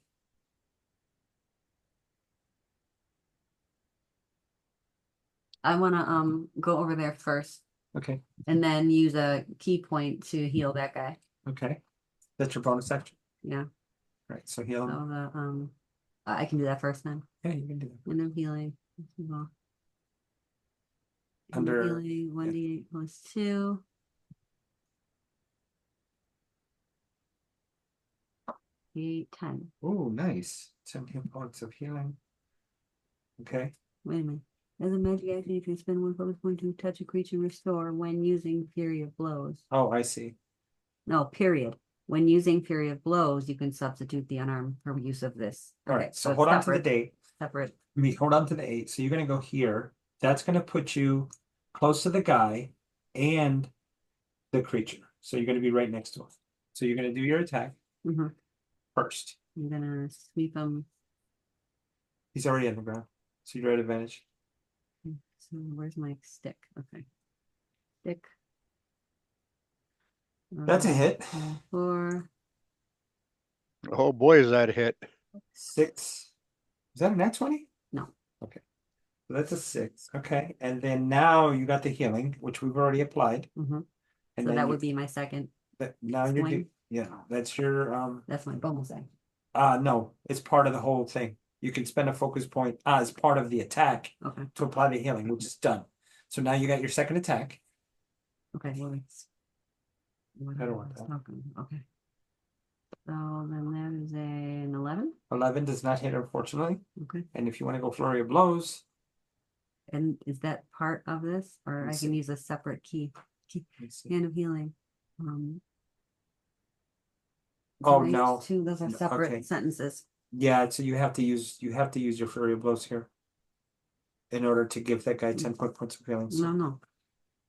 D: I want to go over there first.
A: Okay,
D: and then use a key point to heal that guy.
A: okay. That's your bonus action.
D: Yeah.
A: Right, so heal
D: So
A: him.
D: I can do that first then.
A: Yeah, you can do that.
D: And then healing. Well,
A: Under-
D: healing 1d8 plus 2. 8, 10.
A: Oh, nice. 17 points of healing. Okay.
D: Wait a minute. As a magic action, you can spend one focus point to touch a creature and restore when using Fury of Blows.
A: Oh, I see.
D: No, period. When using Fury of Blows, you can substitute the unarmed for use of this.
A: All
D: Okay,
A: right, so
D: it's
A: hold on to the
D: separate.
A: date.
D: Separate.
A: Hold on to the 8. So you're gonna go here. That's gonna put you close to the guy and the creature. So you're gonna be right next to him. So you're gonna do your attack
D: Mhm.
A: first.
D: I'm gonna sweep him.
A: He's already on the ground. So you're at advantage.
D: So where's my stick? Okay. Stick.
A: That's a hit.
D: 4.
B: Oh boy, is that a hit.
A: 6. Is that a nat 20?
D: No.
A: Okay. So that's a 6. Okay. And then now you got the healing, which we've already applied.
D: Mhm.
A: And
D: So
A: then
D: that
A: you-
D: would be my second.
A: now you're
D: swing.
A: yeah, that's your
D: That's my bonus action.
A: no, it's part of the whole thing. You can spend a focus point as part of the attack
D: Okay.
A: to apply the healing, which is done. So now you got your second attack.
D: Okay. Well, it's. What
A: I don't
D: I
A: want
D: was
A: that.
D: talking. Okay. So then that is an 11.
A: 11 does not hit, unfortunately.
D: Okay.
A: And if you want to go flurry of blows,
D: And is that part of this, or I
A: Let's
D: can
A: see.
D: use a separate key?
A: let's see.
D: Hand of healing.
A: Oh,
D: those
A: no.
D: two, those are
A: No,
D: separate
A: okay.
D: sentences.
A: Yeah, so you have to use your flurry of blows here in order to give that guy 10 points of healing. So-
D: No.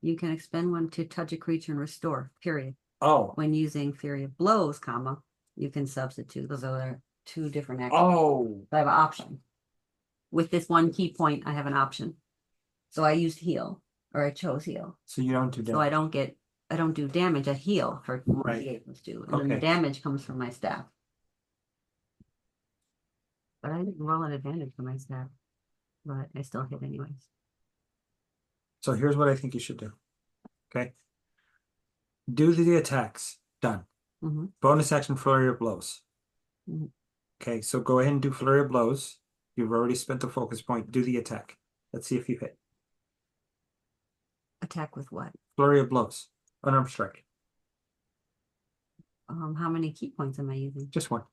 D: You can expend one to touch a creature and restore. Period.
A: Oh,
D: When using Fury of Blows, comma, you can substitute. Those are 2 different actions.
A: oh,
D: I have an option. With this one key point, I have an option. So I used heal, or I chose heal.
A: so you don't do
D: So
A: that.
D: I don't do damage. I heal for
A: Right.
D: 48 plus 2. And then the
A: Okay.
D: damage comes from my staff. But I didn't roll an advantage for my staff. But I still hit anyways.
A: So here's what I think you should do. Okay. Do the attacks. Done.
D: Mm-hmm.
A: Bonus action flurry of blows.
D: Mhm.
A: Okay, so go ahead and do flurry of blows. You've already spent the focus point. Do the attack. Let's see if you hit.
D: Attack with what?
A: Flurry of blows. Unarmed strike.
D: How many key points am I using?
A: Just one.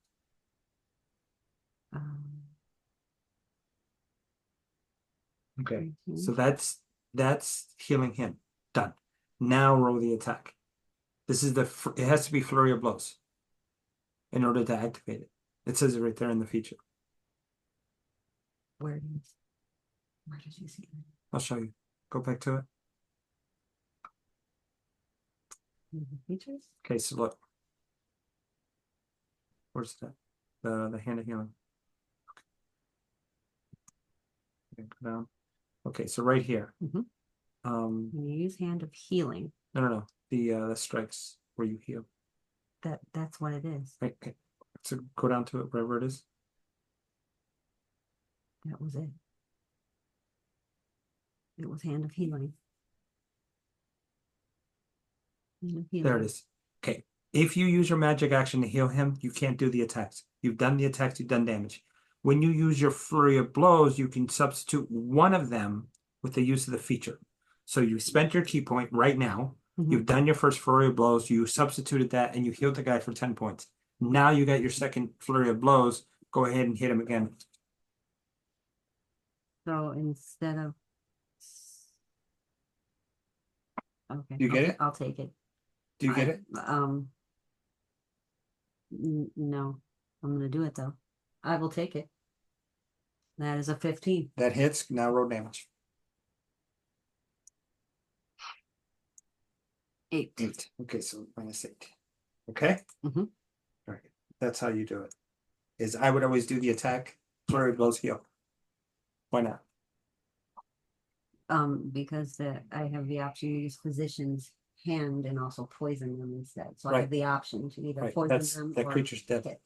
A: Okay. So that's healing him. Done. Now roll the attack. This is it has to be flurry of blows in order to activate it. It says it right there in the feature.
D: Where did you see that?
A: I'll show you. Go back to it.
D: In the features?
A: Okay, so look. Where's that? The hand of healing. Okay, go down. Okay, so right here.
D: Mhm.
A: Um,
D: When you use Hand of Healing,
A: no. The strikes where you heal.
D: that's what it is.
A: Right, okay. So go down to it wherever it is.
D: That was it. It was Hand of Healing. Hand of
A: There it
D: Healing.
A: is. Okay. If you use your magic action to heal him, you can't do the attacks. You've done the attacks, you've done damage. When you use your flurry of blows, you can substitute one of them with the use of the feature. So you spent your key point right now.
D: Mhm.
A: You've done your first flurry of blows, you substituted that, and you healed the guy for 10 points. Now you got your second flurry of blows. Go ahead and hit him again.
D: So instead of. Okay.
A: You get it?
D: I'll take it.
A: Do you get it?
D: No, I'm gonna do it though. I will take it. That is a 15.
A: That hits. Now roll damage.
D: 8.
A: 8. Okay, so -8. Okay?
D: Mhm.
A: All right. That's how you do it. Is I would always do the attack, flurry of blows, heal. Why not?
D: Because I have the option to use physician's hand and also poison them instead. So I
A: Right.
D: have the option to either
A: Right.
D: poison them
A: That
D: or
A: creature's dead.
D: hit.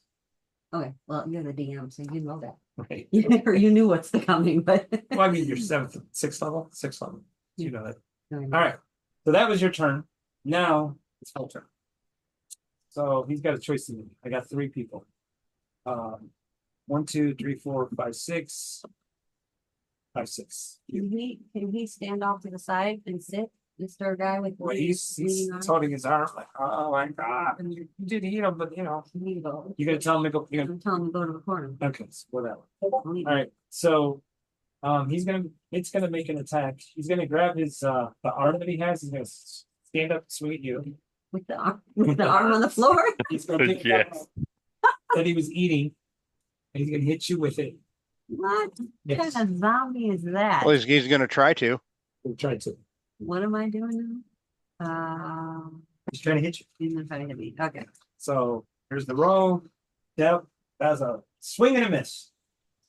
D: Okay, well, you're the DM, so you know that.
A: Right.
D: Or you knew what's coming, but.
A: Well, I mean, you're 6th level. You know that. All right. So that was your turn. Now it's my turn. So he's got a choice to make. I got 3 people. 1, 2, 3, 4, 5, 6. 5, 6.
D: Can he stand off to the side and sit? Mr. Guy with
A: Well,
D: the
A: he's
D: bleeding arm?
A: holding his arm like, oh my God. And you did eat him, but
D: You go.
A: you're gonna tell him to go.
D: I'm telling him to go to the corner.
A: Okay, so whatever.
D: I'll
A: All
D: leave
A: right, so it's gonna make an attack. He's gonna grab his the arm that he has. He's gonna stand up, swing at you.
D: with the arm on the floor.
A: He's gonna pick it up
C: Yes.
A: that he was eating, and he's gonna hit you with it.
D: What
A: Yes,
D: kind of zombie is that?
B: Well, he's going to try to.
A: we'll try to.
D: What am I doing now?
A: He's trying to hit you.
D: Even if I hit me. Okay.
A: So here's the roll. Yep, that's a swing and a miss.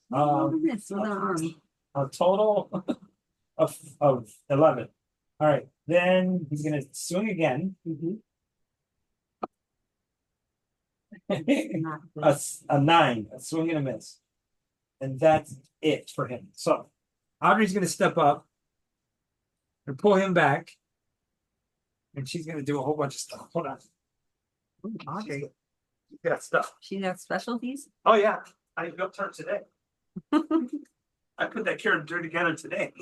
D: This with an arm.
A: A total of 11. All right, then he's gonna swing again.
D: Not
A: a,
D: this.
A: a 9, a swing and a miss. And that's it for him. So Audrey's gonna step up and pull him back. And she's gonna do a whole bunch of stuff. Hold on. Okay. You got stuff.
D: She has specialties.
A: Oh yeah. I built her today. I put that character together today.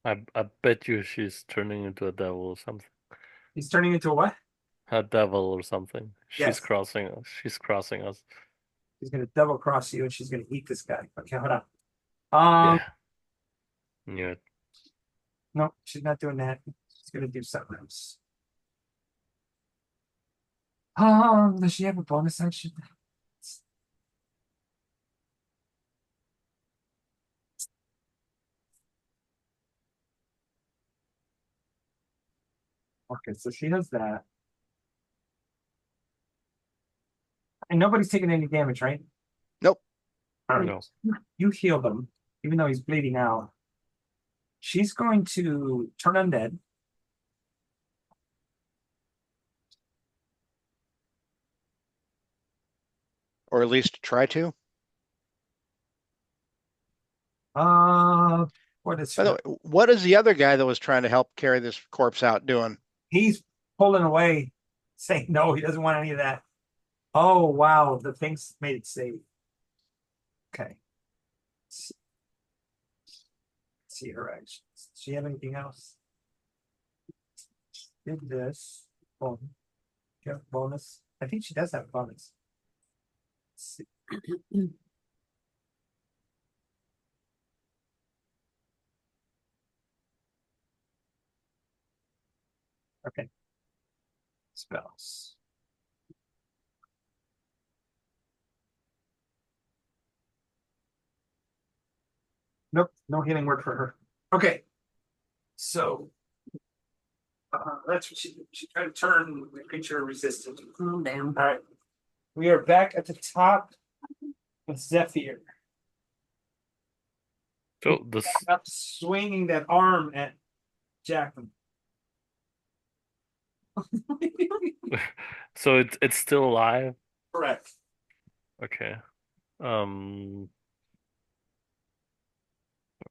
C: I bet you she's turning into a devil or something.
A: He's turning into a what?
C: A devil or something. She's
A: Yes.
C: crossing us. She's crossing us.
A: He's gonna double cross you and she's gonna eat this guy. Okay, hold on.
C: Yeah. Knew it.
A: No, she's not doing that. She's gonna do something else. Does she have a bonus action? Okay, so she has that. And nobody's taking any damage, right?
B: Nope.
A: All right.
C: No.
A: You healed him, even though he's bleeding out. She's going to turn undead.
B: Or at least try to.
A: What is
B: By the way, what is the other guy that was trying to help carry this corpse out doing?
A: he's pulling away, saying no, he doesn't want any of that. Oh wow, the thing's made it safe. Okay. Let's see her actions. Does she have anything else? Did this. Oh, bonus. I think she does have a bonus. Let's see. Okay. Spells. Nope, no healing word for her. Okay. So that's what she tried to turn the creature resistant.
D: Oh damn.
A: All right. We are back at the top with Zephyr.
C: So this
A: Up swinging that arm at Jacqueline.
C: so it's still alive.
A: Correct.
C: Okay.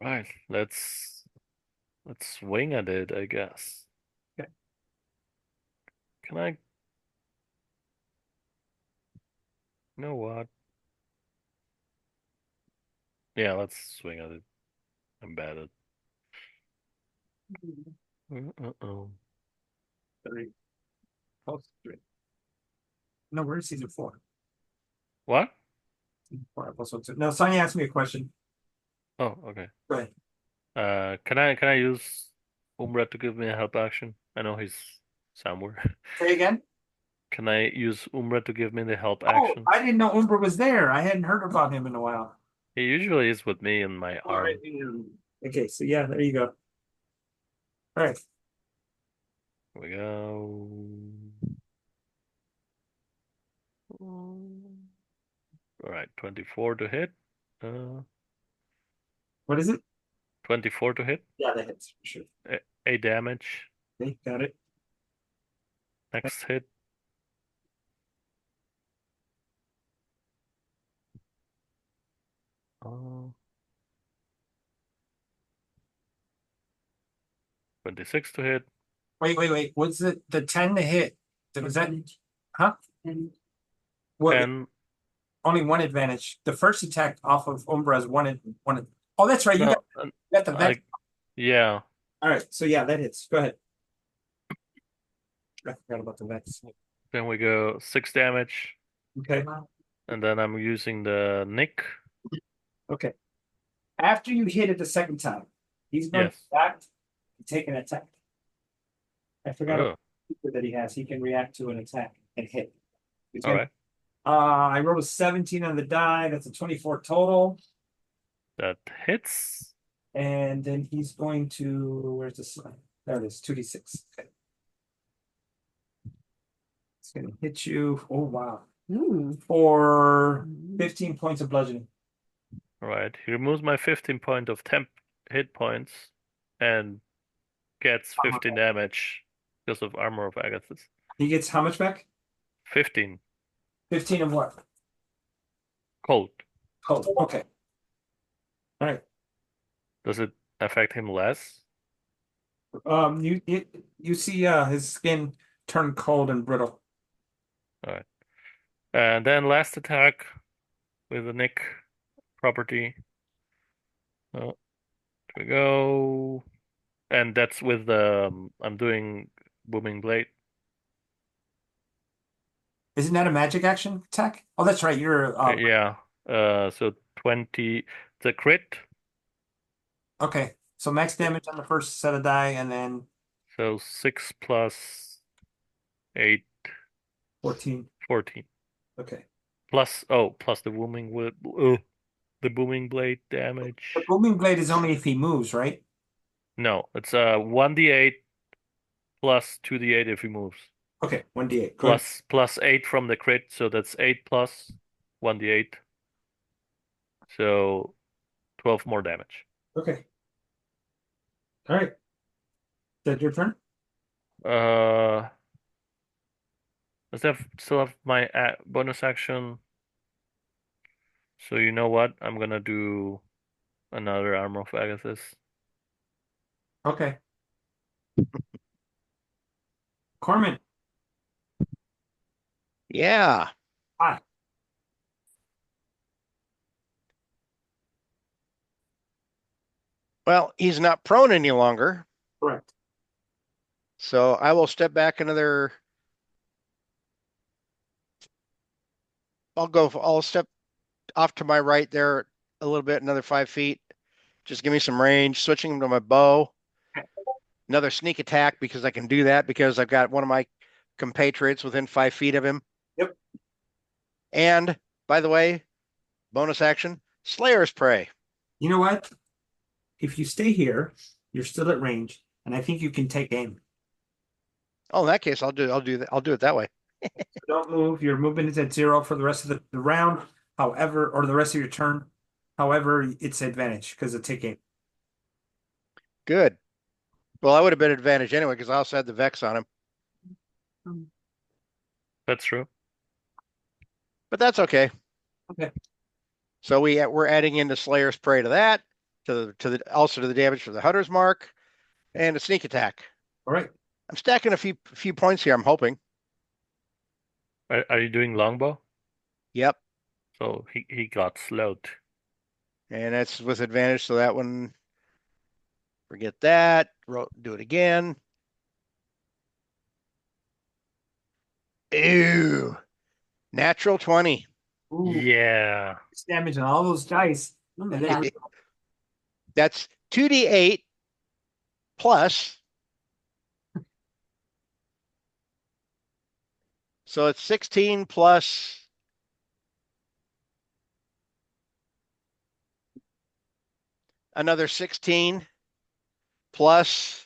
C: Right. Let's swing at it, I guess.
A: Okay.
C: Can I? You know what? Yeah, let's swing at it. I'm bad at. Uh-oh.
A: 3. Close to 3. No, we're in season 4.
C: What?
A: 4 episode 2. No, Sonia asked me a question.
C: Oh, okay.
A: Go ahead.
C: Can I use Umbra to give me a help action? I know he's somewhere.
A: Say again.
C: Can I use Umbra to give me the help
A: Oh,
C: action?
A: I didn't know Umbra was there. I hadn't heard about him in a while.
C: He usually is with me in my
A: All
C: arm.
A: right. Okay, so yeah, there you go. All right.
C: Here we go. All right, 24 to hit.
A: What is it?
C: 24 to hit.
A: Yeah, that hits for sure.
C: 8 damage.
A: Okay, got it.
C: Next hit. 26 to hit.
A: Wait. What's the 10 to hit? Was that, huh?
D: And
A: What,
C: 10.
A: only one advantage. The first attack off of Umbra is one. Oh, that's right. You
C: No,
A: got the vex.
C: yeah.
A: All right. So yeah, that hits. Go ahead. I forgot about the vex.
C: Then we go 6 damage.
A: Okay.
C: And then I'm using the Nick.
A: Okay. After you hit it the second time, he's going to
C: Yes.
A: react and take an attack. I forgot
C: Oh,
A: about the feature that he has. He can react to an attack and hit. He's
C: all
A: gonna-
C: right.
A: I rolled a 17 on the die. That's a 24 total.
C: That hits.
A: And then he's going to, where's the slide? There it is, 2d6. Okay. It's gonna hit you. Oh wow. For 15 points of bludgeoning.
C: All right. He removes my 15 point of temp hit points and gets 15 damage because of Armor of Agathis.
A: He gets how much back?
C: 15
A: 15 of what?
C: cold.
A: Cold. Okay. All right.
C: Does it affect him less?
A: You see his skin turn cold and brittle.
C: All right. And then last attack with the Nick property. Oh, here we go. And that's with the I'm doing Booming Blade.
A: Isn't that a magic action attack? Oh, that's right. You're
C: Yeah. So 20 the crit.
A: okay. So max damage on the first set of die, and then
C: So 6 plus 8,
A: 14.
C: 14.
A: Okay.
C: Plus plus the the booming blade damage.
A: The booming blade is only if he moves, right?
C: No, it's 1d8 plus 2d8 if he moves.
A: Okay, 1d8. Go ahead.
C: Plus 8 from the crit, so that's 8 plus 1d8. So 12 more damage.
A: Okay. All right. Is that your turn?
C: Does that still have my bonus action? So you know what? I'm gonna do another Armor of Agathis.
A: Okay. Corman.
B: Yeah.
A: Hi.
B: Well, he's not prone any longer,
A: Correct.
B: so I will step back another. I'll step off to my right there a little bit, another 5 feet. Just give me some range, switching him to my bow. Another sneak attack because I can do that because I've got one of my compatriots within 5 feet of him.
A: Yep.
B: And by the way, bonus action, Slayer's Prey.
A: You know what? If you stay here, you're still at range, and I think you can take aim.
B: Oh, in that case, I'll do it that way.
A: Don't move. Your movement is at 0 for the rest of the round. However, or the rest of your turn. However, it's advantage because of take aim.
B: Good. Well, I would have been advantage anyway because I also had the Vex on him,
C: That's true.
B: but that's okay.
A: Okay.
B: So we're adding in the Slayer's Prey to that, to the also to the damage for the Hunter's Mark, and a sneak attack.
A: All right.
B: I'm stacking a few points here. I'm hoping.
C: Are you doing longbow?
B: Yep,
C: So he got slowed.
B: and that's with advantage. So that one, forget that. Do it again. Ew. Natural 20.
A: Ooh,
C: Yeah.
A: damage on all those dice.
D: Oh my
A: And then-
D: God.
B: That's 2d8 plus. So it's 16 plus another 16 plus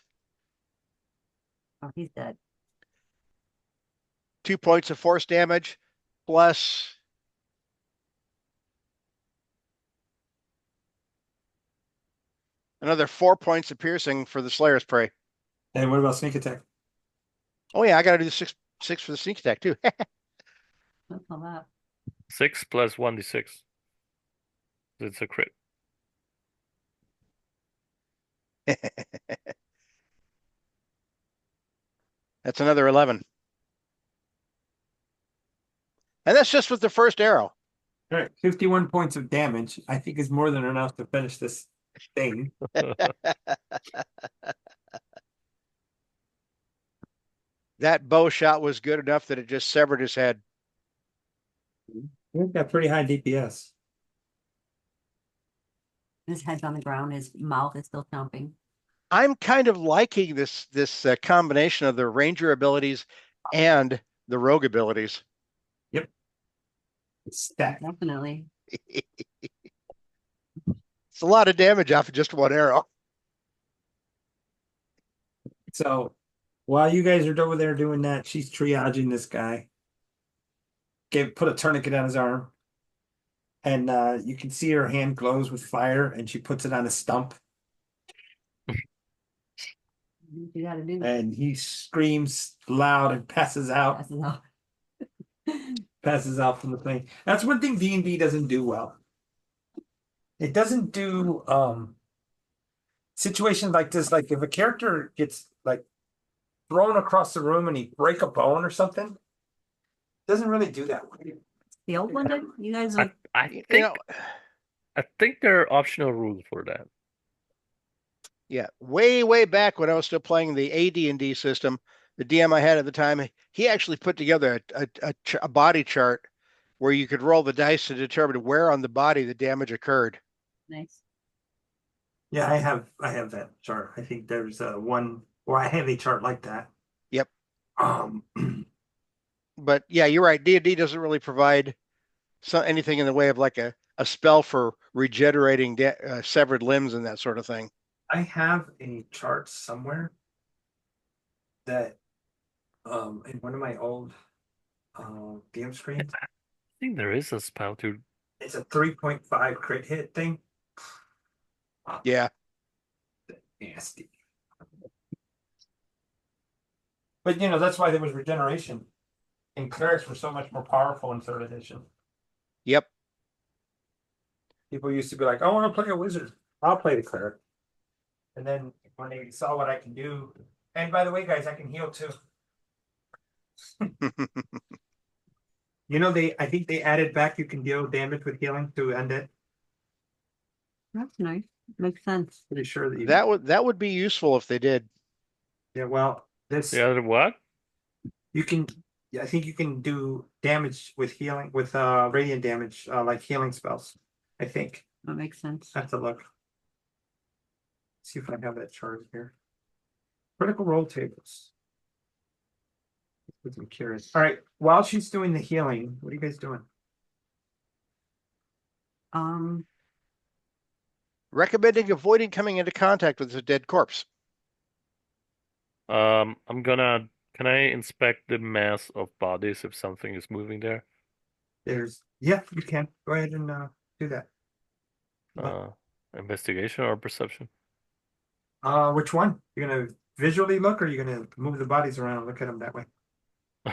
D: Oh, he's dead.
B: 2 points of force damage plus another 4 points of piercing for the Slayer's Prey.
A: And what about sneak attack?
B: Oh yeah, I got to do six for the sneak attack too.
D: That's a lot.
C: 6 plus 1d6. It's a crit.
B: That's another 11. And that's just with the first arrow.
A: All right, 51 points of damage. I think is more than enough to finish this thing.
B: That bow shot was good enough that it just severed his head.
A: We've got pretty high DPS.
D: His head's on the ground. His mouth is still chomping.
B: I'm kind of liking this combination of the ranger abilities and the rogue abilities.
A: Stack.
D: Definitely.
B: It's a lot of damage off of just one arrow.
A: So while you guys are over there doing that, she's triaging this guy. Put a tourniquet on his arm. And you can see her hand glows with fire, and she puts it on a stump.
D: You gotta do that.
A: And he screams loud and passes out.
D: That's enough.
A: Passes out from the thing. That's one thing D&D doesn't do well. It doesn't do situations like this. Like if a character gets like thrown across the room and he break a bone or something, it doesn't really do that.
D: The old one did? You guys
C: I,
D: are
C: I
B: You
C: think
B: know,
C: I think there are optional rules for that.
B: yeah, way back when I was still playing the AD&D system, the DM I had at the time, he actually put together a body chart where you could roll the dice to determine where on the body the damage occurred.
D: nice.
A: Yeah, I have that chart. I think there's one, or I have a chart like that.
B: Yep.
A: Um,
B: But yeah, you're right. D&D doesn't really provide anything in the way of like a spell for regenerating severed limbs and that sort of thing.
A: I have a chart somewhere that in one of my old game screens.
C: I think there is a spell to.
A: It's a 3.5 crit hit thing.
B: Yeah.
A: Nasty. But you know, that's why there was regeneration. And clerics were so much more powerful in third edition.
B: Yep.
A: People used to be like, I want to play a wizard. I'll play the cleric. And then when they saw what I can do, and by the way, guys, I can heal too. You know, I think they added back you can deal damage with healing to undead.
D: That's nice. Makes sense.
A: Pretty sure that you
B: That would be useful if they did.
A: Yeah, well, this
C: The other what?
A: you can I think you can do damage with healing with radiant damage, like healing spells. I think.
D: That makes sense.
A: I have to look. See if I have that chart here. Critical role tables. I'm curious. All right, while she's doing the healing, what are you guys doing?
B: Recommending avoiding coming into contact with a dead corpse.
C: I'm gonna. Can I inspect the mass of bodies if something is moving there?
A: Yeah, you can go ahead and do that.
C: Investigation or perception?
A: Which one? You're gonna visually look, or you're gonna move the bodies around and look at them that way?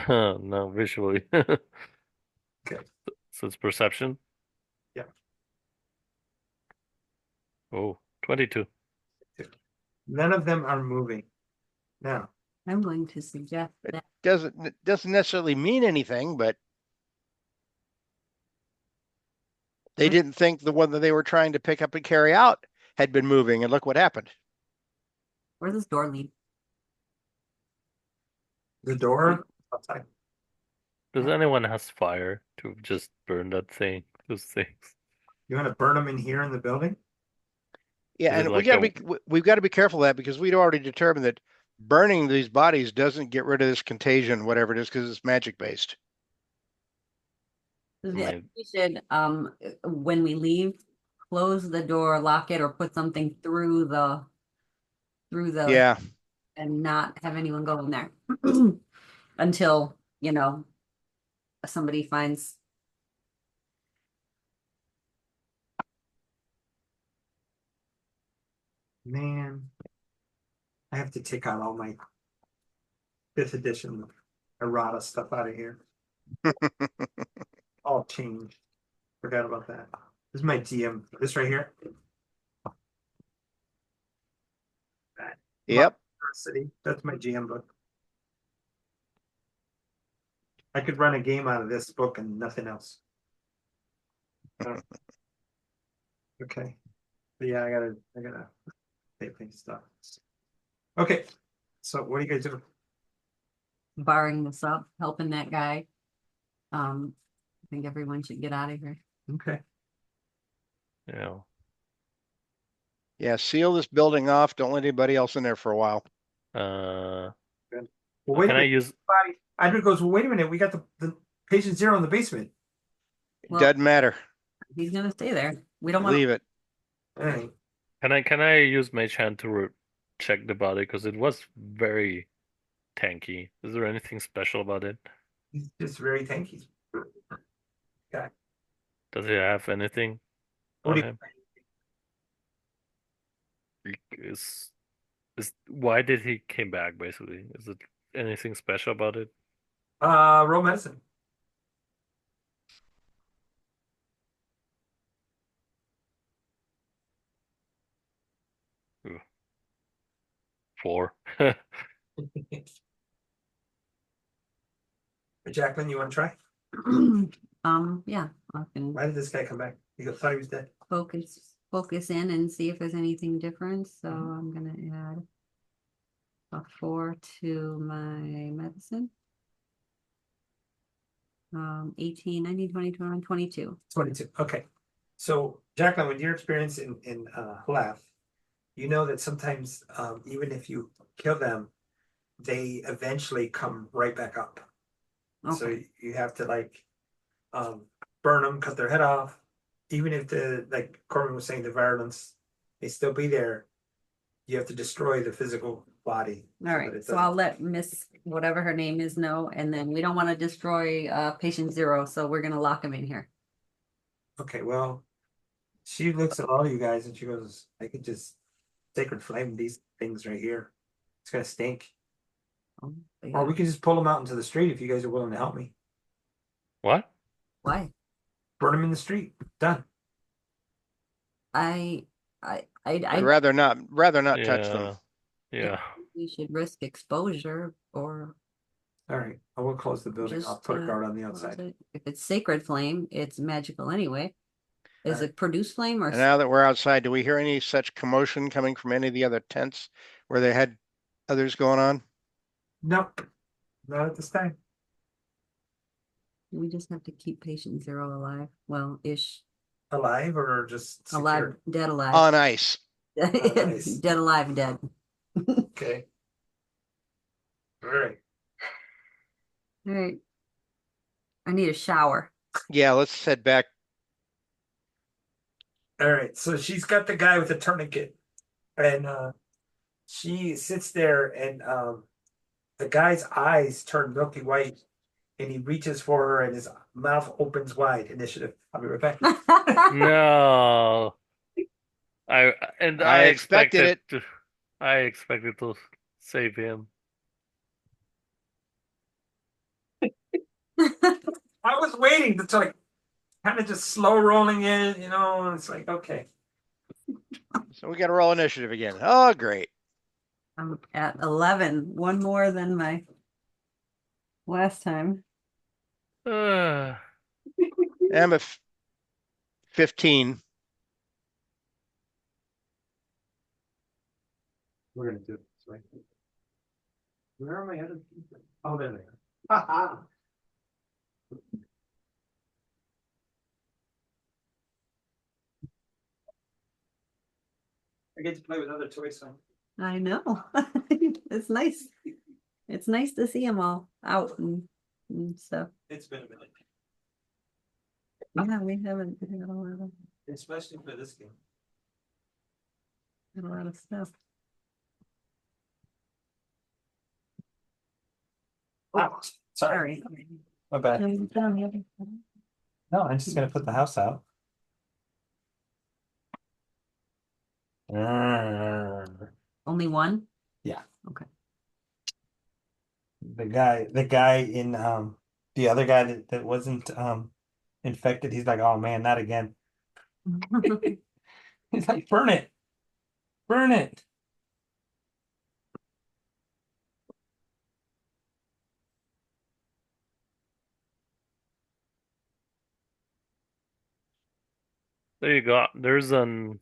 C: No, visually.
A: Okay.
C: So it's perception?
A: Yeah.
C: Oh, 22.
A: None of them are moving. Now,
D: I'm going to suggest
B: It
D: that
B: doesn't necessarily mean anything, but they didn't think the one that they were trying to pick up and carry out had been moving, and look what happened.
D: where's this door lead?
A: the door outside.
C: Does anyone has fire to just burn those things?
A: You want to burn them in here in the building?
B: Yeah,
C: Is it
B: and
C: like
B: we've got to be careful of that because we'd already determined that burning these bodies doesn't get rid of this contagion, whatever it is, because it's magic based.
D: Yeah,
C: Right.
D: we should, when we leave, close the door, lock it, or put something through the
B: Yeah,
D: and not have anyone go in there until, somebody finds.
A: Man, I have to take out all my 5th edition errata stuff out of here. All changed. Forgot about that. This is my GM. This right here.
B: yep.
A: City. That's my GM book. I could run a game out of this book and nothing else. Okay. But yeah, I gotta take things stuff. Okay. So what do you guys do?
D: Barring this up, helping that guy. I think everyone should get out of here.
A: Okay.
C: Yeah.
B: Yeah, seal this building off. Don't let anybody else in there for a while.
C: Uh,
A: Well, wait a
C: can I
A: minute.
C: use?
A: Andrew goes, well, wait a minute. We got the patient zero in the basement.
B: It
D: Well-
B: doesn't matter.
D: He's gonna stay there. We don't want
B: Leave it.
A: All right.
C: Can I use Mage Hand to check the body because it was very tanky. Is there anything special about it?
A: He's just very tanky.
C: Does he have anything
A: What
C: on
A: do you,
C: him? Why did he came back basically? Is it anything special about it?
A: roll medicine.
C: Four.
A: Jacqueline, you want to try?
D: Yeah, I can
A: Why did this guy come back? You thought he was dead.
D: focus in and see if there's anything different. So
A: Mhm.
D: I'm gonna add a 4 to my medicine. 18, 19, 20, 21, 22.
A: 22. Okay. So Jacqueline, with your experience in Halaf, you know that sometimes even if you kill them, they eventually come right back up. So
D: Okay.
A: you have to like burn them, cut their head off. Even if like Corbin was saying, the virulence may still be there, you have to destroy the physical body.
D: All right, so I'll let Miss whatever her name is know, and then we don't want to destroy patient zero, so we're gonna lock him in here.
A: Okay, well, she looks at all you guys and she goes, I could just sacred flame these things right here. It's gonna stink.
D: Oh,
A: Or we can just pull them out into the street if you guys are willing to help me.
C: What?
D: Why?
A: Burn them in the street. Done.
D: I
B: I'd rather not touch them.
C: Yeah.
D: we should risk exposure or
A: All right, I will close the building. I'll
D: just
A: put a guard on the
D: close
A: outside.
D: it. If it's sacred flame, it's magical anyway. Is
A: Alright.
D: it produce flame or
B: And now that we're outside, do we hear any such commotion coming from any of the other tents where they had others going on?
A: Nope, not at this time.
D: we just have to keep patient zero alive? Well, ish.
A: Alive or just
D: Alive,
A: secured?
D: dead alive.
B: On ice.
A: nice.
D: Dead alive, dead.
A: Okay. All right.
D: All right. I need a shower.
B: Yeah, let's head back.
A: All right. So she's got the guy with the tourniquet, and she sits there, and the guy's eyes turn milky white, and he reaches for her, and his mouth opens wide. Initiative. I'll be right back.
C: No. I
B: I expected it.
C: I expected to save him.
A: I was waiting to like kind of just slow rolling in, and it's like, okay.
B: So we got to roll initiative again. Oh, great.
D: I'm at 11, one more than my last time.
C: Uh,
B: I'm at 15.
A: We're gonna do this, right? Where are my other people? Oh, there they are. Ha ha. I get to play with other toys, so.
D: I know. It's nice. It's nice to see them all out and stuff.
A: It's been a minute,
D: Yeah, we haven't had
A: especially for this game.
D: a lot of stuff.
A: Oh, sorry.
D: Sorry.
A: My bad.
D: Only
A: No, I'm just gonna put the house out.
D: one?
A: Yeah.
D: Okay.
A: The guy in the other guy that wasn't infected, he's like, oh man, not again. He's like, burn it. Burn it.
C: There you go. There's an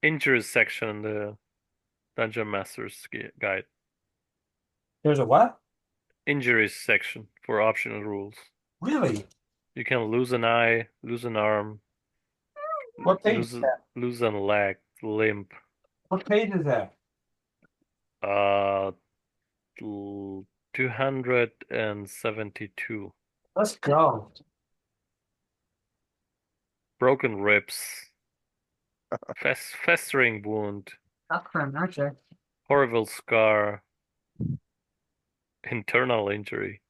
C: injuries section in the Dungeon Master's Guide.
A: There's a what?
C: Injuries section for optional rules.
A: Really?
C: You can lose an eye, lose an arm,
A: What page is that?
C: lose a leg, limb.
A: What page is that?
C: Uh, 272.
A: Let's go.
C: Broken ribs, festering wound,
D: Up for an archer.
C: horrible scar, internal injury.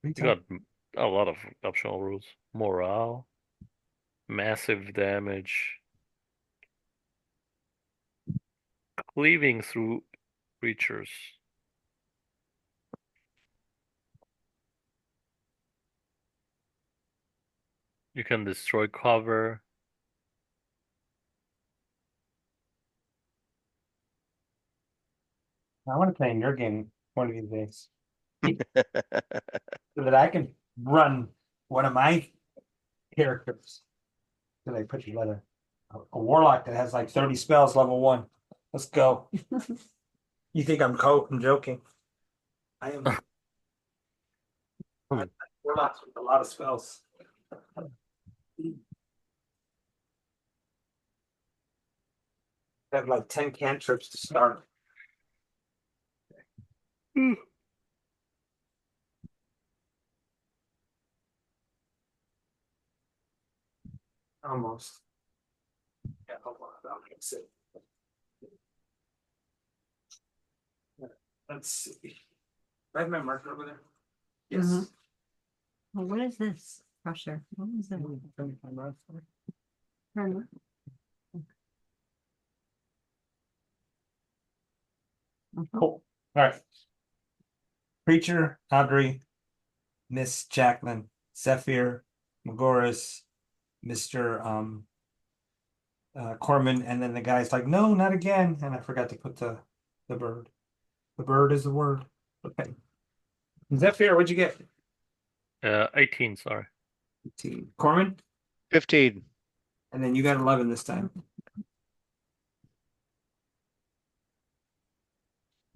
C: You got a lot of optional rules. Morale, massive damage, cleaving through creatures. You can destroy cover.
A: I want to play in your game one of these days. So that I can run one of my characters. So they put together a warlock that has like 30 spells, level 1. Let's go. You think I'm joking? I am. Warlocks with a lot of spells. I have like 10 cantrips to start. Almost. Yeah, hold on. I'll fix it. Let's see. I have my marker over there. Yes.
D: Mhm. Well, what is this? Crusher. What is it? Turn it.
A: Cool. All right. Preacher, Audrey, Miss Jacqueline, Zephyr, Magoris, Mr. Corman, and then the guy's like, no, not again. And I forgot to put the bird. The bird is the word. Okay. Zephyr, what'd you get?
C: 18, sorry.
A: 18. Corman?
B: 15.
A: And then you got 11 this time.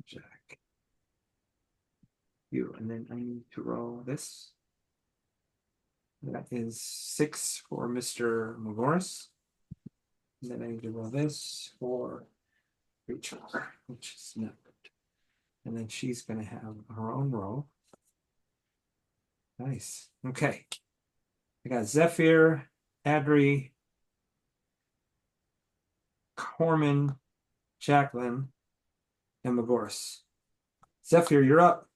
A: Jack. You, and then I need to roll this. That is 6 for Mr. Magoris. And then I need to roll this for Rachel, which is not good. And then she's going to have her own roll. Nice. Okay. I got Zephyr, Adri, Corman, Jacqueline, and Magoris. Zephyr, you're up.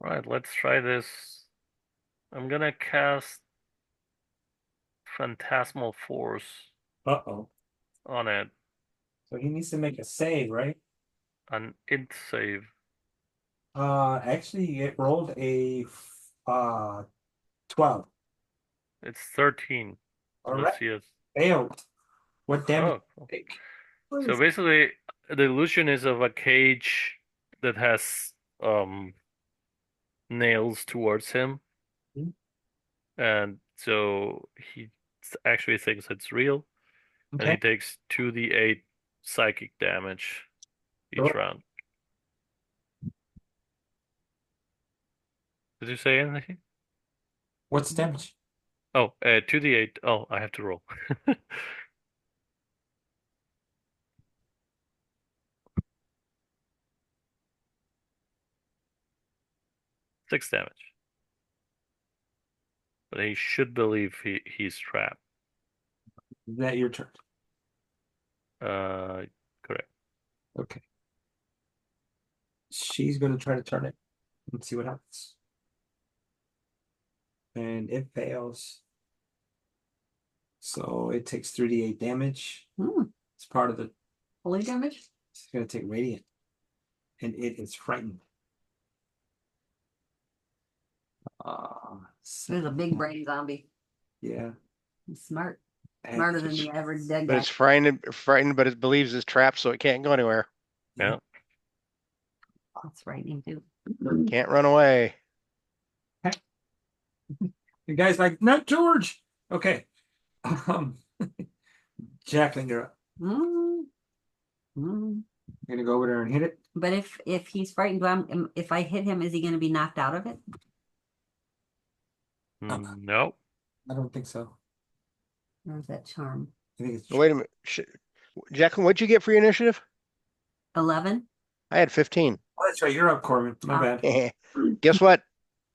C: Right, let's try this. I'm gonna cast Phantasmal Force
A: Uh-oh.
C: on it.
A: So he needs to make a save, right?
C: An int save.
A: Actually, it rolled a 12.
C: It's 13.
A: All
C: Let's
A: right,
C: see it.
A: failed. What damage?
C: Oh,
A: Take?
C: so basically, the illusion is of a cage that has nails towards him,
A: Mhm.
C: and so he actually thinks it's real, and he
A: Okay.
C: takes 2d8 psychic damage each
A: Sure.
C: round. Did you say anything?
A: What's the damage?
C: Oh, 2d8. Oh, I have to roll. 6 damage. But he should believe he's trapped.
A: Is that your turn?
C: Correct.
A: Okay. She's going to try to turn it and see what happens. And it fails. So it takes 3d8 damage. It's part of the.
D: Holy damage?
A: It's going to take radiant. And it is frightened.
D: There's a big brain zombie.
A: Yeah.
D: He's smart.
A: And
D: Smarter than the average dead
B: But
D: guy.
B: it's frightened, but it believes it's trapped, so it can't go anywhere.
C: Yeah.
D: That's frightening too.
B: Can't run away.
A: the guy's like, not George. Okay. Jacqueline, you're up.
D: Mm, mm.
A: You're gonna go over there and hit it.
D: But if he's frightened, if I hit him, is he going to be knocked out of it?
C: No.
A: I don't think so.
D: Or is that charm?
A: I think it's
B: Wait a minute. Jacqueline, what'd you get for your initiative?
D: 11?
B: I had 15.
A: Oh, that's right. You're up, Corbin. My bad.
B: Guess what?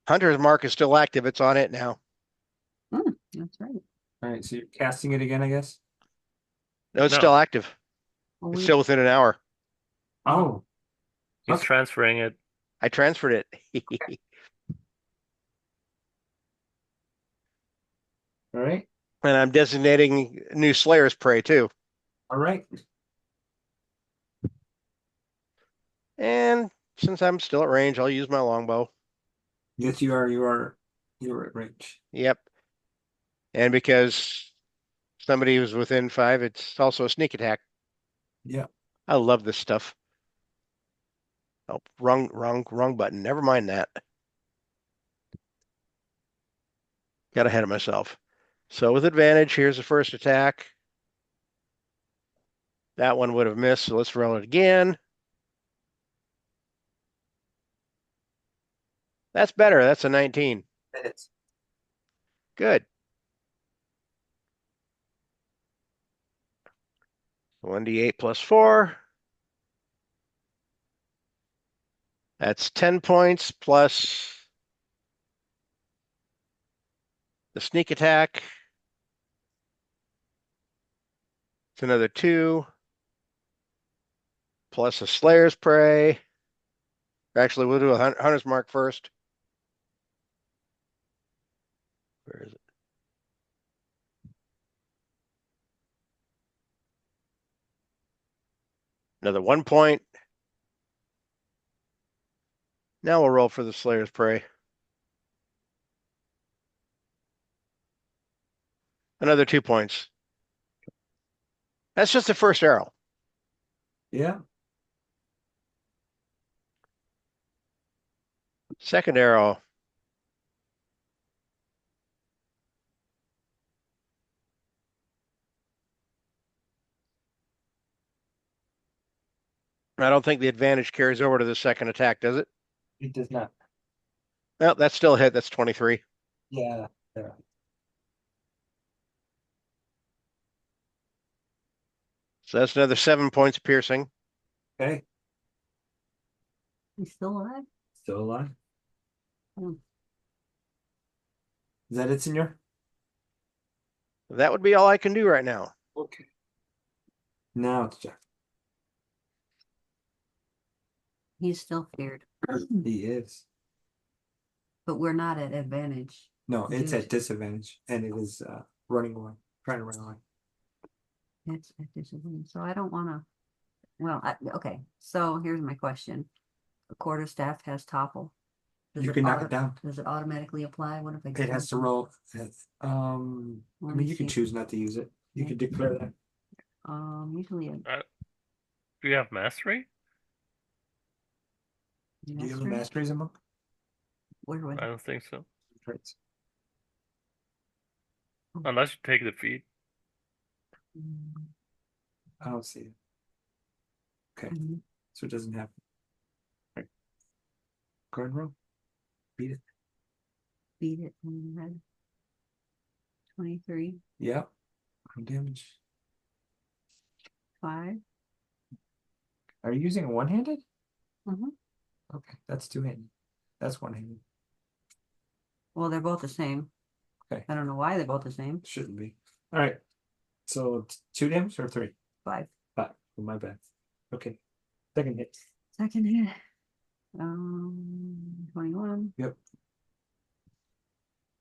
B: Hunter's mark is still active. It's on it now.
D: That's right.
A: All right, so you're casting it again, I guess.
B: No, it's
C: No.
B: still active.
D: Well,
B: It's
D: we-
B: still within an hour.
A: Oh,
C: He's
A: Okay.
C: transferring it.
B: I transferred it.
A: all right.
B: And I'm designating new Slayer's Prey too.
A: All right.
B: And since I'm still at range, I'll use my longbow.
A: Yes, you are. You're at range.
B: Yep. And because somebody was within 5, it's also a sneak attack.
A: Yeah.
B: I love this stuff. Oh, wrong button. Never mind that. Got ahead of myself. So with advantage, here's the first attack. That one would have missed, so let's roll it again. That's better. That's a 19.
A: Minutes.
B: Good. 1d8 plus 4. That's 10 points plus the sneak attack. It's another 2. Plus a Slayer's Prey. Actually, we'll do a Hunter's Mark first. Where is it? Another 1 point. Now we'll roll for the Slayer's Prey. Another 2 points. That's just the first arrow.
A: Yeah.
B: Second arrow. I don't think the advantage carries over to the second attack, does it?
A: It does not.
B: Well, that's still a hit. That's 23.
A: Yeah. Yeah.
B: So that's another 7 points of piercing.
A: Okay.
D: He's still alive?
A: Still alive.
D: Hmm.
A: Is that it, senor?
B: That would be all I can do right now.
A: Okay. Now it's Jack.
D: He's still feared.
A: He is.
D: But we're not at advantage.
A: No, it's
D: Dude.
A: at disadvantage, and it is running away, trying to run away.
D: It's at disadvantage. So I don't want to. Well, okay. So here's my question: the quarterstaff has topple. Does
A: You
D: it
A: can knock
D: auto-
A: it down.
D: Does it automatically apply? What if I?
A: It has to roll. I
D: Let
A: mean,
D: me
A: you can
D: see.
A: choose not to use it. You can declare that.
D: Usually a
C: Do you have mastery?
A: Do you have a
D: mastery?
A: masteries in book?
D: Where was
C: I
D: it?
C: don't think so.
A: Traits.
C: Unless you take the feed.
D: Mm,
A: I don't see it. Okay,
D: mhm.
A: so it doesn't happen. Right. Go ahead and roll. Beat it.
D: Beat it on the head. 23,
A: Yep. Damage.
D: 5.
A: Are you using one-handed?
D: Mhm.
A: Okay, that's two-handed. That's one-handed.
D: Well, they're both the same.
A: Okay.
D: I don't know why they're both the same.
A: Shouldn't be. All right. So 2 damage or 3?
D: 5.
A: 5. Oh, my bad. Okay. Second hit.
D: Second hit. 21.
A: Yep.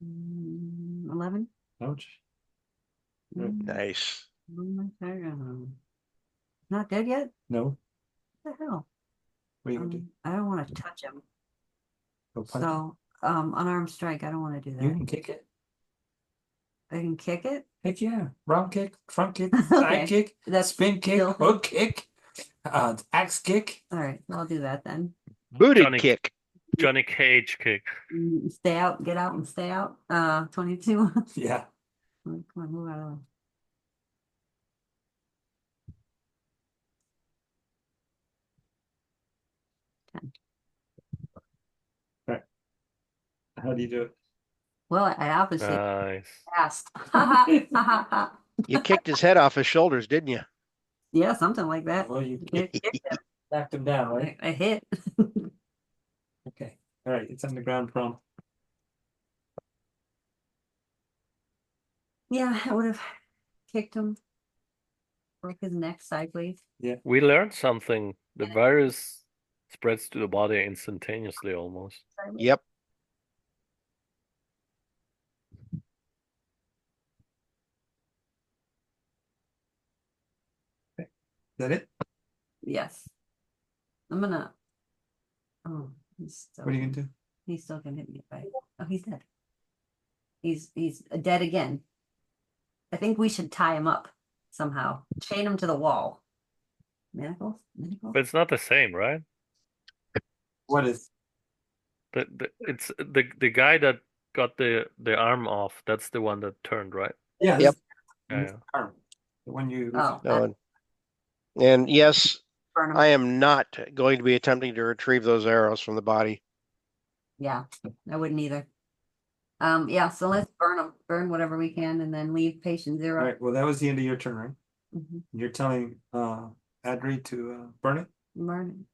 D: 11.
A: Ouch.
B: Nice.
D: Not dead yet?
A: No.
D: What the hell?
A: What are you gonna do?
D: I don't want to touch him.
A: Go punch him?
D: So, unarmed strike, I don't want to do
A: You
D: that.
A: can kick it.
D: I can kick it?
A: Heck yeah. Round kick, front kick, side
D: Okay.
A: kick,
D: That's
A: spin kick,
D: still-
A: hook kick, axe kick.
D: All right, I'll do that then.
B: Booted
C: Johnny-
B: kick.
C: Johnny Cage kick.
D: Stay out, get out, and stay out. 22.
A: Yeah.
D: Come on, move out of the way.
A: How do you do it?
D: Well, I obviously
C: Nice.
D: passed.
B: You kicked his head off his shoulders, didn't you?
D: Yeah, something like that.
A: Well, you
D: Hit him.
A: knocked him down, right?
D: I hit.
A: Okay. All right. It's on the ground prone.
D: Yeah, I would have kicked him. Broke his neck sideways.
C: We learned something. The virus spreads to the body instantaneously almost.
B: Yep.
A: Is that it?
D: Yes. I'm gonna. Oh, he's still.
A: What are you gonna do?
D: He's still gonna hit me right. Oh, he's dead. He's dead again. I think we should tie him up somehow. Chain him to the wall. Manacles? Manacles?
C: But it's not the same, right?
A: What is?
C: It's the guy that got the arm off. That's the one that turned, right?
A: Yeah.
B: Yep.
C: Yeah.
A: Arm. The one you.
D: Oh,
B: No, and yes,
D: burn him.
B: I am not going to be attempting to retrieve those arrows from the body.
D: Yeah, I wouldn't either. Yeah, so let's burn whatever we can, and then leave patient
A: All
D: zero.
A: right. Well, that was the end of your turn, right?
D: Mhm.
A: You're telling Adri to burn it.
D: Burn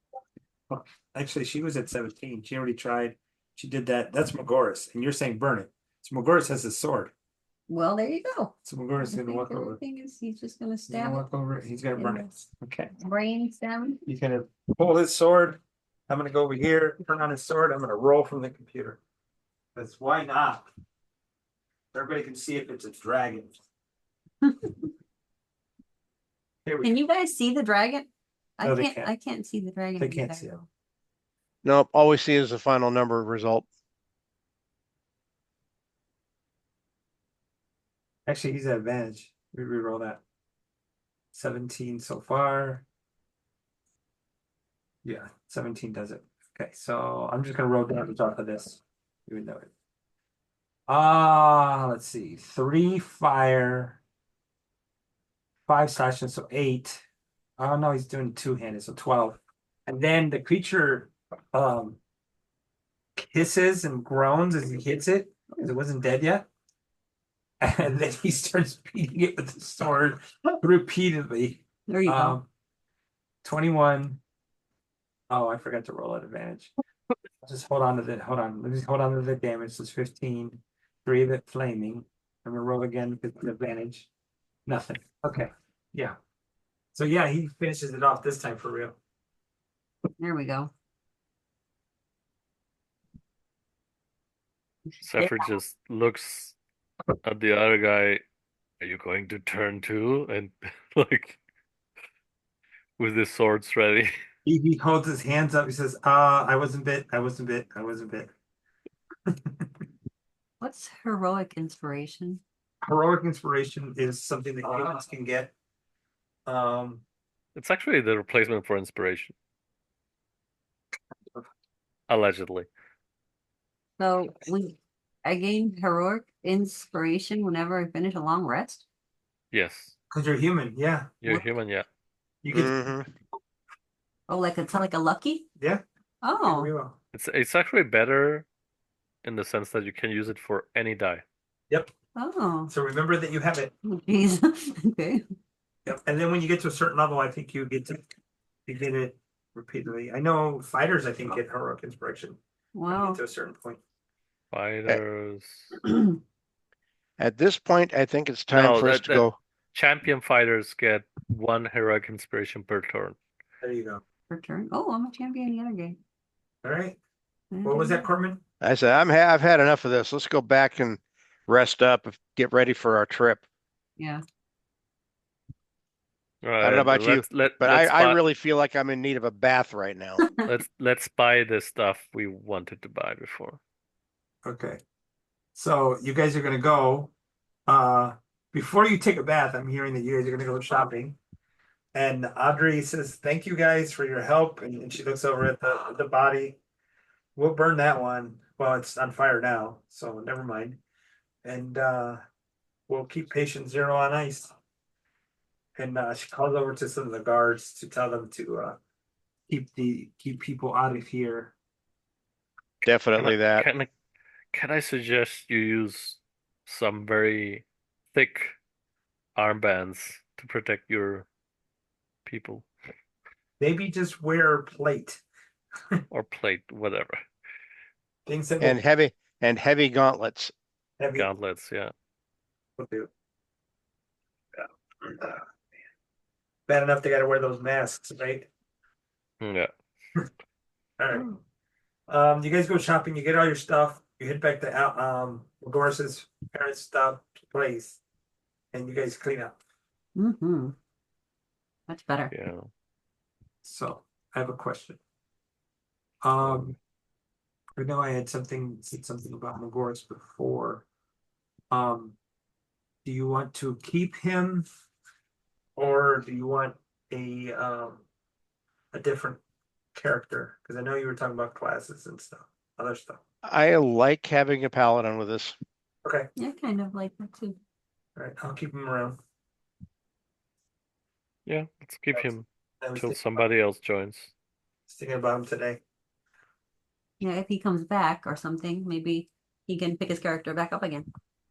A: Actually, she was at 17. She already tried. She did that. That's Magoris, and you're saying burn it. So Magoris has his sword.
D: it. Well, there you go.
A: So Magoris is
D: I
A: gonna
D: think
A: walk
D: the
A: over.
D: only thing is he's just gonna
A: He's gonna
D: stab
A: walk over. He's gonna burn it. Okay.
D: brain stab him.
A: He's gonna pull his sword. I'm gonna go over here, turn on his sword. I'm gonna roll from the computer. Because why not? Everybody can see if it's a dragon. Here we
D: Can
A: go.
D: you guys see the dragon?
A: No, they can't.
D: I can't see the dragon.
A: They can't
D: either.
A: see it.
B: Nope. All we see is the final number result.
A: Actually, he's at advantage. We reroll that. 17 so far. Yeah, 17 does it. Okay, so I'm just gonna roll down the top of this. Even though it. Let's see. 3 fire. 5 slashing, so 8. Oh no, he's doing two-handed, so 12. And then the creature hisses and groans as he hits it, because it wasn't dead yet. And then he starts beating it with the sword repeatedly.
D: There you go.
A: 21. Oh, I forgot to roll at advantage. Just hold on to the Let me just hold on to the damage. So it's 15. 3 of it flaming. I'm gonna roll again with advantage. Nothing. Okay. Yeah. So yeah, he finishes it off this time for real.
D: There we go.
C: Zephyr just looks at the other guy. Are you going to turn too? And like with his swords ready.
A: He holds his hands up. He says, I wasn't bit. I wasn't bit. I wasn't bit.
D: What's heroic inspiration?
A: Heroic inspiration is something that humans can get.
C: It's actually the replacement for inspiration. Allegedly.
D: So I gain heroic inspiration whenever I finish a long rest.
C: Yes.
A: Because you're human, yeah.
C: You're
D: What?
C: human, yeah.
A: You get
B: Mhm.
D: Oh, it's like a lucky?
A: yeah.
D: Oh,
A: We will.
C: It's actually better in the sense that you can use it for any die.
A: Yep.
D: oh,
A: So remember that you have it.
D: jeez. Okay.
A: Yep. And then when you get to a certain level, I think you get it repeatedly. I know fighters, I think, get heroic inspiration when you
D: Wow.
A: get to a certain point.
C: Fighters.
B: At this point, I think it's time
C: No,
B: for us
C: that-
B: to go.
C: Champion fighters get 1 heroic inspiration per turn.
A: There you go.
D: Return. Oh, I'm a champion in the other game.
A: All right. What was that, Corman?
B: I said, I've had enough of this. Let's go back and rest up, get ready for our trip.
D: Yeah.
C: All
B: I don't know
C: right,
B: about you,
C: But
B: But I really feel like I'm in need of a bath right now.
C: let's buy the stuff we wanted to buy before.
A: Okay. So you guys are gonna go. before you take a bath, I'm hearing that you guys are gonna go shopping. And Audrey says, "Thank you guys for your help." And she looks over at the body. We'll burn that one. Well, it's on fire now, so never mind. And we'll keep patient zero on ice. And she calls over to some of the guards to tell them to keep people out of here.
B: Definitely that.
C: Can I suggest you use some very thick armbands to protect your people
A: Maybe just wear plate.
C: or plate, whatever.
A: Things that
B: And heavy gauntlets.
A: heavy
C: Gauntlets, yeah.
A: will do. Yeah. Bad enough they got to wear those masks, right?
C: Yeah.
A: All right. You guys go shopping. You get all your stuff. You head back to Doris's parents' stuff place, and you guys clean up.
D: Mm-hmm. Much better.
C: Yeah.
A: So I have a question. I know I had said something about Magoris before. Do you want to keep him, or do you want a different character? Because I know you were talking about classes and stuff, other stuff.
B: I like having a paladin with us.
A: Okay,
D: Yeah, kind of like that too.
A: all right, I'll keep him around.
C: Yeah, let's keep him
A: I was
C: till somebody else joins.
A: thinking about him today.
D: Yeah, if he comes back or something, maybe he can pick his character back up again.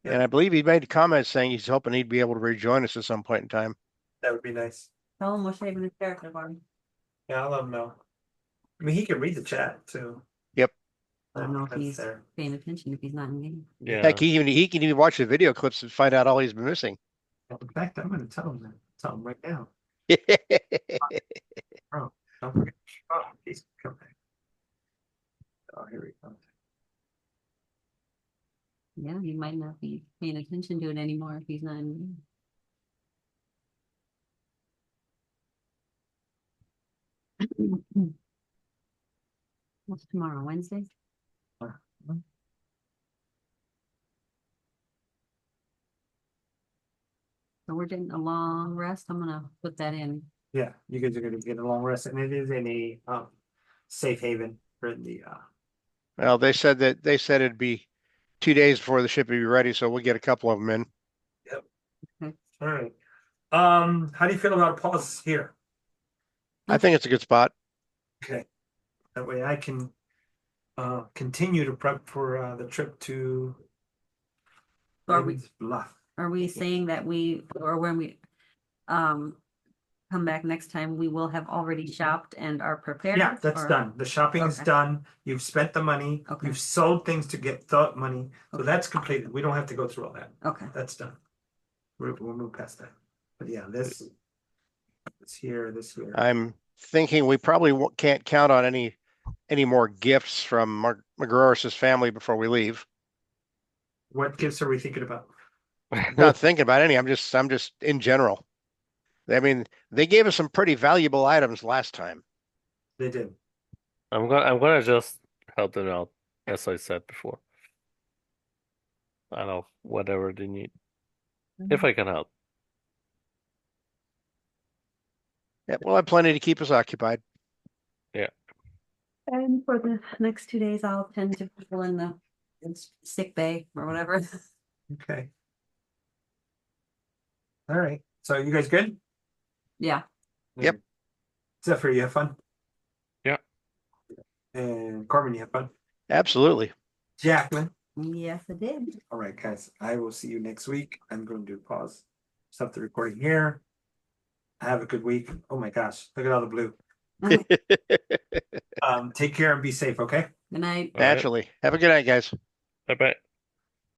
A: Yeah.
B: And I believe he made comments saying he's hoping he'd be able to rejoin us at some point in time.
A: That would be nice.
D: Tell him we're saving his character for him.
A: Yeah, I'll let him know. I mean, he can read the chat too.
B: Yep.
D: I don't know if
A: That's
D: he's
A: there.
D: paying attention if he's not in game.
C: Yeah.
B: Heck, he can even watch the video clips and find out all he's been missing.
A: In fact, I'm going to tell him that. Tell him right now. Oh, don't forget. Oh, he's come back. Oh, here we go.
D: Yeah, he might not be paying attention to it anymore if he's not in game. What's tomorrow? Wednesday? So we're getting a long rest. I'm gonna put that in.
A: Yeah, you guys are going to get a long rest, and it is in a safe haven for the.
B: Well, they said it'd be 2 days before the ship would be ready, so we'll get a couple of them in.
A: All right. How do you feel about a pause here?
B: I think it's a good spot.
A: Okay. That way I can continue to prep for the trip to
D: Are
A: Raven's Bluff.
D: Are we saying that when we come back next time, we will have already shopped and are prepared?
A: Yeah, that's
D: or-
A: done. The shopping is
D: Okay.
A: done. You've spent the money.
D: Okay.
A: You've sold things to get the money. So
D: Okay.
A: that's completed. We don't have to go through all that.
D: Okay.
A: That's done. We'll move past that. But yeah, this here.
B: I'm thinking we probably can't count on any more gifts from McGroris's family before we leave.
A: What gifts are we thinking about?
B: Not thinking about any. I'm just in general. I mean, they gave us some pretty valuable items last time.
A: They did.
C: I'm gonna just help them out, as I said before. I don't know, whatever they need. If I can help.
B: Yeah, we'll have plenty to keep us occupied.
D: And for the next 2 days, I'll tend to people in the sick bay or whatever.
A: Okay. All right. So you guys good?
D: Yeah.
B: Yep.
A: Zephyr, you have fun?
C: Yeah.
A: And Corbin, you have fun?
B: Absolutely.
A: Jacqueline?
D: Yes, it did.
A: All right, guys. I will see you next week. I'm going to pause. Stop the recording here. Have a good week. Oh my gosh. Look at all the blue. Take care and be safe, okay?
D: Good night.
C: All right.
B: Naturally. Have a good night, guys.
C: Bye-bye.